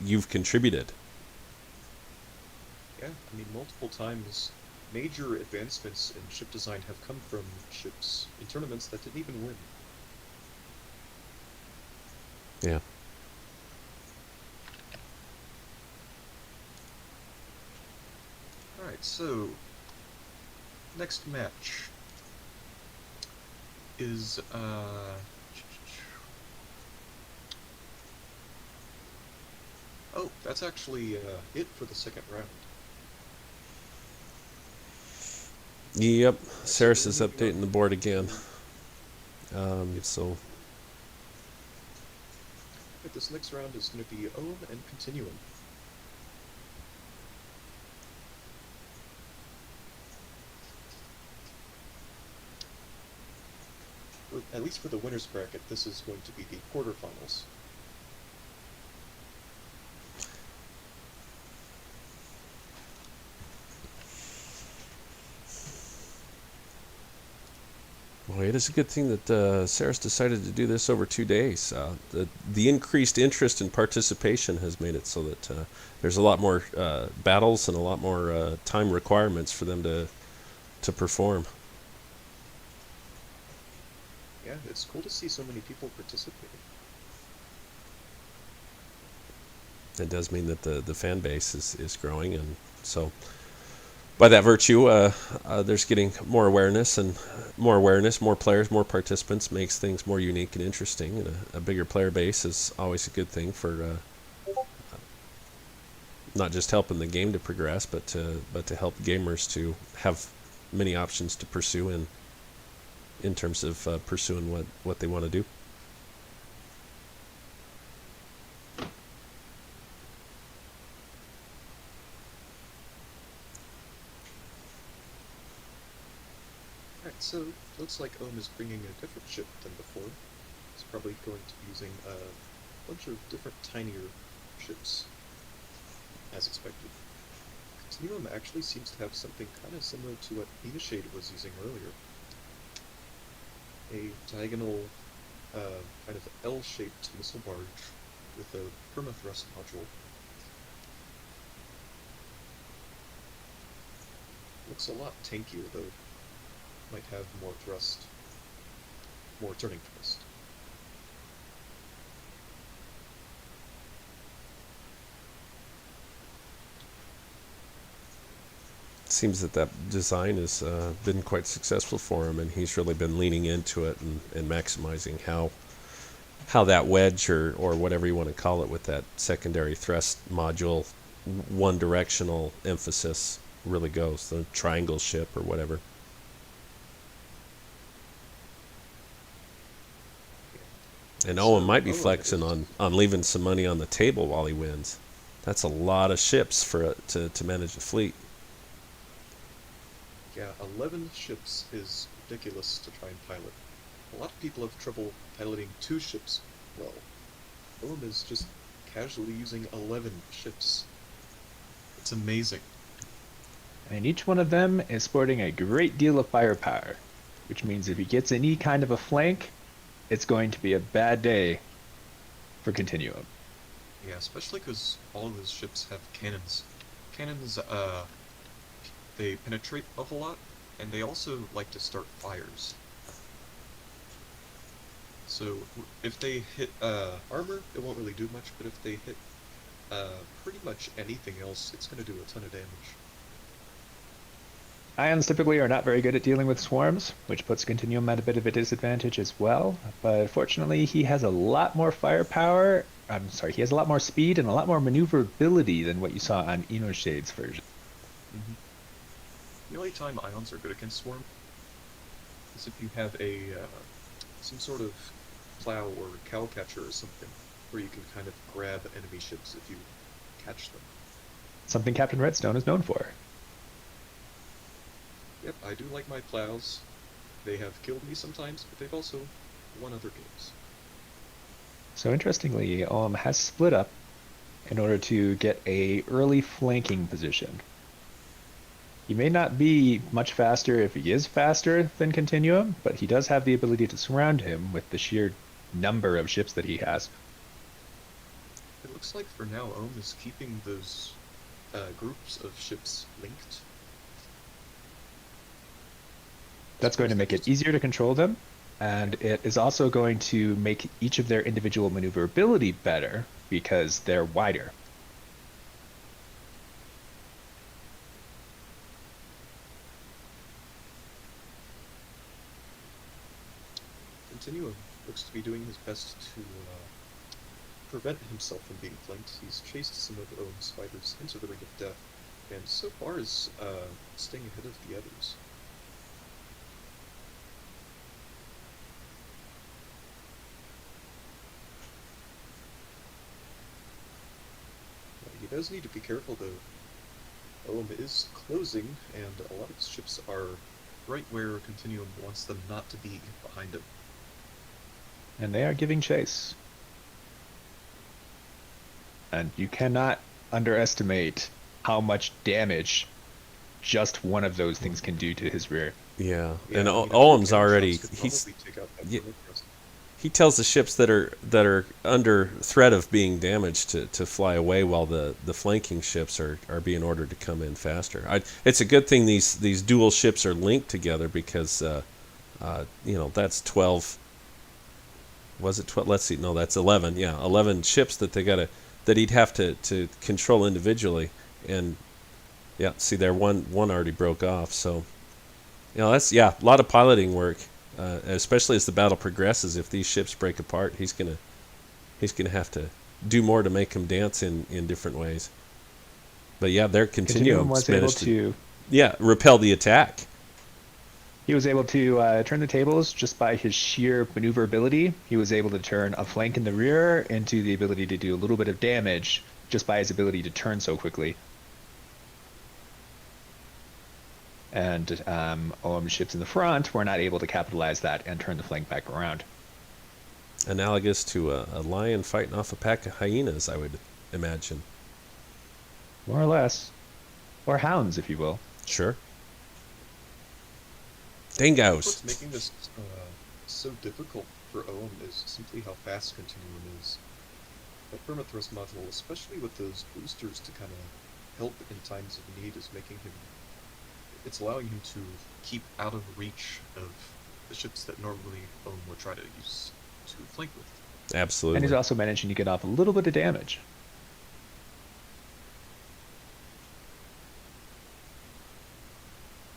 you've contributed. Yeah, I mean, multiple times, major advancements in ship design have come from ships in tournaments that didn't even win. Yeah. Alright, so next match is oh, that's actually it for the second round. Yep, Saris is updating the board again. So But this next round is going to be Ohm and Continuum. At least for the winner's bracket, this is going to be the quarterfinals. well, it is a good thing that Saris decided to do this over 2 days. The increased interest and participation has made it so that there's a lot more battles and a lot more time requirements for them to perform. Yeah, it's cool to see so many people participating. It does mean that the fan base is growing, and so by that virtue, there's getting more awareness, more players, more participants makes things more unique and interesting. And a bigger player base is always a good thing for not just helping the game to progress, but to help gamers to have many options to pursue in terms of pursuing what they want to do. Alright, so looks like Ohm is bringing a different ship than before. He's probably going to be using a bunch of different tinier ships, as expected. Continuum actually seems to have something kind of similar to what Shade was using earlier. A diagonal, kind of L-shaped missile barge with a perma-thrust module. Looks a lot tankier though. Might have more thrust, more turning thrust. Seems that design has been quite successful for him, and he's really been leaning into it and maximizing how that wedge or whatever you want to call it with that secondary thrust module, one directional emphasis really goes, the triangle ship or whatever. And Owen might be flexing on leaving some money on the table while he wins. That's a lot of ships for to manage a fleet. Yeah, 11 ships is ridiculous to try and pilot. A lot of people have trouble piloting 2 ships well. Owen is just casually using 11 ships. It's amazing. And each one of them is sporting a great deal of firepower, which means if he gets any kind of a flank, it's going to be a bad day for Continuum. Yeah, especially because all of his ships have cannons. Cannons, they penetrate a whole lot, and they also like to start fires. So if they hit armor, it won't really do much, but if they hit pretty much anything else, it's going to do a ton of damage. Ions typically are not very good at dealing with swarms, which puts Continuum at a bit of a disadvantage as well. But fortunately, he has a lot more firepower. I'm sorry, he has a lot more speed and a lot more maneuverability than what you saw on Enoshade's version. Mm-hmm. The only time ions are good against swarm is if you have a some sort of plow or cow catcher or something, where you can kind of grab enemy ships if you catch them. Something Captain Redstone is known for. Yep, I do like my plows. They have killed me sometimes, but they've also won other games. So interestingly, has split up in order to get a early flanking position. He may not be much faster if he is faster than Continuum, but he does have the ability to surround him with the sheer number of ships that he has. It looks like for now, Ohm is keeping those groups of ships linked. That's going to make it easier to control them, and it is also going to make each of their individual maneuverability better because they're wider. Continuum looks to be doing his best to prevent himself from being flanked. He's chased some of Ohm's fighters into the ring of death, and so far is staying ahead of the others. He does need to be careful though. Ohm is closing, and a lot of his ships are right where Continuum wants them not to be, behind him. And they are giving chase. And you cannot underestimate how much damage just one of those things can do to his rear. Yeah, Yeah, and I mean, Olam's cannon already shots could he's probably take out that yeah. turret thrust. he tells the ships that are under threat of being damaged to fly away while the flanking ships are being ordered to come in faster. It's a good thing these dual ships are linked together because that's 12. Was it 12? Let's see. No, that's 11. Yeah, 11 ships that he'd have to control individually, and yeah, see there one already broke off. So that's a lot of piloting work. Especially as the battle progresses, if these ships break apart, he's gonna have to do more to make them dance in different ways. But yeah, their Continuum was able to repel the attack. He was able to turn the tables just by his sheer maneuverability. He was able to turn a flank in the rear into the ability to do a little bit of damage just by his ability to turn so quickly. And Ohm's ships in the front were not able to capitalize that and turn the flank back around. Analogous to a lion fighting off a pack of hyenas, I would imagine. More or less. Or hounds, if you will. Sure. Dingoes. What's making this so difficult for Ohm is simply how fast Continuum is. That perma-thrust module, especially with those boosters to kind of help in times of need, is making him... It's allowing him to keep out of reach of the ships that normally Ohm would try to use to flank with. Absolutely. And he's also managing to get off a little bit of damage.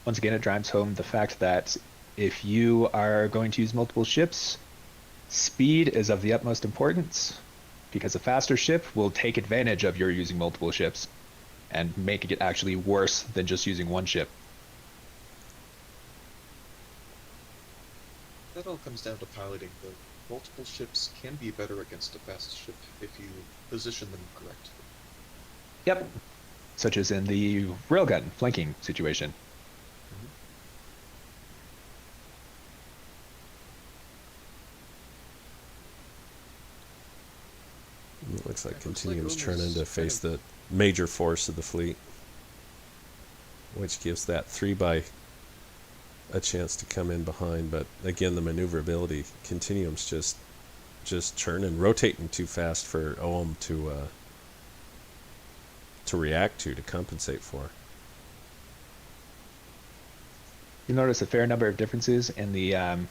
Once again, it drives home the fact that if you are going to use multiple ships, speed is of the utmost importance, because a faster ship will take advantage of your using multiple ships and make it actually worse than just using one ship. That all comes down to piloting, though. Multiple ships can be better against a fast ship if you position them correctly. Yep. Such as in the railgun flanking situation. It looks like It looks like Continuum's Ohm turning is to face the major force of the fleet. which gives that 3 by a chance to come in behind. But again, the maneuverability, Continuum's just churning, rotating too fast for OM to react to compensate for. You'll notice a fair number of differences in the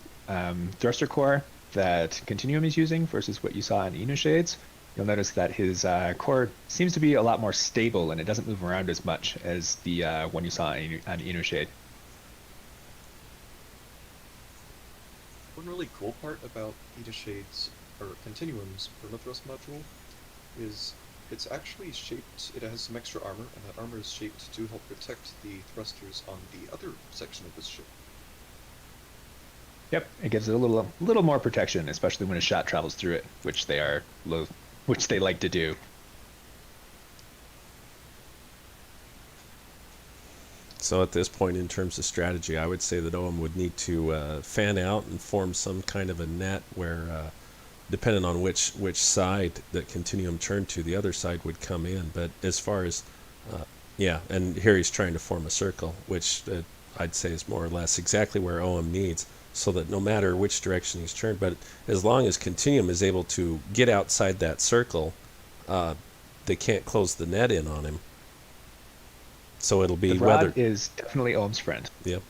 thruster core that Continuum is using versus what you saw in Inu Shades. You'll notice that his core seems to be a lot more stable and it doesn't move around as much as the one you saw on Inu Shade. One really cool part about Inu Shade's or Continuum's permathrust module is it's actually shaped, it has some extra armor, and that armor is shaped to help protect the thrusters on the other section of this ship. Yep, it gives it a little more protection, especially when a shot travels through it, which they like to do. So at this point in terms of strategy, I would say that OM would need to fan out and form some kind of a net where, depending on which side that Continuum turned to, the other side would come in. But as far as, yeah, and here he's trying to form a circle, which I'd say is more or less exactly where OM needs, so that no matter which direction he's turned, but as long as Continuum is able to get outside that circle, they can't close the net in on him. So it'll be the rod is definitely OM's friend. Yep.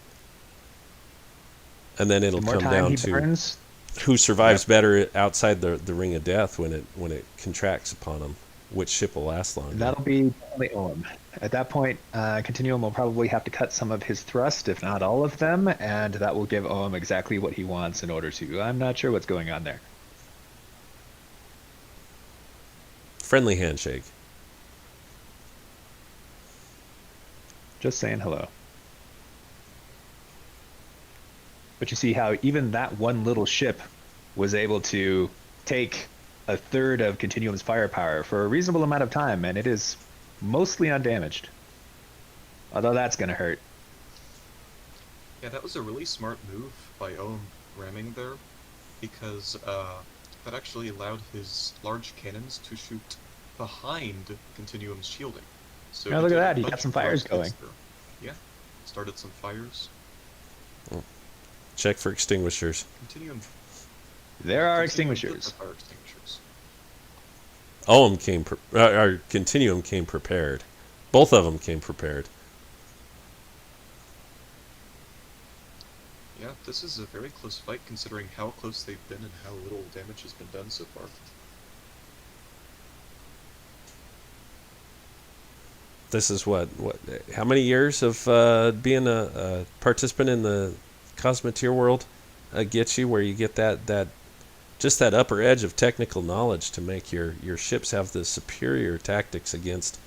And then it'll come down to burns, who survives better outside the ring of death when it contracts upon them. Which ship will last longer? That'll be definitely OM. At that point, Continuum will probably have to cut some of his thrust, if not all of them, and that will give OM exactly what he wants in order to. I'm not sure what's going on there. Friendly handshake. Just saying hello. But you see how even that one little ship was able to take a third of Continuum's firepower for a reasonable amount of time, and it is mostly undamaged. Although that's going to hurt. Yeah, that was a really smart move by OM ramming there, because that actually allowed his large cannons to shoot behind Continuum's shielding. So now look at that, he got some fires going. Yeah, started some fires. Check for extinguishers. Continuum. There are Continuum extinguishers. fire extinguishers. OM came, or Continuum came prepared. Both of them came prepared. Yeah, this is a very close fight considering how close they've been and how little damage has been done so far. This is what how many years of being a participant in the Cosmoteer world gets you, where you get that just that upper edge of technical knowledge to make your ships have the superior tactics against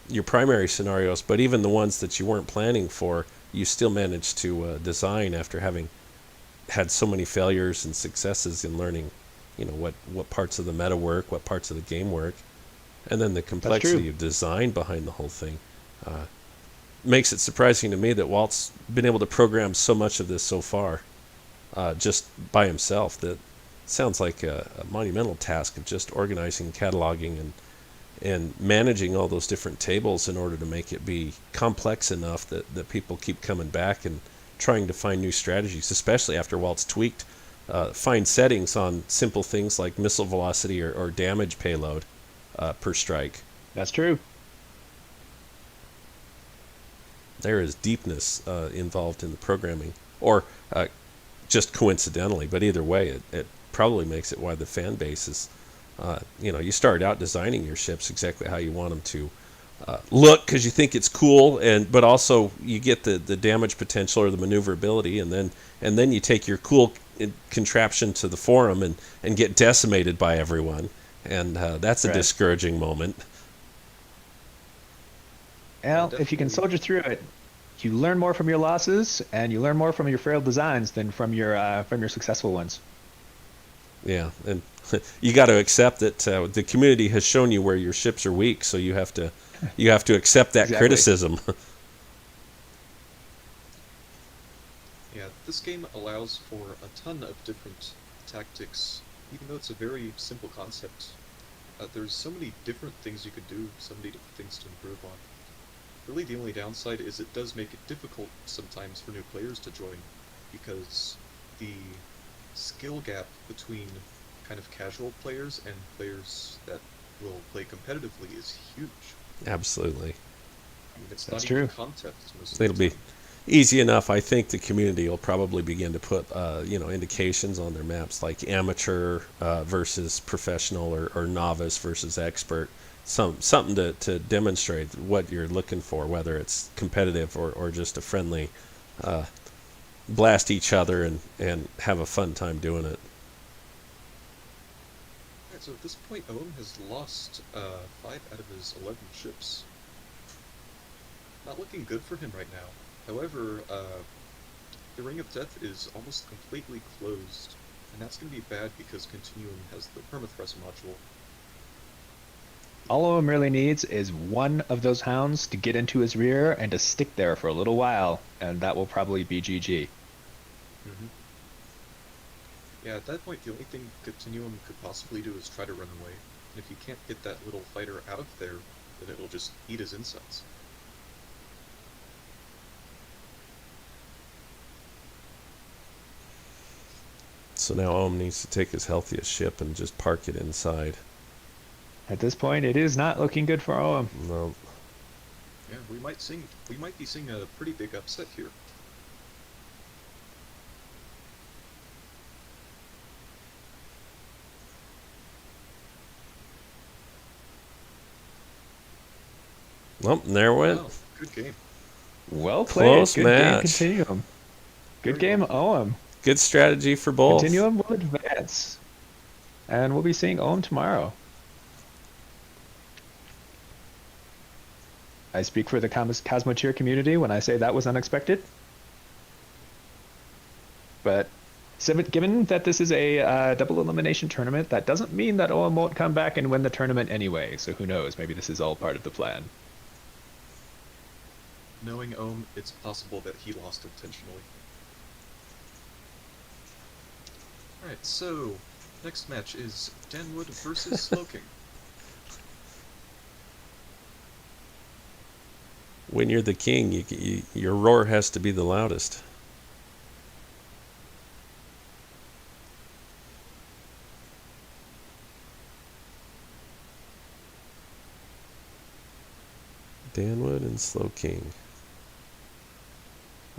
your primary scenarios, but even the ones that you weren't planning for, you still managed to design after having had so many failures and successes in learning, you know, what parts of the meta work, what parts of the game work. And then the complexity of design behind the whole thing makes it surprising to me that Walt's been able to program so much of this so far just by himself. That sounds like a monumental task of just organizing, cataloging, and managing all those different tables in order to make it be complex enough that people keep coming back and trying to find new strategies, especially after Walt's tweaked fine settings on simple things like missile velocity or damage payload per strike. That's true. There is deepness involved in the programming, or just coincidentally, but either way, it probably makes it why the fan base is, you start out designing your ships exactly how you want them to look because you think it's cool, but also you get the damage potential or the maneuverability, and then you take your cool contraption to the forum and get decimated by everyone. And that's a discouraging moment. Well, if you can soldier through it, you learn more from your losses, and you learn more from your failed designs than from your successful ones. Yeah, and you got to accept that the community has shown you where your ships are weak, so you have to accept that criticism. Yeah, this game allows for a ton of different tactics. Even though it's a very simple concept, there's so many different things you could do, so many different things to improve on. Really, the only downside is it does make it difficult sometimes for new players to join, because the skill gap between kind of casual players and players that will play competitively is huge. Absolutely. I mean, it's That's not even true. a contest most of It'll the be time. easy enough. I think the community will probably begin to put, indications on their maps like amateur versus professional or novice versus expert. Something to demonstrate what you're looking for, whether it's competitive or just a friendly, blast each other and have a fun time doing it. Alright, so at this point, Owen has lost 5 out of his 11 ships. Not looking good for him right now. However, the Ring of Death is almost completely closed, and that's going to be bad because Continuum has the permathrust module. All Owen really needs is one of those hounds to get into his rear and to stick there for a little while, and that will probably be GG. Mm-hmm. Yeah, at that point, the only thing Continuum could possibly do is try to run away. And if you can't get that little fighter out of there, then it'll just eat his insides. So now Ohm needs to take his healthiest ship and just park it inside. At this point, it is not looking good for Owen. No. Yeah, we might be seeing a pretty big upset here. Well, and there it went. Wow, good game. Well played. Close Good match. game, Continuum. Good Very game, well. Owen. Good strategy for both. Continuum will advance. And we'll be seeing Owen tomorrow. I speak for the Cosmoteer community when I say that was unexpected. But given that this is a double elimination tournament, that doesn't mean that Owen won't come back and win the tournament anyway. So who knows? Maybe this is all part of the plan. Knowing Ohm, it's possible that he lost intentionally. Alright, so next match is Denwood versus Slowking. When you're the king, your roar has to be the loudest. Danwood and Slow King.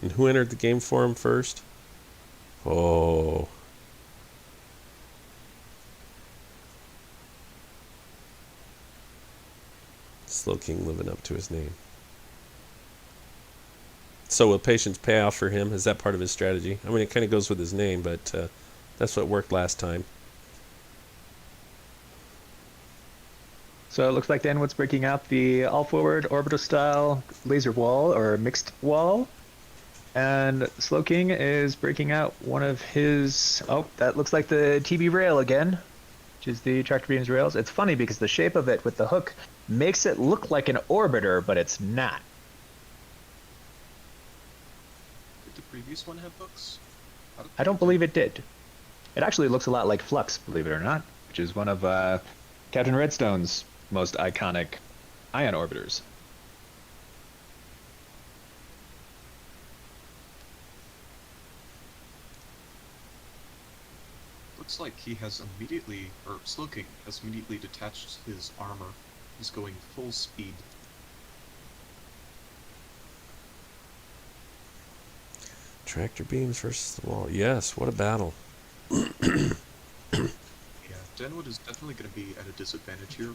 And who entered the game for him first? Oh. Slow King living up to his name. So will patience pay off for him? Is that part of his strategy? I mean, it kind of goes with his name, but that's what worked last time. So it looks like Danwood's breaking out the all-forward orbital style laser wall or mixed wall. And Slowking is breaking out one of his... Oh, that looks like the TB rail again, which is the tractor beam's rails. It's funny because the shape of it with the hook makes it look like an orbiter, but it's not. Did the previous one have hooks? I don't believe it did. It actually looks a lot like Flux, believe it or not, which is one of Captain Redstone's most iconic ion orbiters. Looks like he has immediately, or Slowking has immediately detached his armor. He's going full speed. Tractor beams versus the wall. Yes, what a battle. Yeah, Denwood is definitely going to be at a disadvantage here,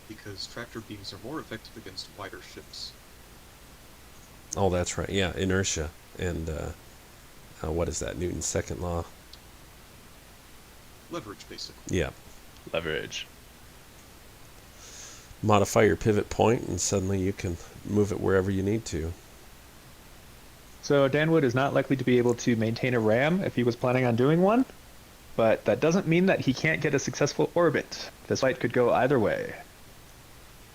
because tractor beams are more effective against wider ships. Oh, that's right. Yeah, inertia. And what is that? Newton's second law? Leverage, basically. Yeah. Leverage. Modify your pivot point, and suddenly you can move it wherever you need to. So Danwood is not likely to be able to maintain a ram if he was planning on doing one, but that doesn't mean that he can't get a successful orbit. This fight could go either way.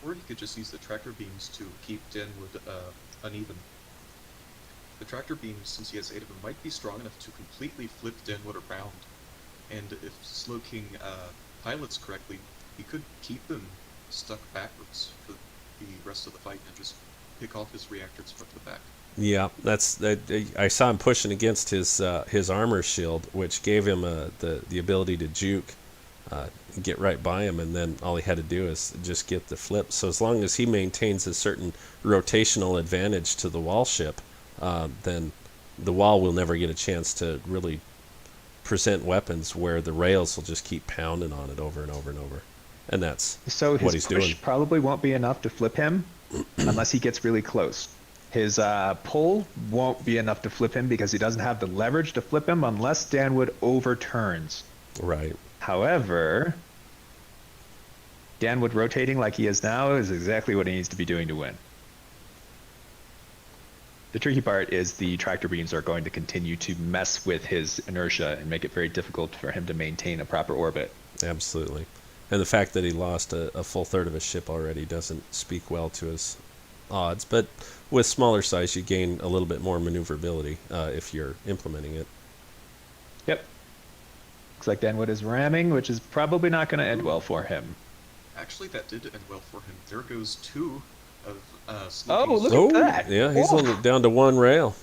Or he could just use the tractor beams to keep Denwood uneven. The tractor beams, since he has 8 of them, might be strong enough to completely flip Denwood around. And if Slowking pilots correctly, he could keep him stuck backwards for the rest of the fight and just pick off his reactors from the back. Yeah, that's that. I saw him pushing against his armor shield, which gave him the ability to juke, get right by him, and then all he had to do is just get the flip. So as long as he maintains a certain rotational advantage to the wall ship, then the wall will never get a chance to really present weapons where the rails will just keep pounding on it over and over and over. And that's So what his he's push doing. probably won't be enough to flip him unless he gets really close. His pull won't be enough to flip him because he doesn't have the leverage to flip him unless Danwood overturns. Right. However, Danwood rotating like he is now is exactly what he needs to be doing to win. The tricky part is the tractor beams are going to continue to mess with his inertia and make it very difficult for him to maintain a proper orbit. Absolutely. And the fact that he lost a full third of his ship already doesn't speak well to his odds. But with smaller size, you gain a little bit more maneuverability if you're implementing it. Yep. Looks like Danwood is ramming, which is probably not going to end well for him. Actually, that did end well for him. There goes 2 of Oh, Sloking's- look at that! Yeah, he's Oh. only down to one rail.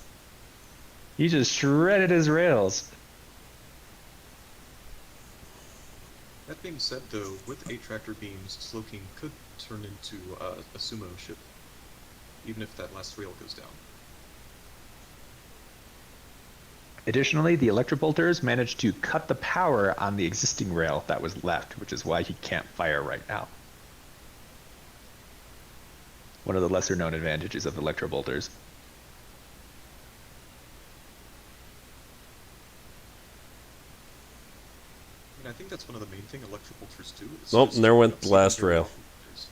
He just shredded his rails. That being said, though, with 8 tractor beams, Slowking could turn into a sumo ship, even if that last rail goes down. Additionally, the electrobolters managed to cut the power on the existing rail that was left, which is why he can't fire right now. One of the lesser known advantages of electrobolters. I mean, I think that's one of the main thing electrobolters do. Is Nope, just and there went up the last secondary rail. electrobolters.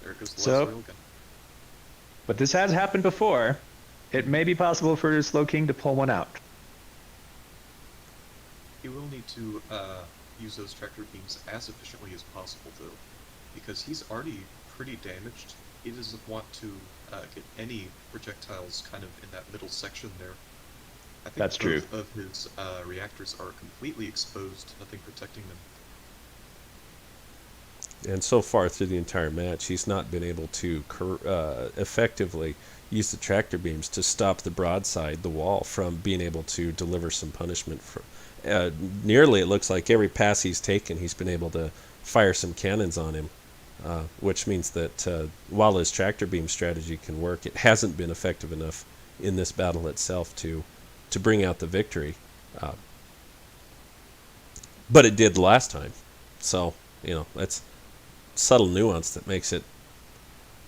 There goes the So- last rail again. But this has happened before. It may be possible for Slowking to pull one out. He will need to use those tractor beams as efficiently as possible, though, because he's already pretty damaged. He doesn't want to get any projectiles kind of in that middle section there. I think That's true. both of his reactors are completely exposed, nothing protecting them. And so far through the entire match, he's not been able to effectively use the tractor beams to stop the broadside, the wall, from being able to deliver some punishment. Nearly, it looks like every pass he's taken, he's been able to fire some cannons on him, which means that while his tractor beam strategy can work, it hasn't been effective enough in this battle itself to bring out the victory. But it did the last time. So, that's subtle nuance that makes it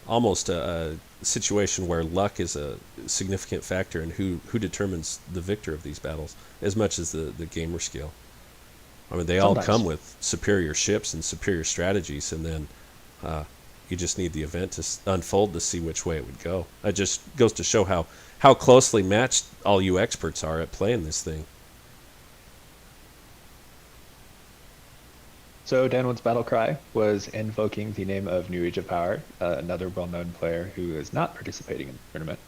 almost a situation where luck is a significant factor in who determines the victor of these battles as much as the gamer skill. I mean, they all Sometimes. come with superior ships and superior strategies, and then you just need the event to unfold to see which way it would go. It just goes to show how closely matched all you experts are at playing this thing. So Danwood's battle cry was invoking the name of New Age of Power, another well-known player who is not participating in the tournament,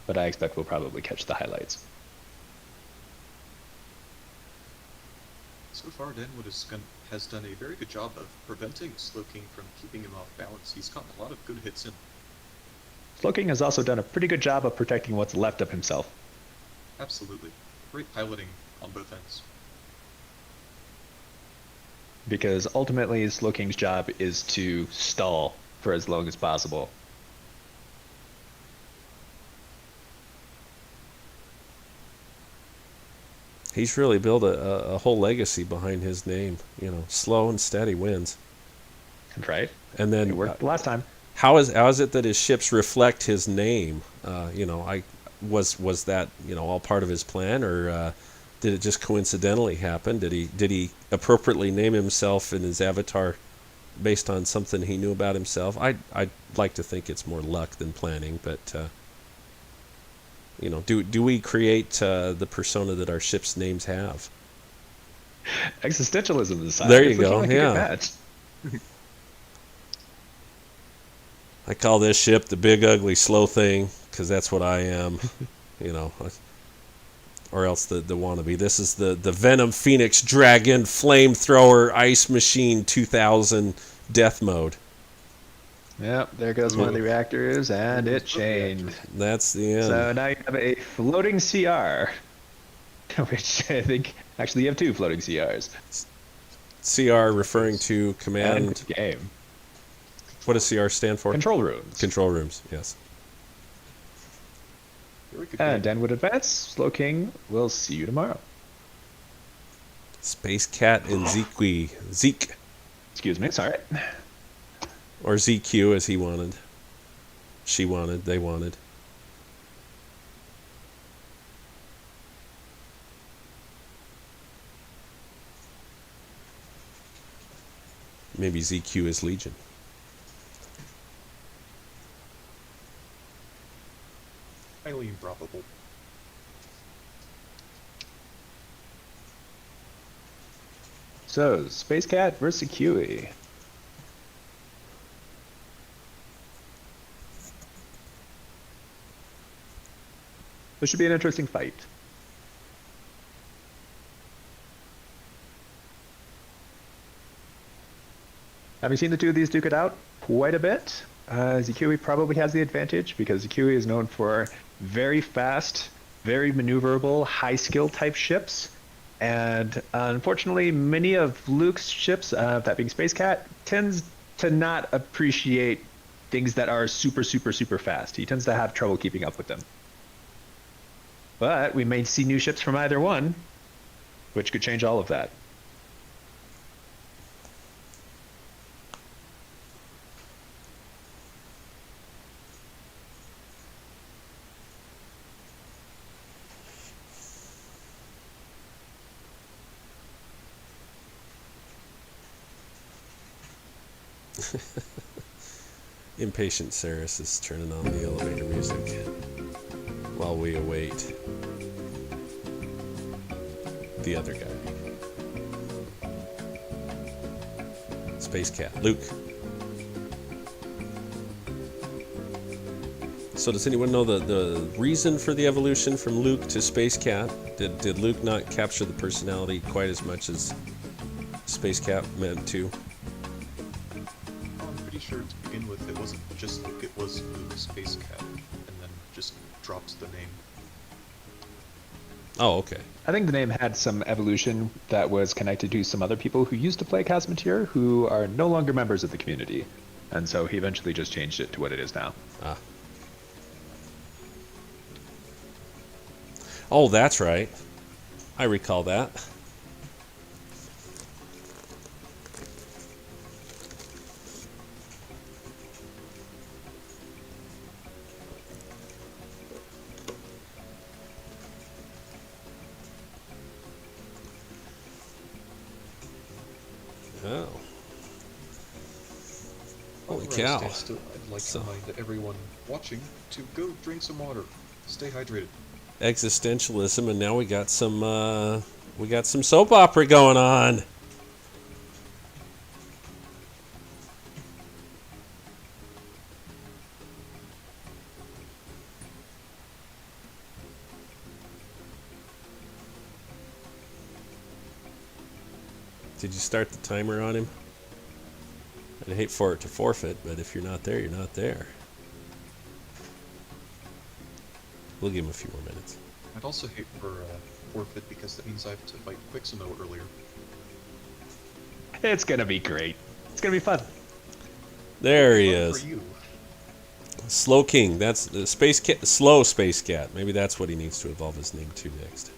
but I expect we'll probably catch the highlights. So far, Danwood has done a very good job of preventing Slowking from keeping him off balance. He's gotten a lot of good hits in. Slowking has also done a pretty good job of protecting what's left of himself. Absolutely. Great piloting on both ends. Because ultimately Slowking's job is to stall for as long as possible. He's really built a whole legacy behind his name. Slow and steady wins. Right? And then It worked the last time. how is it that his ships reflect his name? Was that all part of his plan, or did it just coincidentally happen? Did he appropriately name himself in his avatar based on something he knew about himself? I'd like to think it's more luck than planning, but do we create the persona that our ships' names have? Existentialism is There you go, yeah. Match. I call this ship the big ugly slow thing because that's what I am, or else the wannabe. This is the Venom Phoenix Dragon Flamethrower Ice Machine 2000 Death Mode. Yep, there goes one of the reactors, and it Both reactors. changed. That's the end. So now you have a floating CR, which I think actually you have 2 floating CRs. CR referring to And command. game. What does CR stand for? Control rooms. Control rooms, yes. Very good And game. Denwood Advance, Slow King, we'll see you tomorrow. Space Cat and Zeke. Excuse me, sorry. Or ZQ as he wanted. She wanted, they wanted. Maybe ZQ is Legion. Highly improbable. So, Space Cat versus QE. This should be an interesting fight. Having seen the 2 of these duke it out quite a bit, Zikui probably has the advantage because Zikui is known for very fast, very maneuverable, high skill type ships. And unfortunately, many of Luke's ships, that being Space Cat, tends to not appreciate things that are super, super, super fast. He tends to have trouble keeping up with them. But we may see new ships from either one, which could change all of that. Impatient Saris is turning on the elevator music while we await the other guy. Space Cat. Luke. So does anyone know the reason for the evolution from Luke to Space Cat? Did Luke not capture the personality quite as much as Space Cat meant to? I'm pretty sure to begin with it wasn't just Luke, it was Luke Space Cat, and then just dropped the name. Oh, okay. I think the name had some evolution that was connected to some other people who used to play Cosmoteer who are no longer members of the community. And so he eventually just changed it to what it is now. Ah. Oh, that's right. I recall that. Oh. Holy While we're cow. at a standstill, I'd like to remind everyone watching to go drink some water. Stay hydrated. Existentialism, and now we got some soap opera going on. Did you start the timer on him? I'd hate for it to forfeit, but if you're not there, you're not there. We'll give him a few more minutes. I'd also hate for forfeit because that means I have to fight Quixomo earlier. It's gonna be great. It's gonna be fun. There he Fun is. For you. Slow King. That's the Space Cat. Slow Space Cat. Maybe that's what he needs to evolve his name to next.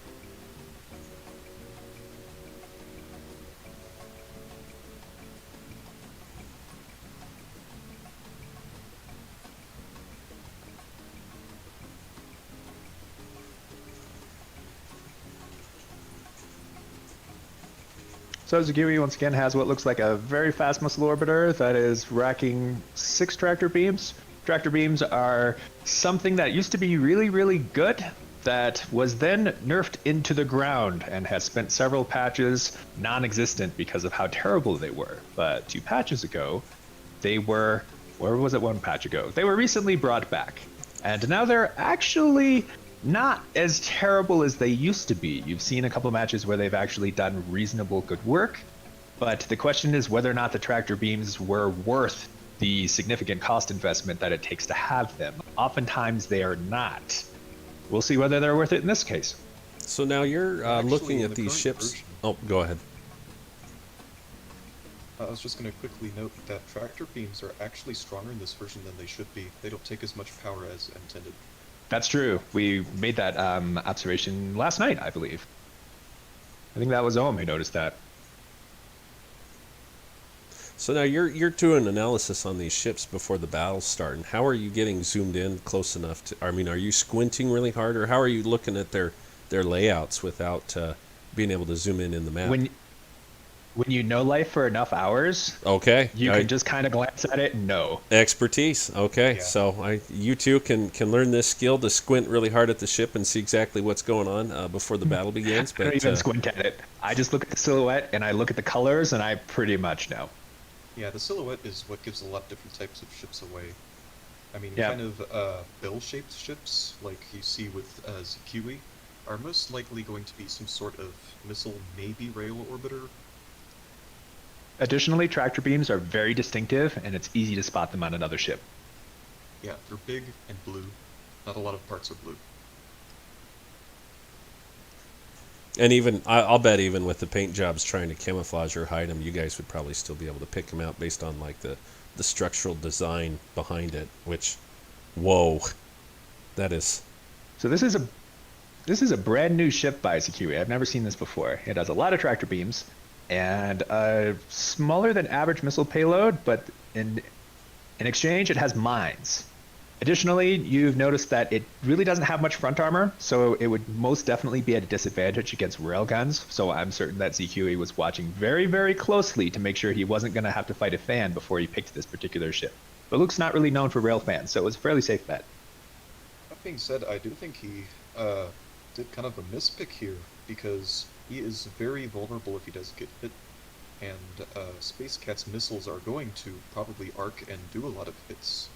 So Zagiri once again has what looks like a very fast missile orbiter that is racking 6 tractor beams. Tractor beams are something that used to be really, really good that was then nerfed into the ground and has spent several patches non-existent because of how terrible they were. But 2 patches ago, they were, where was it 1 patch ago? They were recently brought back. And now they're actually not as terrible as they used to be. You've seen a couple of matches where they've actually done reasonable good work, but the question is whether or not the tractor beams were worth the significant cost investment that it takes to have them. Oftentimes they are not. We'll see whether they're worth it in this case. So now you're Actually, looking in at the these current ships. version- Oh, go ahead. I was just going to quickly note that tractor beams are actually stronger in this version than they should be. They don't take as much power as intended. That's true. We made that observation last night, I believe. I think that was Ohm who noticed that. So now you're doing analysis on these ships before the battles start, and how are you getting zoomed in close enough to? I mean, are you squinting really hard, or how are you looking at their layouts without being able to zoom in the map? When you know life for enough hours, Okay, you can just kind of glance at it and know. expertise. Okay, Yeah. so you two can learn this skill to squint really hard at the ship and see exactly what's going on before the battle begins. I don't But even squint at it. I just look at the silhouette and I look at the colors and I pretty much know. Yeah, the silhouette is what gives a lot of different types of ships away. I mean, Yeah. kind of bell-shaped ships, like you see with Zikui, are most likely going to be some sort of missile, maybe rail orbiter. Additionally, tractor beams are very distinctive and it's easy to spot them on another ship. Yeah, they're big and blue. Not a lot of parts are blue. and even I'll bet even with the paint jobs trying to camouflage or hide them, you guys would probably still be able to pick them out based on like the structural design behind it. Which, whoa, that is. So this is a brand new ship by Zikui. I've never seen this before. It has a lot of tractor beams and a smaller than average missile payload, but in exchange it has mines. Additionally, you've noticed that it really doesn't have much front armor, so it would most definitely be at a disadvantage against railguns. So I'm certain that ZQE was watching very, very closely to make sure he wasn't going to have to fight a fan before he picked this particular ship. But Luke's not really known for rail fans, so it was a fairly safe bet. That being said, I do think he did kind of a mispick here, because he is very vulnerable if he does get hit, and Space Cat's missiles are going to probably arc and do a lot of hits.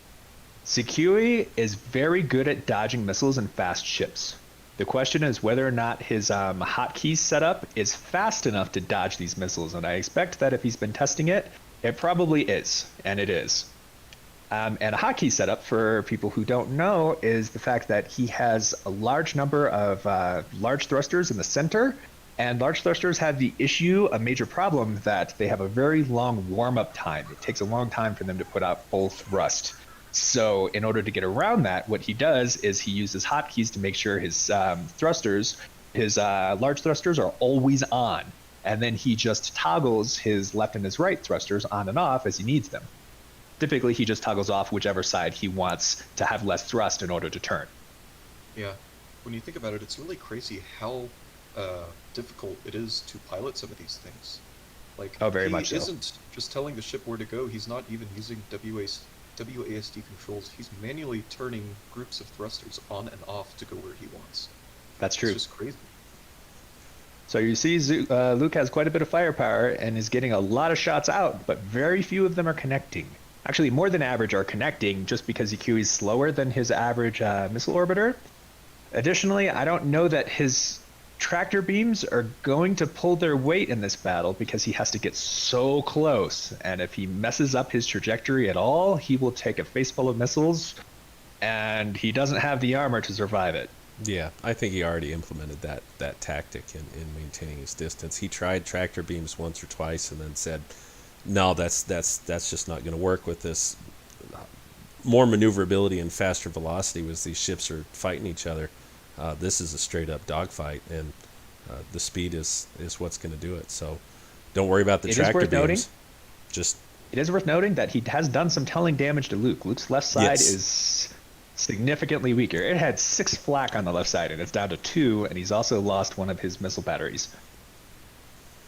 Zikui is very good at dodging missiles and fast ships. The question is whether or not his hotkey setup is fast enough to dodge these missiles, and I expect that if he's been testing it, it probably is, and it is. And a hotkey setup, for people who don't know, is the fact that he has a large number of large thrusters in the center, and large thrusters have the issue, a major problem, that they have a very long warm-up time. It takes a long time for them to put out full thrust. So in order to get around that, what he does is he uses hotkeys to make sure his thrusters, his large thrusters are always on. And then he just toggles his left and his right thrusters on and off as he needs them. Typically, he just toggles off whichever side he wants to have less thrust in order to turn. Yeah, when you think about it, it's really crazy how difficult it is to pilot some of these things. Like, Oh, very he much so. isn't just telling the ship where to go. He's not even using WASD controls. He's manually turning groups of thrusters on and off to go where he wants. That's true. It's just crazy. So you see Luke has quite a bit of firepower and is getting a lot of shots out, but very few of them are connecting. Actually, more than average are connecting just because EQ is slower than his average missile orbiter. Additionally, I don't know that his tractor beams are going to pull their weight in this battle because he has to get so close. And if he messes up his trajectory at all, he will take a face full of missiles, and he doesn't have the armor to survive it. Yeah, I think he already implemented that tactic in maintaining his distance. He tried tractor beams once or twice and then said, no, that's just not going to work with this. More maneuverability and faster velocity as these ships are fighting each other. This is a straight up dogfight, and the speed is what's going to do it. So don't worry about the tractor beams. Noting, just it is worth noting that he has done some telling damage to Luke. Luke's left side Yes. is significantly weaker. It had 6 flak on the left side, and it's down to 2, and he's also lost one of his missile batteries.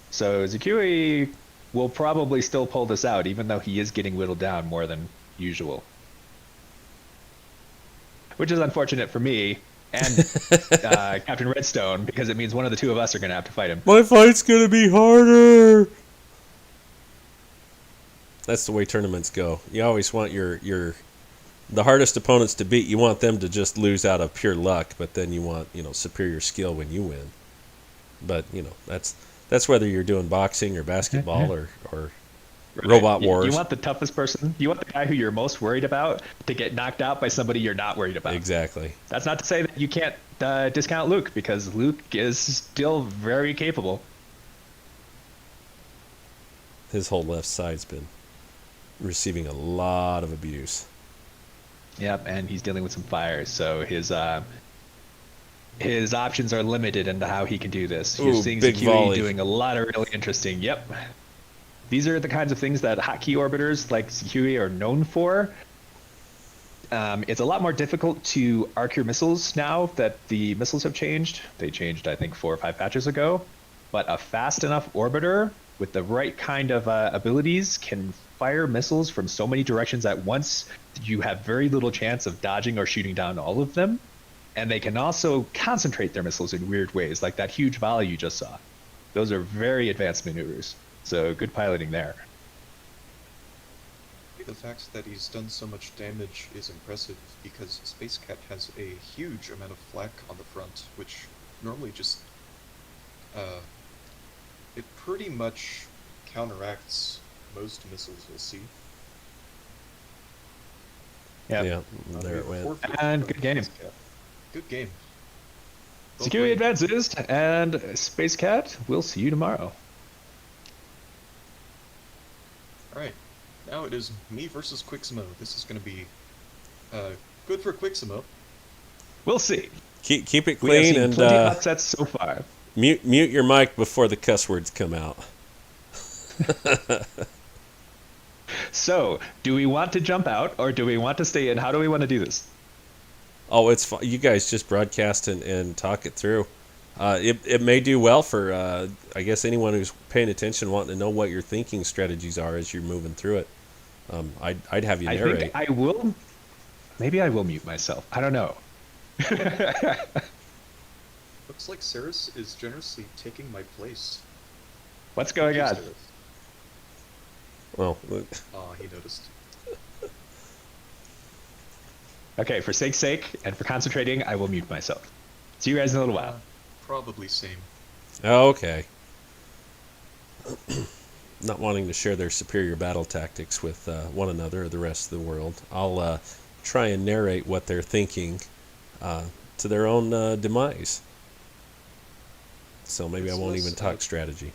So Zikui will probably still pull this out, even though he is getting whittled down more than usual. Which is unfortunate for me and Captain Redstone, because it means one of the two of us are going to have to fight him. my fight's going to be harder. That's the way tournaments go. You always want the hardest opponents to beat. You want them to just lose out of pure luck, but then you want, superior skill when you win. But, that's whether you're doing boxing or basketball or Robot You Wars. want the toughest person. You want the guy who you're most worried about to get knocked out by somebody you're not worried about. Exactly. That's not to say that you can't discount Luke, because Luke is still very capable. His whole left side's been receiving a lot of abuse. Yep, and he's dealing with some fire, so his options are limited into how he can do this. You're Ooh, seeing big Security volley. doing a lot of really interesting. Yep. These are the kinds of things that hotkey orbiters like Security are known for. It's a lot more difficult to arc your missiles now that the missiles have changed. They changed, I think, 4 or 5 patches ago. But a fast enough orbiter with the right kind of abilities can fire missiles from so many directions at once. You have very little chance of dodging or shooting down all of them. And they can also concentrate their missiles in weird ways, like that huge volley you just saw. Those are very advanced maneuvers. So good piloting there. The fact that he's done so much damage is impressive because Space Cat has a huge amount of flak on the front, which normally just it pretty much counteracts most missiles you'll see. Yep. Yeah, there it went. And good game. Good game. Security Both ways. advances, and Space Cat, we'll see you tomorrow. Alright, now it is me versus Quiximo. This is going to be good for Quiximo. We'll see. Keep it We have clean seen and plenty of upsets so far. mute your mic before the cuss words come out. So, do we want to jump out, or do we want to stay in? How do we want to do this? Oh, it's fine. You guys just broadcast and talk it through. It may do well for, I guess, anyone who's paying attention, wanting to know what your thinking strategies are as you're moving through it. I'd have you I narrate. think I will. Maybe I will mute myself. I don't know. Looks like Saris is generously taking my place. What's going Thank on? you, Saris. Well, Aw, he noticed. Okay, for sake's sake, and for concentrating, I will mute myself. See you guys in a little while. Probably same. okay. Not wanting to share their superior battle tactics with one another or the rest of the world, I'll try and narrate what they're thinking to their own demise. So maybe I It's won't less, even talk strategy.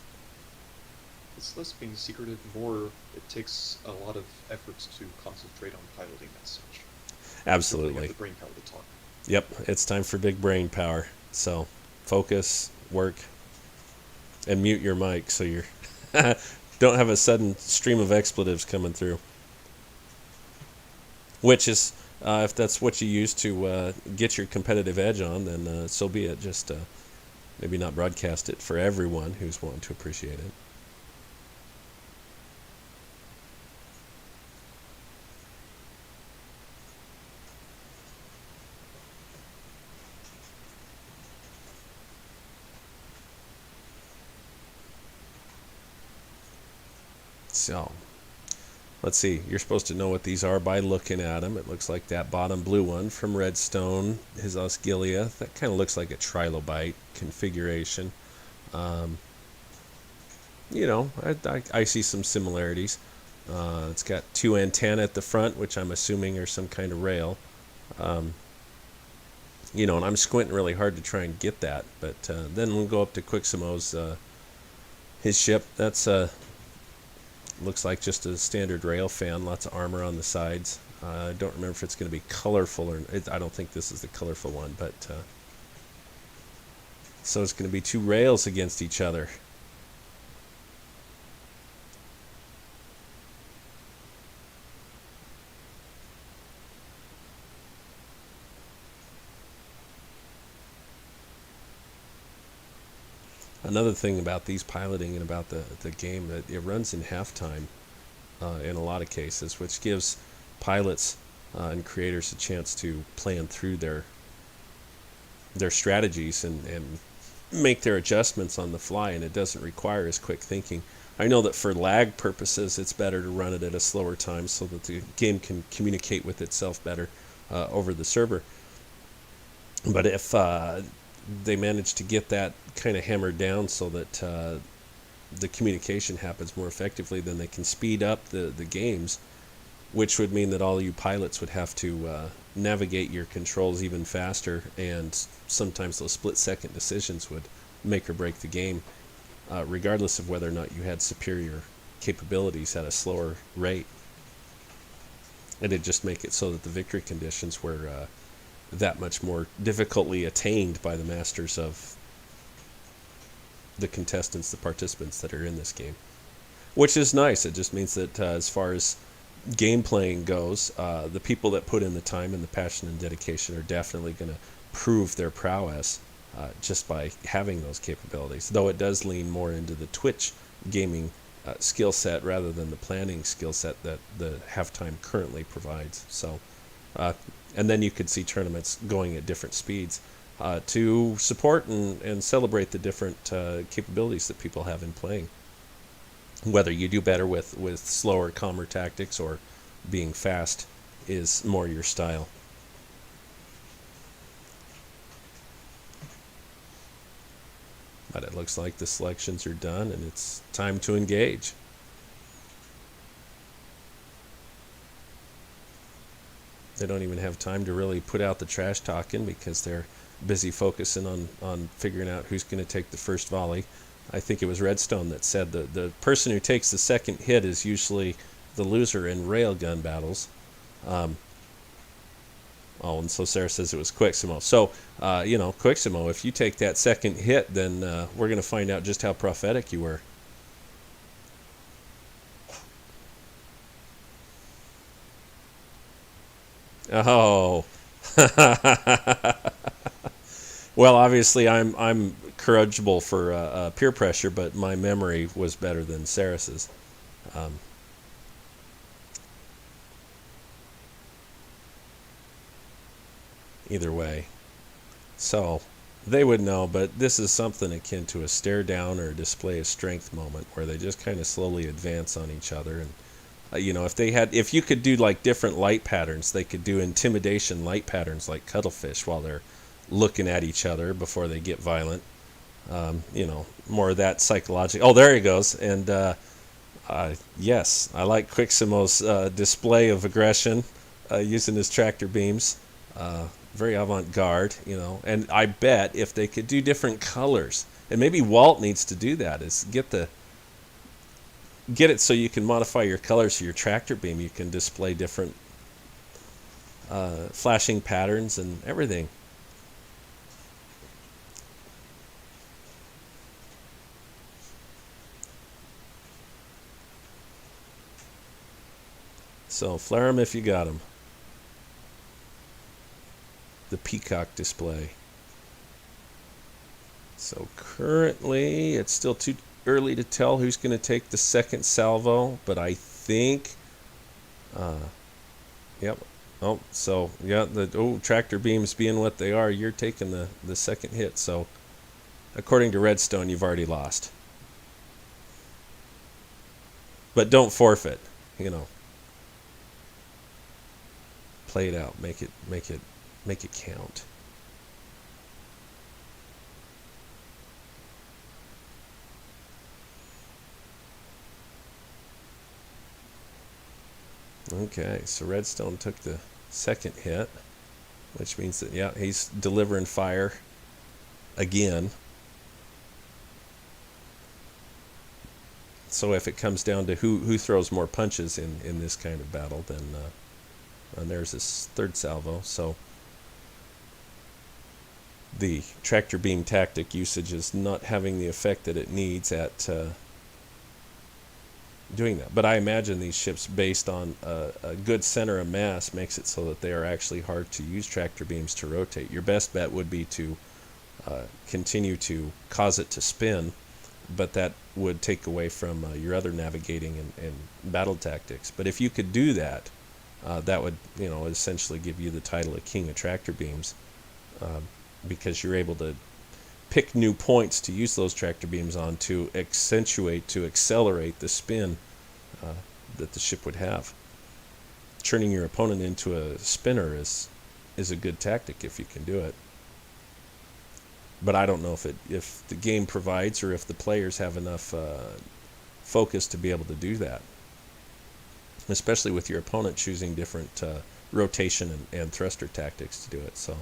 It's less being secretive, more it takes a lot of effort to concentrate on piloting as such. You have Absolutely. the brain power to talk. Yep, it's time for big brain power. So focus, work, and mute your mic so you're don't have a sudden stream of expletives coming through. Which is, if that's what you use to get your competitive edge on, then so be it. Just maybe not broadcast it for everyone who's wanting to appreciate it. So, let's see. You're supposed to know what these are by looking at them. It looks like that bottom blue one from Redstone, his Osgiliath. That kind of looks like a trilobite configuration. You know, I see some similarities. It's got 2 antennae at the front, which I'm assuming are some kind of rail. You know, and I'm squinting really hard to try and get that. But then we'll go up to Quiximo's, his ship. That's looks like just a standard rail fan, lots of armor on the sides. I don't remember if it's going to be colorful or I don't think this is the colorful one, but so it's going to be 2 rails against each other. Another thing about these piloting and about the game, that it runs in halftime in a lot of cases, which gives pilots and creators a chance to plan through their strategies and make their adjustments on the fly, and it doesn't require as quick thinking. I know that for lag purposes, it's better to run it at a slower time so that the game can communicate with itself better over the server. But if they manage to get that kind of hammered down so that the communication happens more effectively, then they can speed up the games, which would mean that all you pilots would have to navigate your controls even faster, and sometimes those split-second decisions would make or break the game, regardless of whether or not you had superior capabilities at a slower rate. It'd just make it so that the victory conditions were that much more difficultly attained by the masters of the contestants, the participants that are in this game. Which is nice. It just means that as far as game playing goes, the people that put in the time and the passion and dedication are definitely going to prove their prowess just by having those capabilities. Though it does lean more into the Twitch gaming skill set rather than the planning skill set that the halftime currently provides. So, and then you could see tournaments going at different speeds to support and celebrate the different capabilities that people have in playing. Whether you do better with slower, calmer tactics or being fast is more your style. But it looks like the selections are done and it's time to engage. They don't even have time to really put out the trash talking because they're busy focusing on figuring out who's going to take the first volley. I think it was Redstone that said the person who takes the second hit is usually the loser in railgun battles. Oh, and so Sarah says it was Quiximo. So, Quiximo, if you take that second hit, then we're going to find out just how prophetic you were. Oh. Well, obviously, I'm corrigible for peer pressure, but my memory was better than Saris's. Either way. So, they would know, but this is something akin to a stare down or a display of strength moment where they just kind of slowly advance on each other. And, if you could do like different light patterns, they could do intimidation light patterns like cuttlefish while they're looking at each other before they get violent. More of that psychological. Oh, there he goes. And, yes, I like Quiximo's display of aggression using his tractor beams. Very avant-garde, and I bet if they could do different colors, and maybe Walt needs to do that, is get it so you can modify your colors for your tractor beam. You can display different flashing patterns and everything. So flare them if you got them. The peacock display. So currently it's still too early to tell who's going to take the second salvo, but I think yep. Oh, so yeah, tractor beams being what they are, you're taking the second hit. So according to Redstone, you've already lost. But don't forfeit, Play it out, make it count. Okay, so Redstone took the second hit, which means that, yeah, he's delivering fire again. So if it comes down to who throws more punches in this kind of battle, then and there's this third salvo. So the tractor beam tactic usage is not having the effect that it needs at doing that. But I imagine these ships, based on a good center of mass, makes it so that they are actually hard to use tractor beams to rotate. Your best bet would be to continue to cause it to spin, but that would take away from your other navigating and battle tactics. But if you could do that, that would essentially give you the title of King of Tractor Beams, because you're able to pick new points to use those tractor beams on to accelerate the spin that the ship would have. Turning your opponent into a spinner is a good tactic if you can do it. but I don't know if the game provides or if the players have enough focus to be able to do that, especially with your opponent choosing different rotation and thruster tactics to do it. So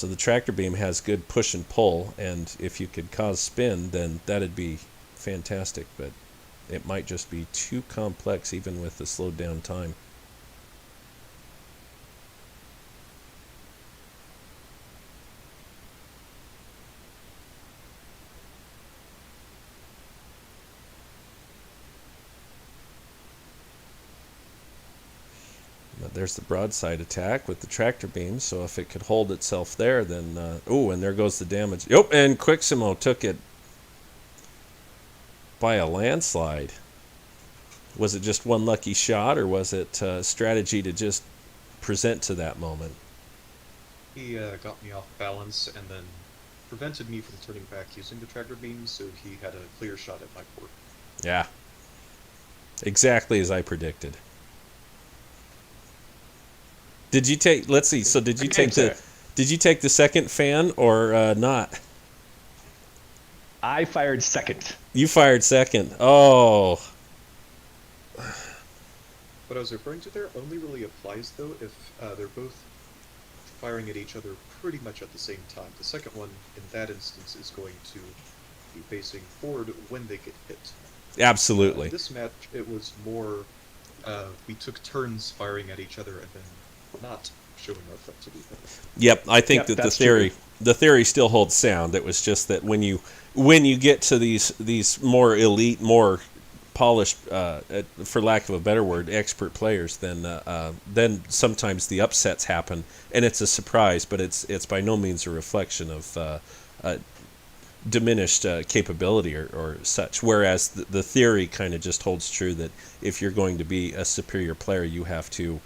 the tractor beam has good push and pull, and if you could cause spin, then that'd be fantastic, but it might just be too complex even with the slowed down time. Now there's the broadside attack with the tractor beam, so if it could hold itself there, then oh, and there goes the damage. Yep, and Quiximo took it by a landslide. Was it just one lucky shot, or was it strategy to just present to that moment? He got me off balance and then prevented me from turning back using the tractor beam, so he had a clear shot at my port. Yeah. Exactly as I predicted. Did you take, let's see, so did you take the second fan or not? I fired second. You fired second. Oh. What I was referring to there only really applies, though, if they're both firing at each other pretty much at the same time. The second one, in that instance, is going to be facing forward when they get hit. Absolutely. This match, it was more, we took turns firing at each other and then not showing our flexibility. Yep, I think that the theory still holds sound. It was just that when you get to these more elite, more polished, for lack of a better word, expert players, then sometimes the upsets happen, and it's a surprise, but it's by no means a reflection of diminished capability or such. Whereas the theory kind of just holds true that if you're going to be a superior player, you have to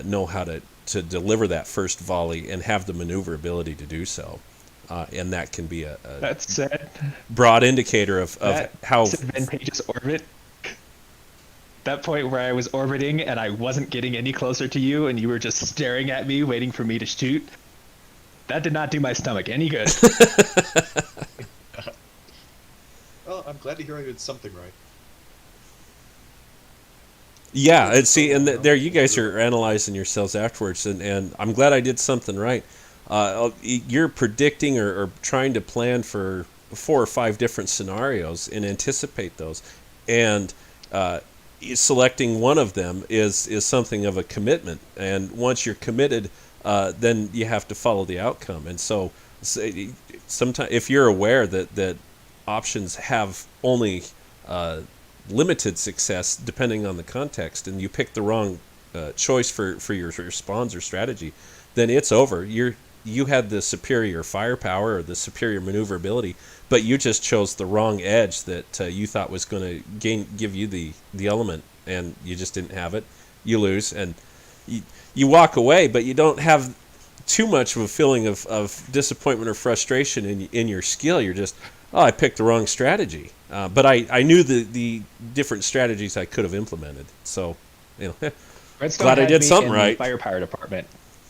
know how to deliver that first volley and have the maneuverability to do so. And that can be a That's sad. broad indicator of how advantageous orbit. That point where I was orbiting and I wasn't getting any closer to you and you were just staring at me waiting for me to shoot. That did not do my stomach any good. Well, I'm glad to hear I did something right. Yeah, and see, and there you guys are analyzing yourselves afterwards, and I'm glad I did something right. You're predicting or trying to plan for 4 or 5 different scenarios and anticipate those, and selecting one of them is something of a commitment. And once you're committed, then you have to follow the outcome. And so, sometimes if you're aware that options have only limited success depending on the context, and you pick the wrong choice for your response or strategy, then it's over. You had the superior firepower or the superior maneuverability, but you just chose the wrong edge that you thought was going to give you the element, and you just didn't have it. You lose, and you walk away, but you don't have too much of a feeling of disappointment or frustration in your skill. You're just, oh, I picked the wrong strategy. But I knew the different strategies I could have implemented. So, glad I did something right. The firepower department.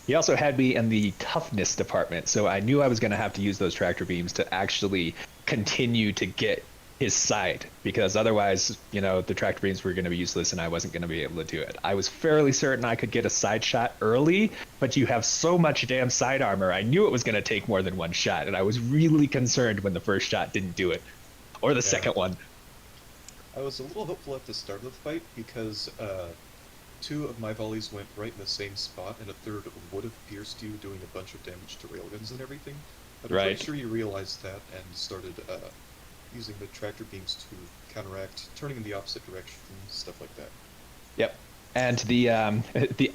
He also had me in the toughness department, so I knew I was going to have to use those tractor beams to actually continue to get his side, because otherwise, the tractor beams were going to be useless and I wasn't going to be able to do it. I was fairly certain I could get a side shot early, but you have so much damn side armor, I knew it was going to take more than one shot, and I was really concerned when the first shot didn't do it. Or the second one. I was a little hopeful at the start of the fight because 2 of my volleys went right in the same spot, and a third would have pierced you, doing a bunch of damage to railguns and everything. But I'm pretty sure you realized that and started using the tractor beams to counteract, turning in the opposite direction, stuff like that. Yep. And the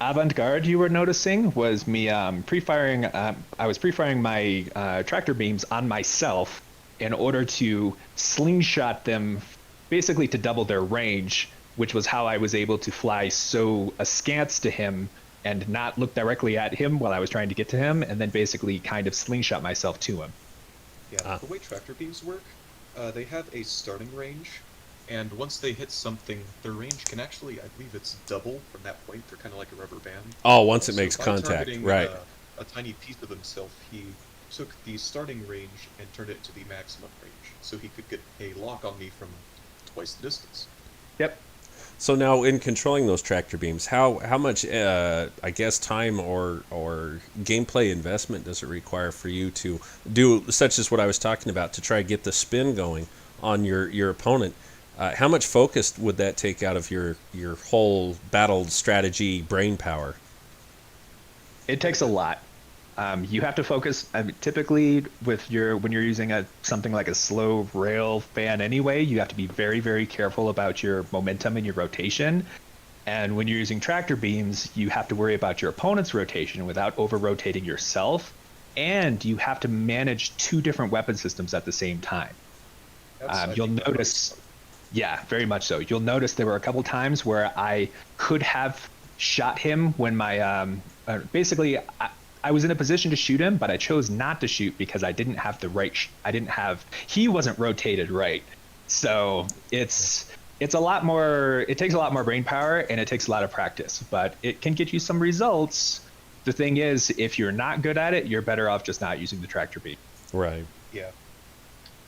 avant-garde you were noticing was me pre-firing. I was pre-firing my tractor beams on myself in order to slingshot them, basically to double their range, which was how I was able to fly so askance to him and not look directly at him while I was trying to get to him, and then basically kind of slingshot myself to him. Yeah, the way tractor beams work, they have a starting range, and once they hit something, their range can actually, I believe it's double from that point. They're kind of like a rubber band. Oh, once it makes contact, right. A tiny piece of himself, he took the starting range and turned it to the maximum range, so he could get a lock on me from twice the distance. Yep. So now, in controlling those tractor beams, how much I guess time or gameplay investment does it require for you to do such as what I was talking about to try to get the spin going on your opponent? How much focus would that take out of your whole battle strategy brain power? It takes a lot. You have to focus. Typically, when you're using something like a slow rail fan anyway, you have to be very, very careful about your momentum and your rotation. And when you're using tractor beams, you have to worry about your opponent's rotation without over-rotating yourself. And you have to manage two different weapon systems at the same time. You'll notice, yeah, very much so. You'll notice there were a couple times where I could have shot him when my I was in a position to shoot him, but I chose not to shoot because I didn't have the right. He wasn't rotated right. So it's a lot more. It takes a lot more brain power and it takes a lot of practice, but it can get you some results. The thing is, if you're not good at it, you're better off just not using the tractor beam. Right. Yeah.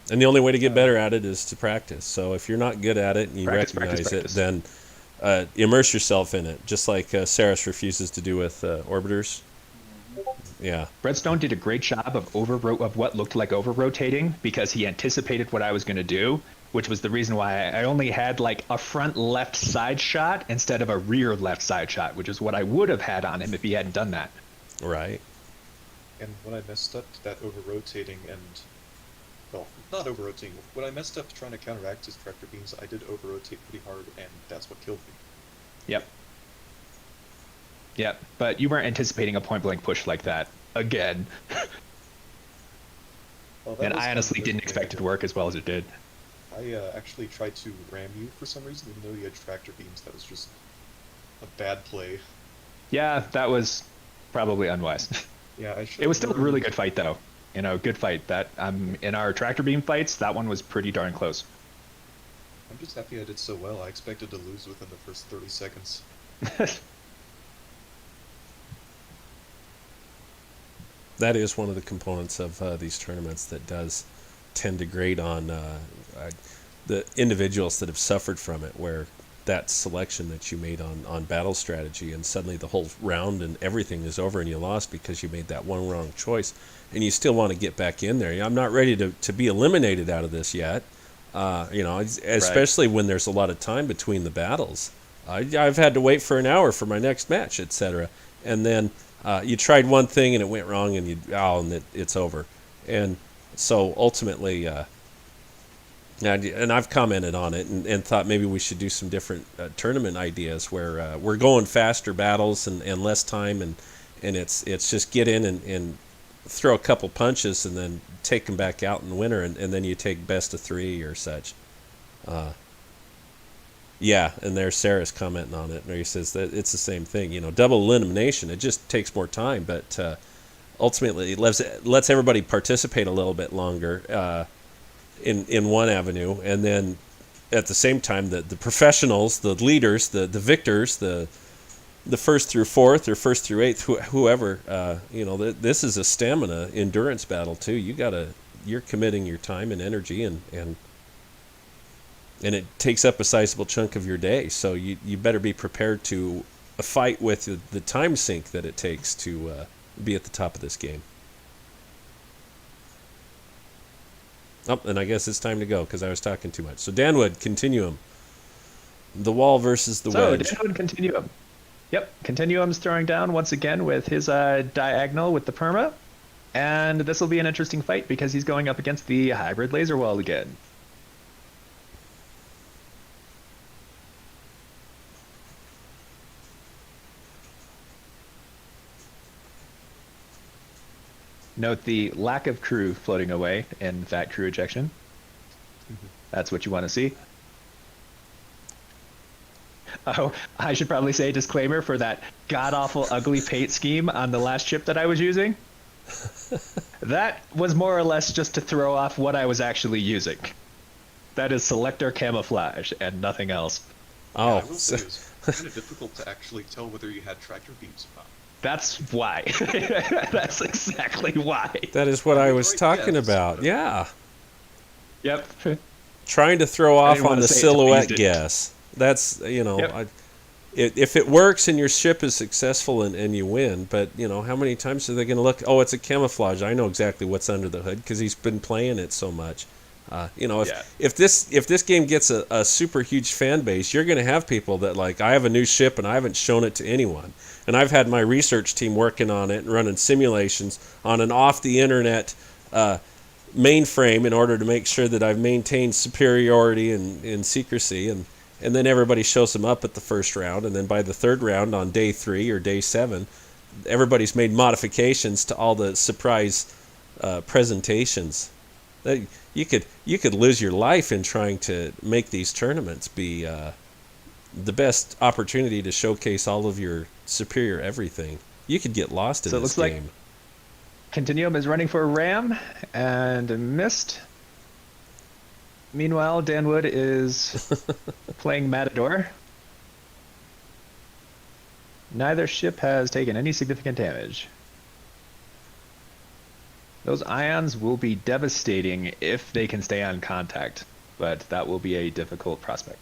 And the only way to get better at it is to practice. So if you're not good at it and you recognize it, then immerse yourself in it, just like Saris refuses to do with orbiters. Yeah. Redstone did a great job of what looked like over-rotating because he anticipated what I was going to do, which was the reason why I only had like a front left side shot instead of a rear left side shot, which is what I would have had on him if he hadn't done that. Right. And when I messed up that over-rotating and... Well, not over-rotating. When I messed up trying to counteract his tractor beams, I did over-rotate pretty hard, and that's what killed me. Yep. Yep, but you weren't anticipating a point-blank push like that again. Well, that And was I honestly kind of didn't expect it to work as well as it did. I actually tried to ram you for some reason, even though you had tractor beams. That was just a bad play. Yeah, that was probably unwise. Yeah, I should. It was still a really good fight, though. You know, good fight. That in our tractor beam fights, that one was pretty darn close. I'm just happy I did so well. I expected to lose within the first 30 seconds. That is one of the components of these tournaments that does tend to grate on the individuals that have suffered from it, where that selection that you made on battle strategy and suddenly the whole round and everything is over and you lost because you made that one wrong choice and you still want to get back in there. I'm not ready to be eliminated out of this yet, especially when there's a lot of time between the battles. I've had to wait for an hour for my next match, etc. And then you tried one thing and it went wrong and it's over. And so ultimately, and I've commented on it and thought maybe we should do some different tournament ideas where we're going faster battles and less time and it's just get in and throw a couple punches and then take them back out in the winner and then you take best of 3 or such. Yeah, and there's Saris commenting on it, where he says that it's the same thing. Double elimination, it just takes more time, but ultimately it lets everybody participate a little bit longer in one avenue, and then at the same time the professionals, the leaders, the victors, the first through fourth or first through eighth, whoever, this is a stamina endurance battle too. You're committing your time and energy and it takes up a sizable chunk of your day, so you better be prepared to fight with the time sink that it takes to be at the top of this game. Oh, and I guess it's time to go because I was talking too much. So Danwood, Continuum. The wall versus the wedge. So Danwood, Continuum. Yep, Continuum's throwing down once again with his diagonal with the perma. And this will be an interesting fight because he's going up against the hybrid laser wall again. Note the lack of crew floating away in that crew ejection. That's what you want to see. Oh, I should probably say a disclaimer for that god-awful ugly paint scheme on the last chip that I was using. That was more or less just to throw off what I was actually using. That is selector camouflage and nothing else. Yeah, I will say it was kind of difficult to actually tell whether you had tractor beams or not. That's why. That's exactly why. That is what I was Right, talking yes. about. Yeah. Yep. Trying to throw I off didn't on wanna the say it till we silhouette used it. guess. That's, Yep. if it works and your ship is successful and you win, but, how many times are they going to look? Oh, it's a camouflage. I know exactly what's under the hood because he's been playing it so much. Yeah. If this game gets a super huge fan base, you're going to have people that like, I have a new ship and I haven't shown it to anyone. And I've had my research team working on it and running simulations on an off the internet mainframe in order to make sure that I've maintained superiority and secrecy, and then everybody shows them up at the first round, and then by the third round on day 3 or day 7, everybody's made modifications to all the surprise presentations. You could lose your life in trying to make these tournaments be the best opportunity to showcase all of your superior everything. You could get lost in So it this looks like game. Continuum is running for a ram and missed. Meanwhile, Danwood is playing Matador. Neither ship has taken any significant damage. Those ions will be devastating if they can stay on contact, but that will be a difficult prospect.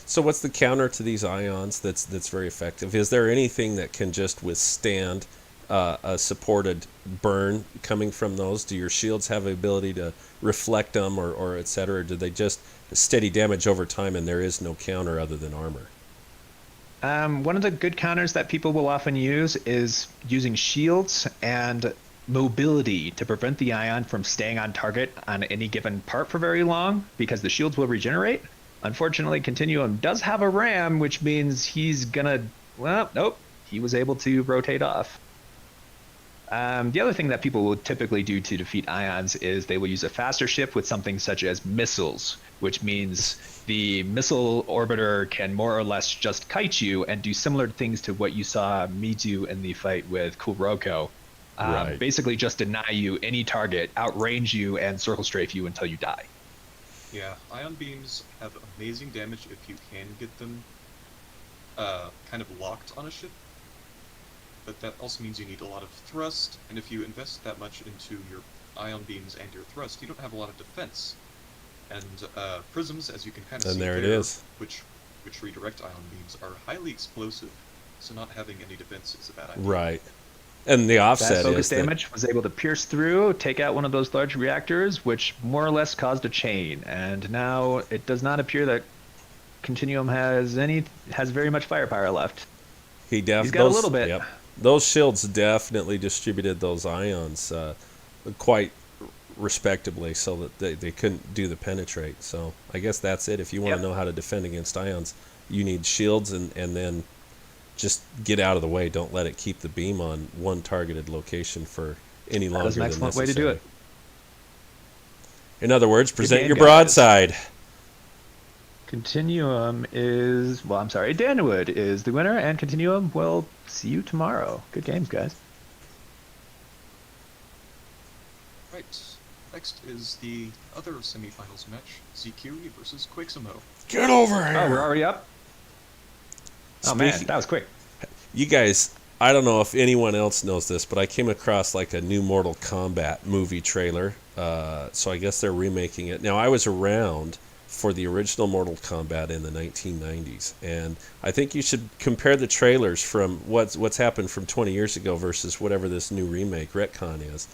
So what's the counter to these ions that's very effective? Is there anything that can just withstand a supported burn coming from those? Do your shields have the ability to reflect them or et cetera? Or do they just steady damage over time and there is no counter other than armor? One of the good counters that people will often use is using shields and mobility to prevent the ion from staying on target on any given part for very long, because the shields will regenerate. Unfortunately, Continuum does have a ram, which means he's gonna... Well, nope. He was able to rotate off. The other thing that people will typically do to defeat ions is they will use a faster ship with something such as missiles, which means the missile orbiter can more or less just kite you and do similar things to what you saw me do in the fight with Kuroko. Right. Basically just deny you any target, outrange you, and circle strafe you until you die. Yeah, ion beams have amazing damage if you can get them kind of locked on a ship. But that also means you need a lot of thrust, and if you invest that much into your ion beams and your thrust, you don't have a lot of defense. And prisms, as you can kind of And see there it is. which redirect ion beams, are highly explosive, so not having any defense is a bad idea. Right. And the That offset focus is that damage was able to pierce through, take out one of those large reactors, which more or less caused a chain. And now it does not appear that Continuum has very much firepower left. he's He's got a little bit. Yep. Those shields definitely distributed those ions quite respectably so that they couldn't do the penetrate. So I guess that's it. If you want Yep. to know how to defend against ions, you need shields and then just get out of the way. Don't let it keep the beam on one targeted location for any longer That is an than excellent necessary. way to do it. In other words, present game, your guys. broadside. Continuum is, well, I'm sorry, Danwood is the winner, and Continuum will see you tomorrow. Good games, guys. Right. Next is the other semifinals match, Zikiri versus Quiximo. Get over here. Oh, we're already up? Oh, man, Speaking- that was quick. You guys, I don't know if anyone else knows this, but I came across like a new Mortal Kombat movie trailer. So I guess they're remaking it. Now, I was around for the original Mortal Kombat in the 1990s, and I think you should compare the trailers from what's happened from 20 years ago versus whatever this new remake retcon is.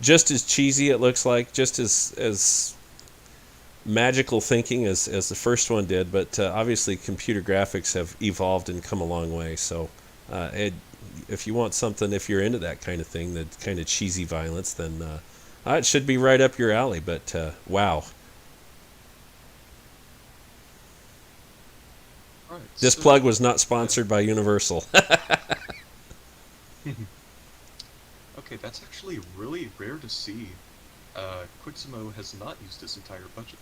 Just as cheesy it looks like, just as magical thinking as the first one did, but obviously computer graphics have evolved and come a long way. So if you want something, if you're into that kind of thing, that kind of cheesy violence, then it should be right up your alley. But wow. Right, This so- plug was not sponsored by Universal. Okay, that's actually really rare to see. Quiximo has not used his entire budget.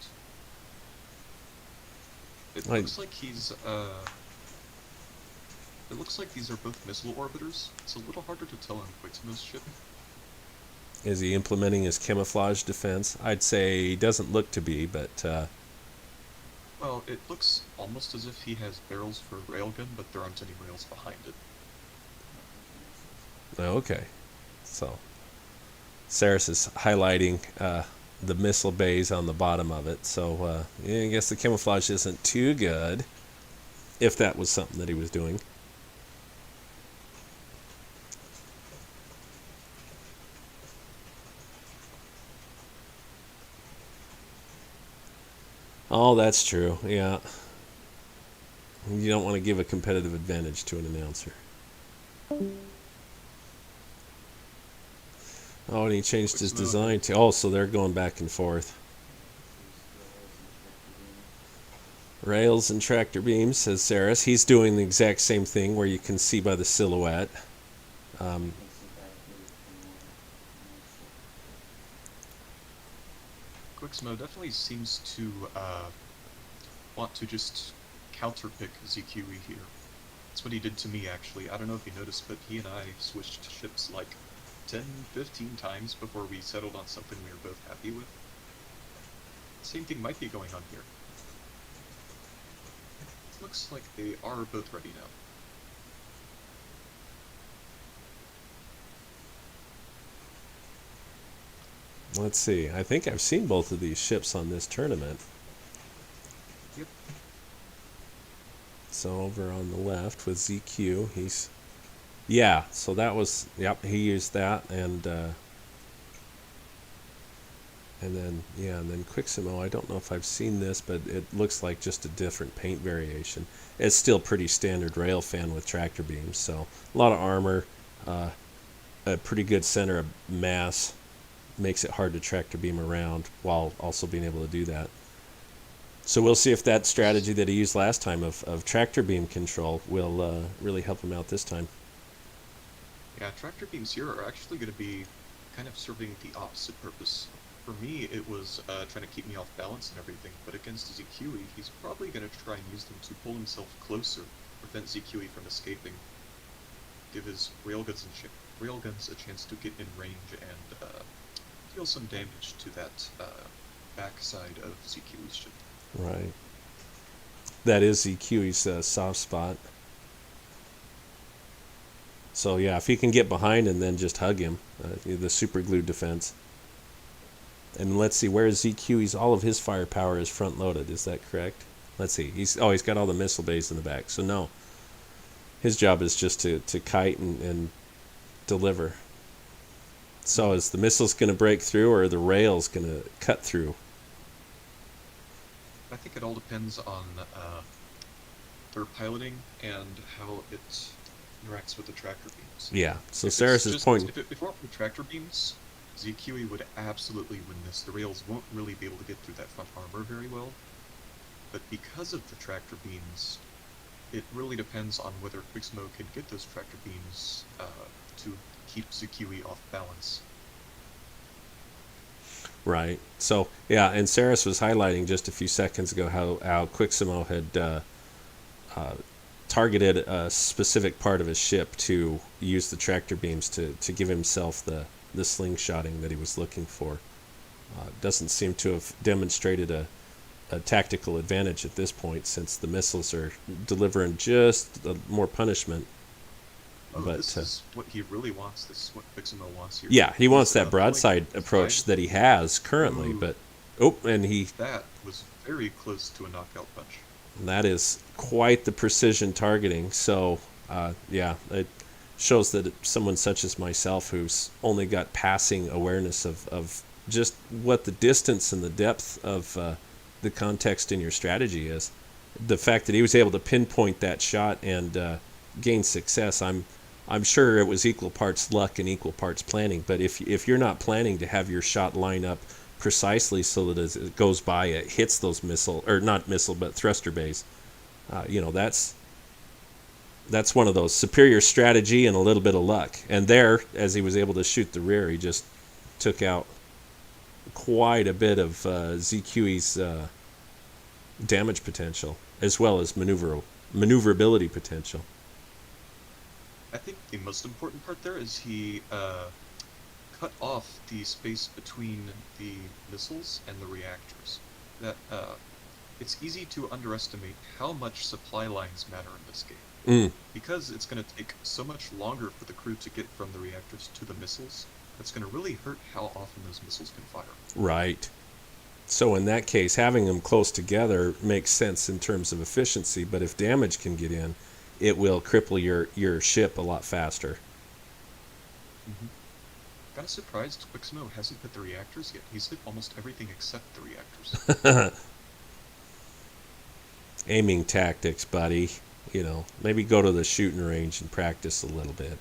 It looks like he's, it looks like these are both missile orbiters. It's a little harder to tell on Quiximo's ship. Is he implementing his camouflage defense? I'd say he doesn't look to be, but Well, it looks almost as if he has barrels for railgun, but there aren't any rails behind it. Okay. So, Saris is highlighting the missile bays on the bottom of it. So, yeah, I guess the camouflage isn't too good, if that was something that he was doing. Oh, that's true. Yeah. You don't want to give a competitive advantage to an announcer. Oh, and he changed his design to... Oh, so they're going back and forth. Rails and tractor beams, says Saris. He's doing the exact same thing where you can see by the silhouette. Quixmo definitely seems to want to just counterpick ZQE here. That's what he did to me, actually. I don't know if you noticed, but he and I switched ships like 10, 15 times before we settled on something we were both happy with. Same thing might be going on here. Looks like they are both ready now. Let's see. I think I've seen both of these ships on this tournament. Yep. So over on the left with ZQ, he's... Yeah, so that was... Yep, he used that, and then, yeah, and then Quiximo, I don't know if I've seen this, but it looks like just a different paint variation. It's still pretty standard railfan with tractor beams, so a lot of armor, a pretty good center of mass, makes it hard to tractor beam around while also being able to do that. So we'll see if that strategy that he used last time of tractor beam control will really help him out this time. Yeah, tractor beams here are actually going to be kind of serving the opposite purpose. For me, it was trying to keep me off balance and everything, but against ZQE, he's probably going to try and use them to pull himself closer, prevent ZQE from escaping, give his railguns a chance to get in range and deal some damage to that backside of ZQE's ship. Right. That is ZQE's soft spot. So yeah, if he can get behind and then just hug him, the super glue defense. And let's see, where is ZQE's? All of his firepower is front loaded. Is that correct? Let's see. He's got all the missile bays in the back. So no, his job is just to kite and deliver. So is the missiles going to break through, or are the rails going to cut through? I think it all depends on their piloting and how it interacts with the tractor beams. Yeah, so Saris' point... If it weren't for tractor beams, ZQE would absolutely win this. The rails won't really be able to get through that front armor very well. But because of the tractor beams, it really depends on whether Quixmo can get those tractor beams to keep ZQE off balance. Right. So, yeah, and Saris was highlighting just a few seconds ago how Quiximo had targeted a specific part of his ship to use the tractor beams to give himself the slingshotting that he was looking for. Doesn't seem to have demonstrated a tactical advantage at this point, since the missiles are delivering just more punishment. Oh, but this is what he really wants. This is what Quiximo wants here. Yeah, he wants that broadside approach that he has currently. Ooh. But that was very close to a knockout punch. That is quite the precision targeting. So, yeah, it shows that someone such as myself, who's only got passing awareness of just what the distance and the depth of the context in your strategy is, the fact that he was able to pinpoint that shot and gain success, I'm sure it was equal parts luck and equal parts planning. But if you're not planning to have your shot line up precisely so that as it goes by, it hits those thruster bays, that's one of those superior strategy and a little bit of luck. And there, as he was able to shoot the rear, he just took out quite a bit of ZQE's damage potential, as well as maneuverability potential. I think the most important part there is he cut off the space between the missiles and the reactors. That it's easy to underestimate how much supply lines matter in this game. Because it's going to take so much longer for the crew to get from the reactors to the missiles, that's going to really hurt how often those missiles can fire. Right. So in that case, having them close together makes sense in terms of efficiency, but if damage can get in, it will cripple your ship a lot faster. Kind of surprised Quixmo hasn't hit the reactors yet. He's hit almost everything except the reactors. Aiming tactics, buddy. You know, maybe go to the shooting range and practice a little bit.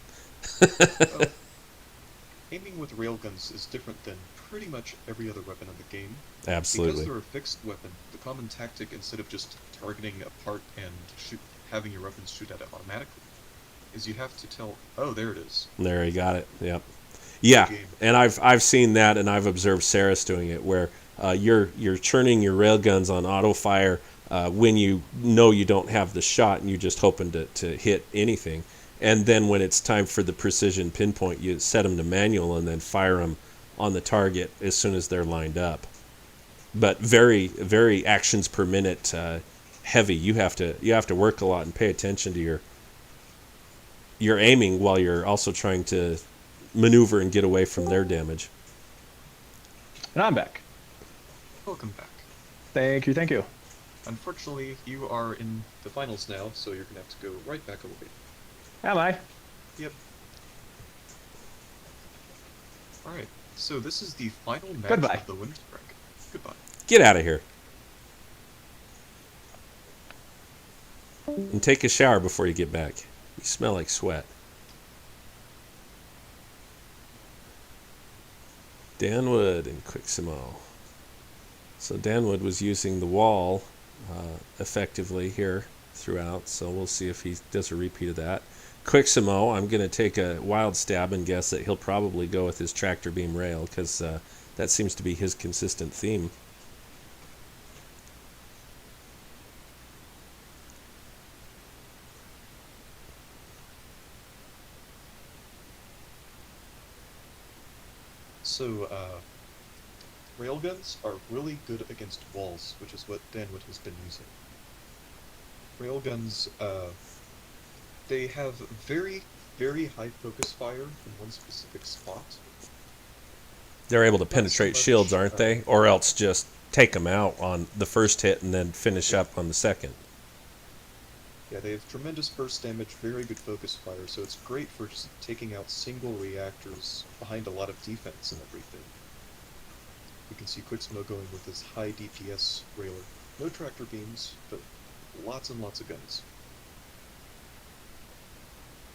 Aiming with railguns is different than pretty much every other weapon in the game. Absolutely. Because they're a fixed weapon, the common tactic, instead of just targeting a part and having your weapons shoot at it automatically, is you have to tell, oh, there it is. There, you got it. Yep. Yeah, and I've seen that, and I've observed Saris doing it, where you're churning your railguns on auto fire when you know you don't have the shot, and you're just hoping to hit anything. And then when it's time for the precision pinpoint, you set them to manual and then fire them on the target as soon as they're lined up. But very, very actions per minute heavy. You have to work a lot and pay attention to your aiming while you're also trying to maneuver and get away from their damage. And I'm back. Welcome back. Thank you, thank you. Unfortunately, you are in the finals now, so you're going to have to go right back away. Am I? Yep. Alright, so this is the final match Goodbye. of the winners bracket. Goodbye. Get out of here. And take a shower before you get back. You smell like sweat. Danwood and Quiximo. So Danwood was using the wall effectively here throughout, so we'll see if he does a repeat of that. Quiximo, I'm going to take a wild stab and guess that he'll probably go with his tractor beam rail, because that seems to be his consistent theme. So, railguns are really good against walls, which is what Danwood has been using. Railguns, they have very, very high focus fire in one specific spot. They're able to Not so penetrate much, shields, aren't they? Or else just take them out on the first hit and then finish up on the second. Yeah, they have tremendous burst damage, very good focus fire, so it's great for just taking out single reactors behind a lot of defense and everything. You can see Quixmo going with his high DPS railer. No tractor beams, but lots and lots of guns.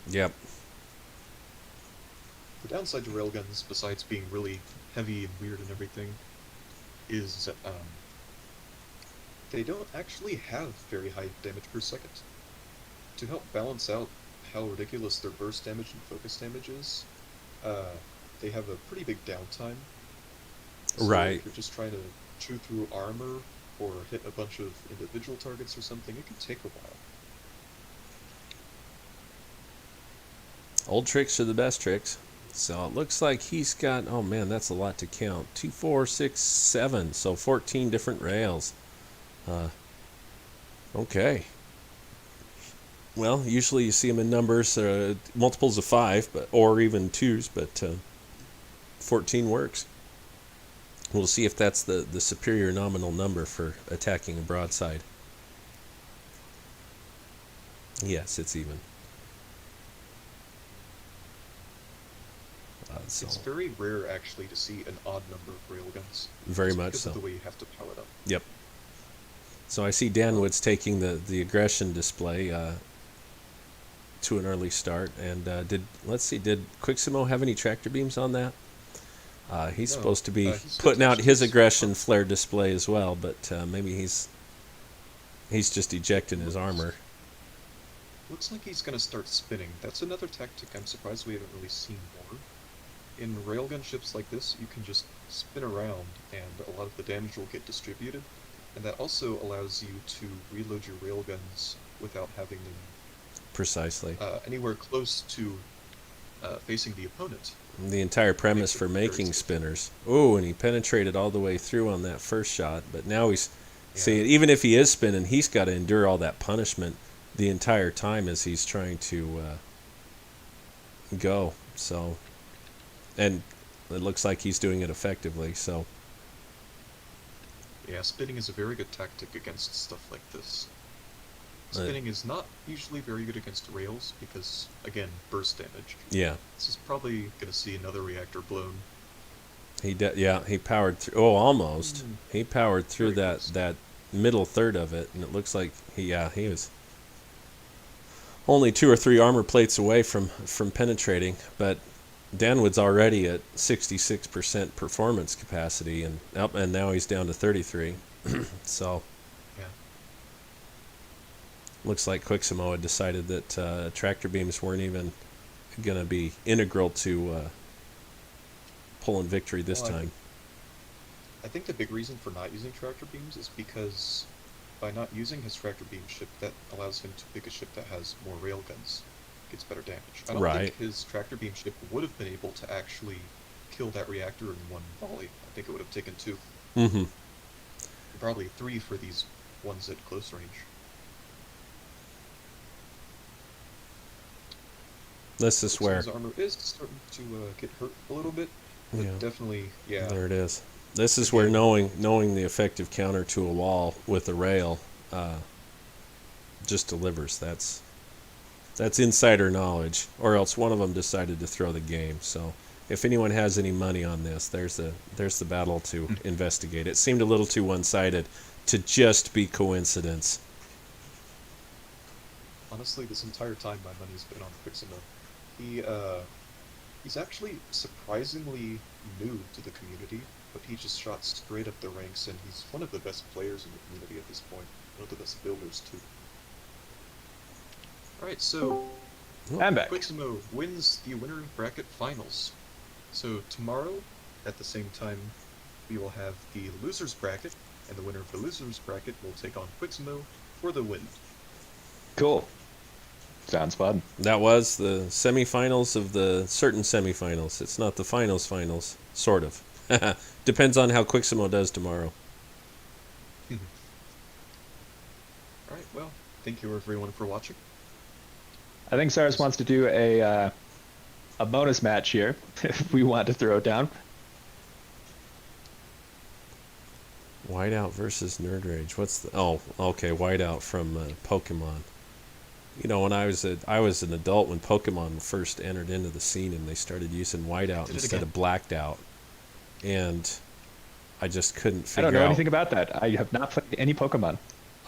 Yep. The downside to railguns, besides being really heavy and weird and everything, is they don't actually have very high damage per second. To help balance out how ridiculous their burst damage and focus damage is, they have a pretty big downtime. So Right. if you're just trying to chew through armor or hit a bunch of individual targets or something, it can take a while. Old tricks are the best tricks. So it looks like he's got, oh man, that's a lot to count. 2, 4, 6, 7. So 14 different rails. Okay. Well, usually you see them in numbers, multiples of 5, or even 2s, but 14 works. We'll see if that's the superior nominal number for attacking a broadside. Yes, it's even. So It's very rare, actually, to see an odd number of railguns. very Just much because so. of the way you have to power it up. Yep. So I see Danwood's taking the aggression display to an early start, and did Quiximo have any tractor beams on that? He's No, supposed to be he's putting out attached his to his aggression front. flare display as well, but maybe he's just ejecting his armor. Looks like he's gonna start spinning. That's another tactic I'm surprised we haven't really seen more. In railgun ships like this, you can just spin around, and a lot of the damage will get distributed, and that also allows you to reload your railguns without having them Precisely. anywhere close to facing the opponent. The entire premise Makes it for very making safe. spinners. Oh, and he penetrated all the way through on that first shot, but now he's See, even if he is spinning, he's got to endure all that punishment the entire time as he's trying to go. So, and it looks like he's doing it effectively. So, Yeah, spinning is a very good tactic against stuff like this. Spinning is not usually very good against rails because, again, burst damage. yeah, This is probably going to see another reactor blown. he powered through. Oh, almost. He powered through Very that close. that middle third of it, and it looks like he was only 2 or 3 armor plates away from penetrating. But Danwood's already at 66% performance capacity, and now he's down to 33. So. Yeah. Looks like Quiximo had decided that tractor beams weren't even going to be integral to pulling victory this Well, time. I think the big reason for not using tractor beams is because by not using his tractor beam ship, that allows him to pick a ship that has more railguns, gets better damage. I don't Right. think his tractor beam ship would have been able to actually kill that reactor in one volley. I think it would have taken 2, Mm-hmm. probably 3 for these ones at close range. This is where. His armor is starting to get hurt a little bit, but Yeah. definitely, yeah. There it is. This is where knowing the effective counter to a wall with a rail just delivers. That's insider knowledge, or else one of them decided to throw the game. So if anyone has any money on this, there's the battle to investigate. It seemed a little too one-sided to just be coincidence. Honestly, this entire time my money's been on Quiximo. He's actually surprisingly new to the community, but he just shot straight up the ranks, and he's one of the best players in the community at this point. One of the best builders, too. Alright, so I'm back. Quiximo wins the winner bracket finals. So tomorrow, at the same time, we will have the losers bracket, and the winner of the losers bracket will take on Quiximo for the win. Cool. Sounds fun. That was the semifinals of the certain semifinals. It's not the finals, sort of. Depends on how Quiximo does tomorrow. Alright, well, thank you everyone for watching. I think Saris wants to do a bonus match here if we want to throw it down. Whiteout versus Nerd Rage. What's the? Oh, okay, Whiteout from Pokemon. You know, when I was an adult when Pokemon first entered into the scene, and they started using Whiteout instead of Blacked Out, and I just couldn't I figure don't know out. anything about that. I have not played any Pokemon.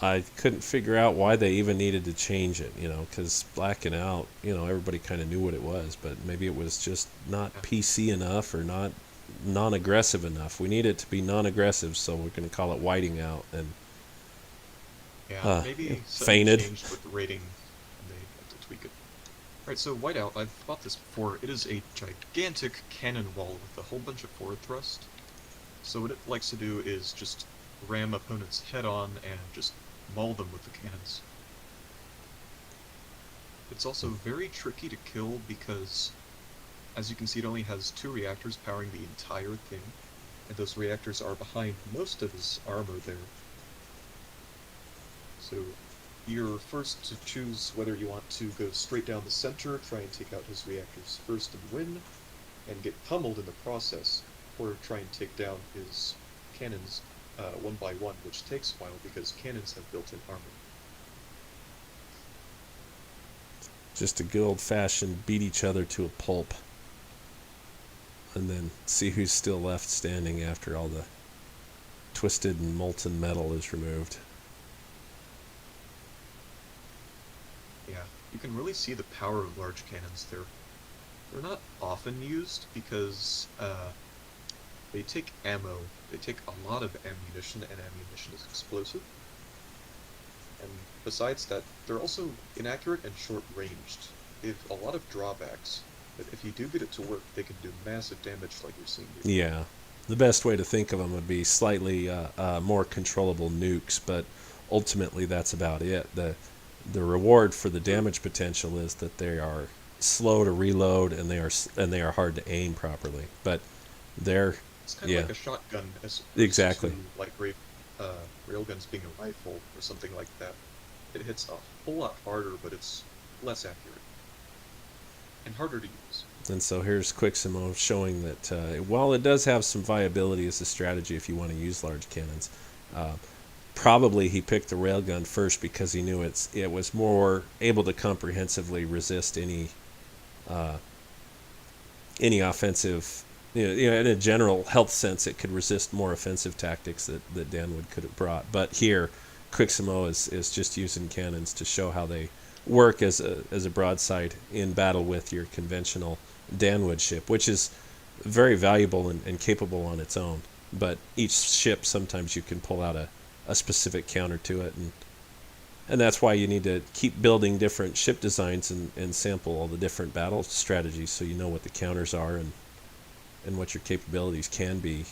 I couldn't figure out why they even needed to change it. You know, because Blacking Out, you know, everybody kind of knew what it was, but maybe it was just not PC enough or not non-aggressive enough. We need it to be non-aggressive, so we're going to call it Whiting Out. And Yeah, maybe something fainted. changed with the rating, and they had to tweak it. Alright, so Whiteout, I've bought this before. It is a gigantic cannon wall with a whole bunch of forward thrust. So what it likes to do is just ram opponents head on and just maul them with the cannons. It's also very tricky to kill because, as you can see, it only has 2 reactors powering the entire thing, and those reactors are behind most of his armor there. So you're first to choose whether you want to go straight down the center, try and take out his reactors first and win, and get pummeled in the process, or try and take down his cannons one by one, which takes a while because cannons have built-in armor. Just a good old-fashioned beat each other to a pulp, and then see who's still left standing after all the twisted and molten metal is removed. Yeah, you can really see the power of large cannons there. They're not often used because they take ammo. They take a lot of ammunition, and ammunition is explosive. And besides that, they're also inaccurate and short-ranged. They have a lot of drawbacks, but if you do get it to work, they can do massive damage like you're seeing here. Yeah. The best way to think of them would be slightly more controllable nukes, but ultimately that's about it. The reward for the damage potential is that they are slow to reload and they are hard to aim properly. But they're It's kind of like a shotgun as opposed Exactly. to like railguns being a rifle or something like that, it hits a whole lot harder, but it's less accurate and harder to use. And so here's Quiximo showing that while it does have some viability as a strategy if you want to use large cannons, probably he picked the railgun first because he knew it was more able to comprehensively resist any offensive. In a general health sense, it could resist more offensive tactics that Danwood could have brought. But here, Quiximo is just using cannons to show how they work as a broadside in battle with your conventional Danwood ship, which is very valuable and capable on its own. But each ship, sometimes you can pull out a specific counter to it, and that's why you need to keep building different ship designs and sample all the different battle strategies so you know what the counters are and what your capabilities can be.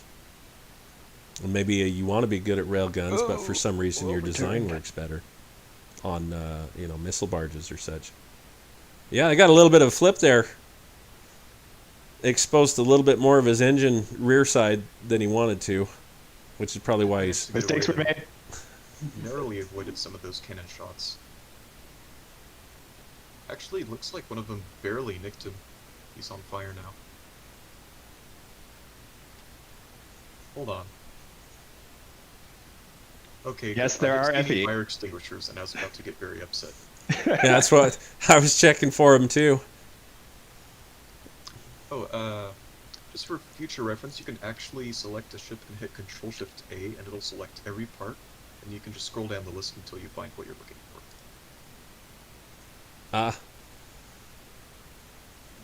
And maybe you want to be good at railguns, but for some reason your design works better on missile barges or such. Yeah, I got a little bit of a flip there. Exposed a little bit more of his engine rear side than he wanted to, which is probably why he's... Mistakes were made. Narrowly avoided some of those cannon shots. Actually, it looks like one of them barely nicked him. He's on fire now. Hold on. Okay. Yes, there are FE. Fire extinguishers, and I was about to get very upset. Yeah, that's what I was checking for him too. Oh, just for future reference, you can actually select a ship and hit Control Shift A, and it'll select every part, and you can just scroll down the list until you find what you're looking for.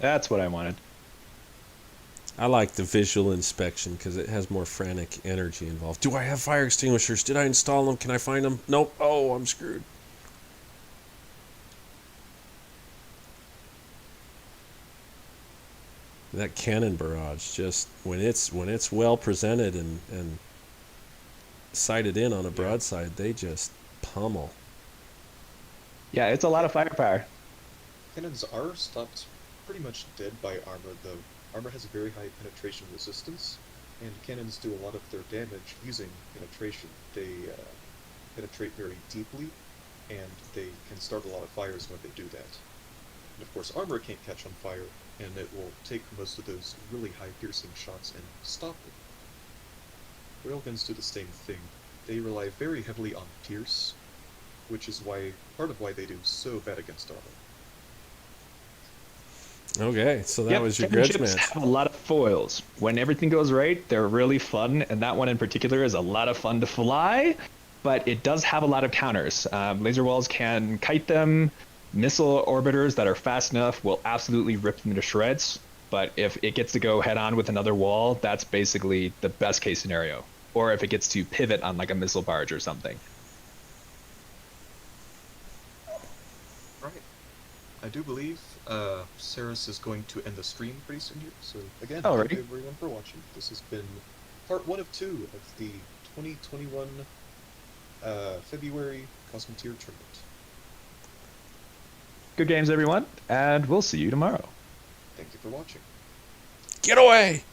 That's what I wanted. I like the visual inspection because it has more frantic energy involved. Do I have fire extinguishers? Did I install them? Can I find them? Nope. Oh, I'm screwed. That cannon barrage, just when it's well presented and sighted in on a broadside, they just pummel. Yeah, it's a lot of firepower. Cannons are stopped pretty much dead by armor, though. Armor has a very high penetration resistance, and cannons do a lot of their damage using penetration. They penetrate very deeply, and they can start a lot of fires when they do that. And of course, armor can't catch on fire, and it will take most of those really high piercing shots and stop it. Railguns do the same thing. They rely very heavily on pierce, which is part of why they do so bad against armor. Okay, so that was your grudge match. Have a lot of foils. When everything goes right, they're really fun, and that one in particular is a lot of fun to fly, but it does have a lot of counters. Laser walls can kite them. Missile orbiters that are fast enough will absolutely rip them to shreds, but if it gets to go head on with another wall, that's basically the best case scenario. Or if it gets to pivot on like a missile barge or something. Right. I do believe Saris is going to end the stream pretty soon here, so again, thank you everyone for watching. This has been part 1 of 2 of the 2021 February Cosmoteer tournament. Good games, everyone, and we'll see you tomorrow. Thank you for watching. Get away!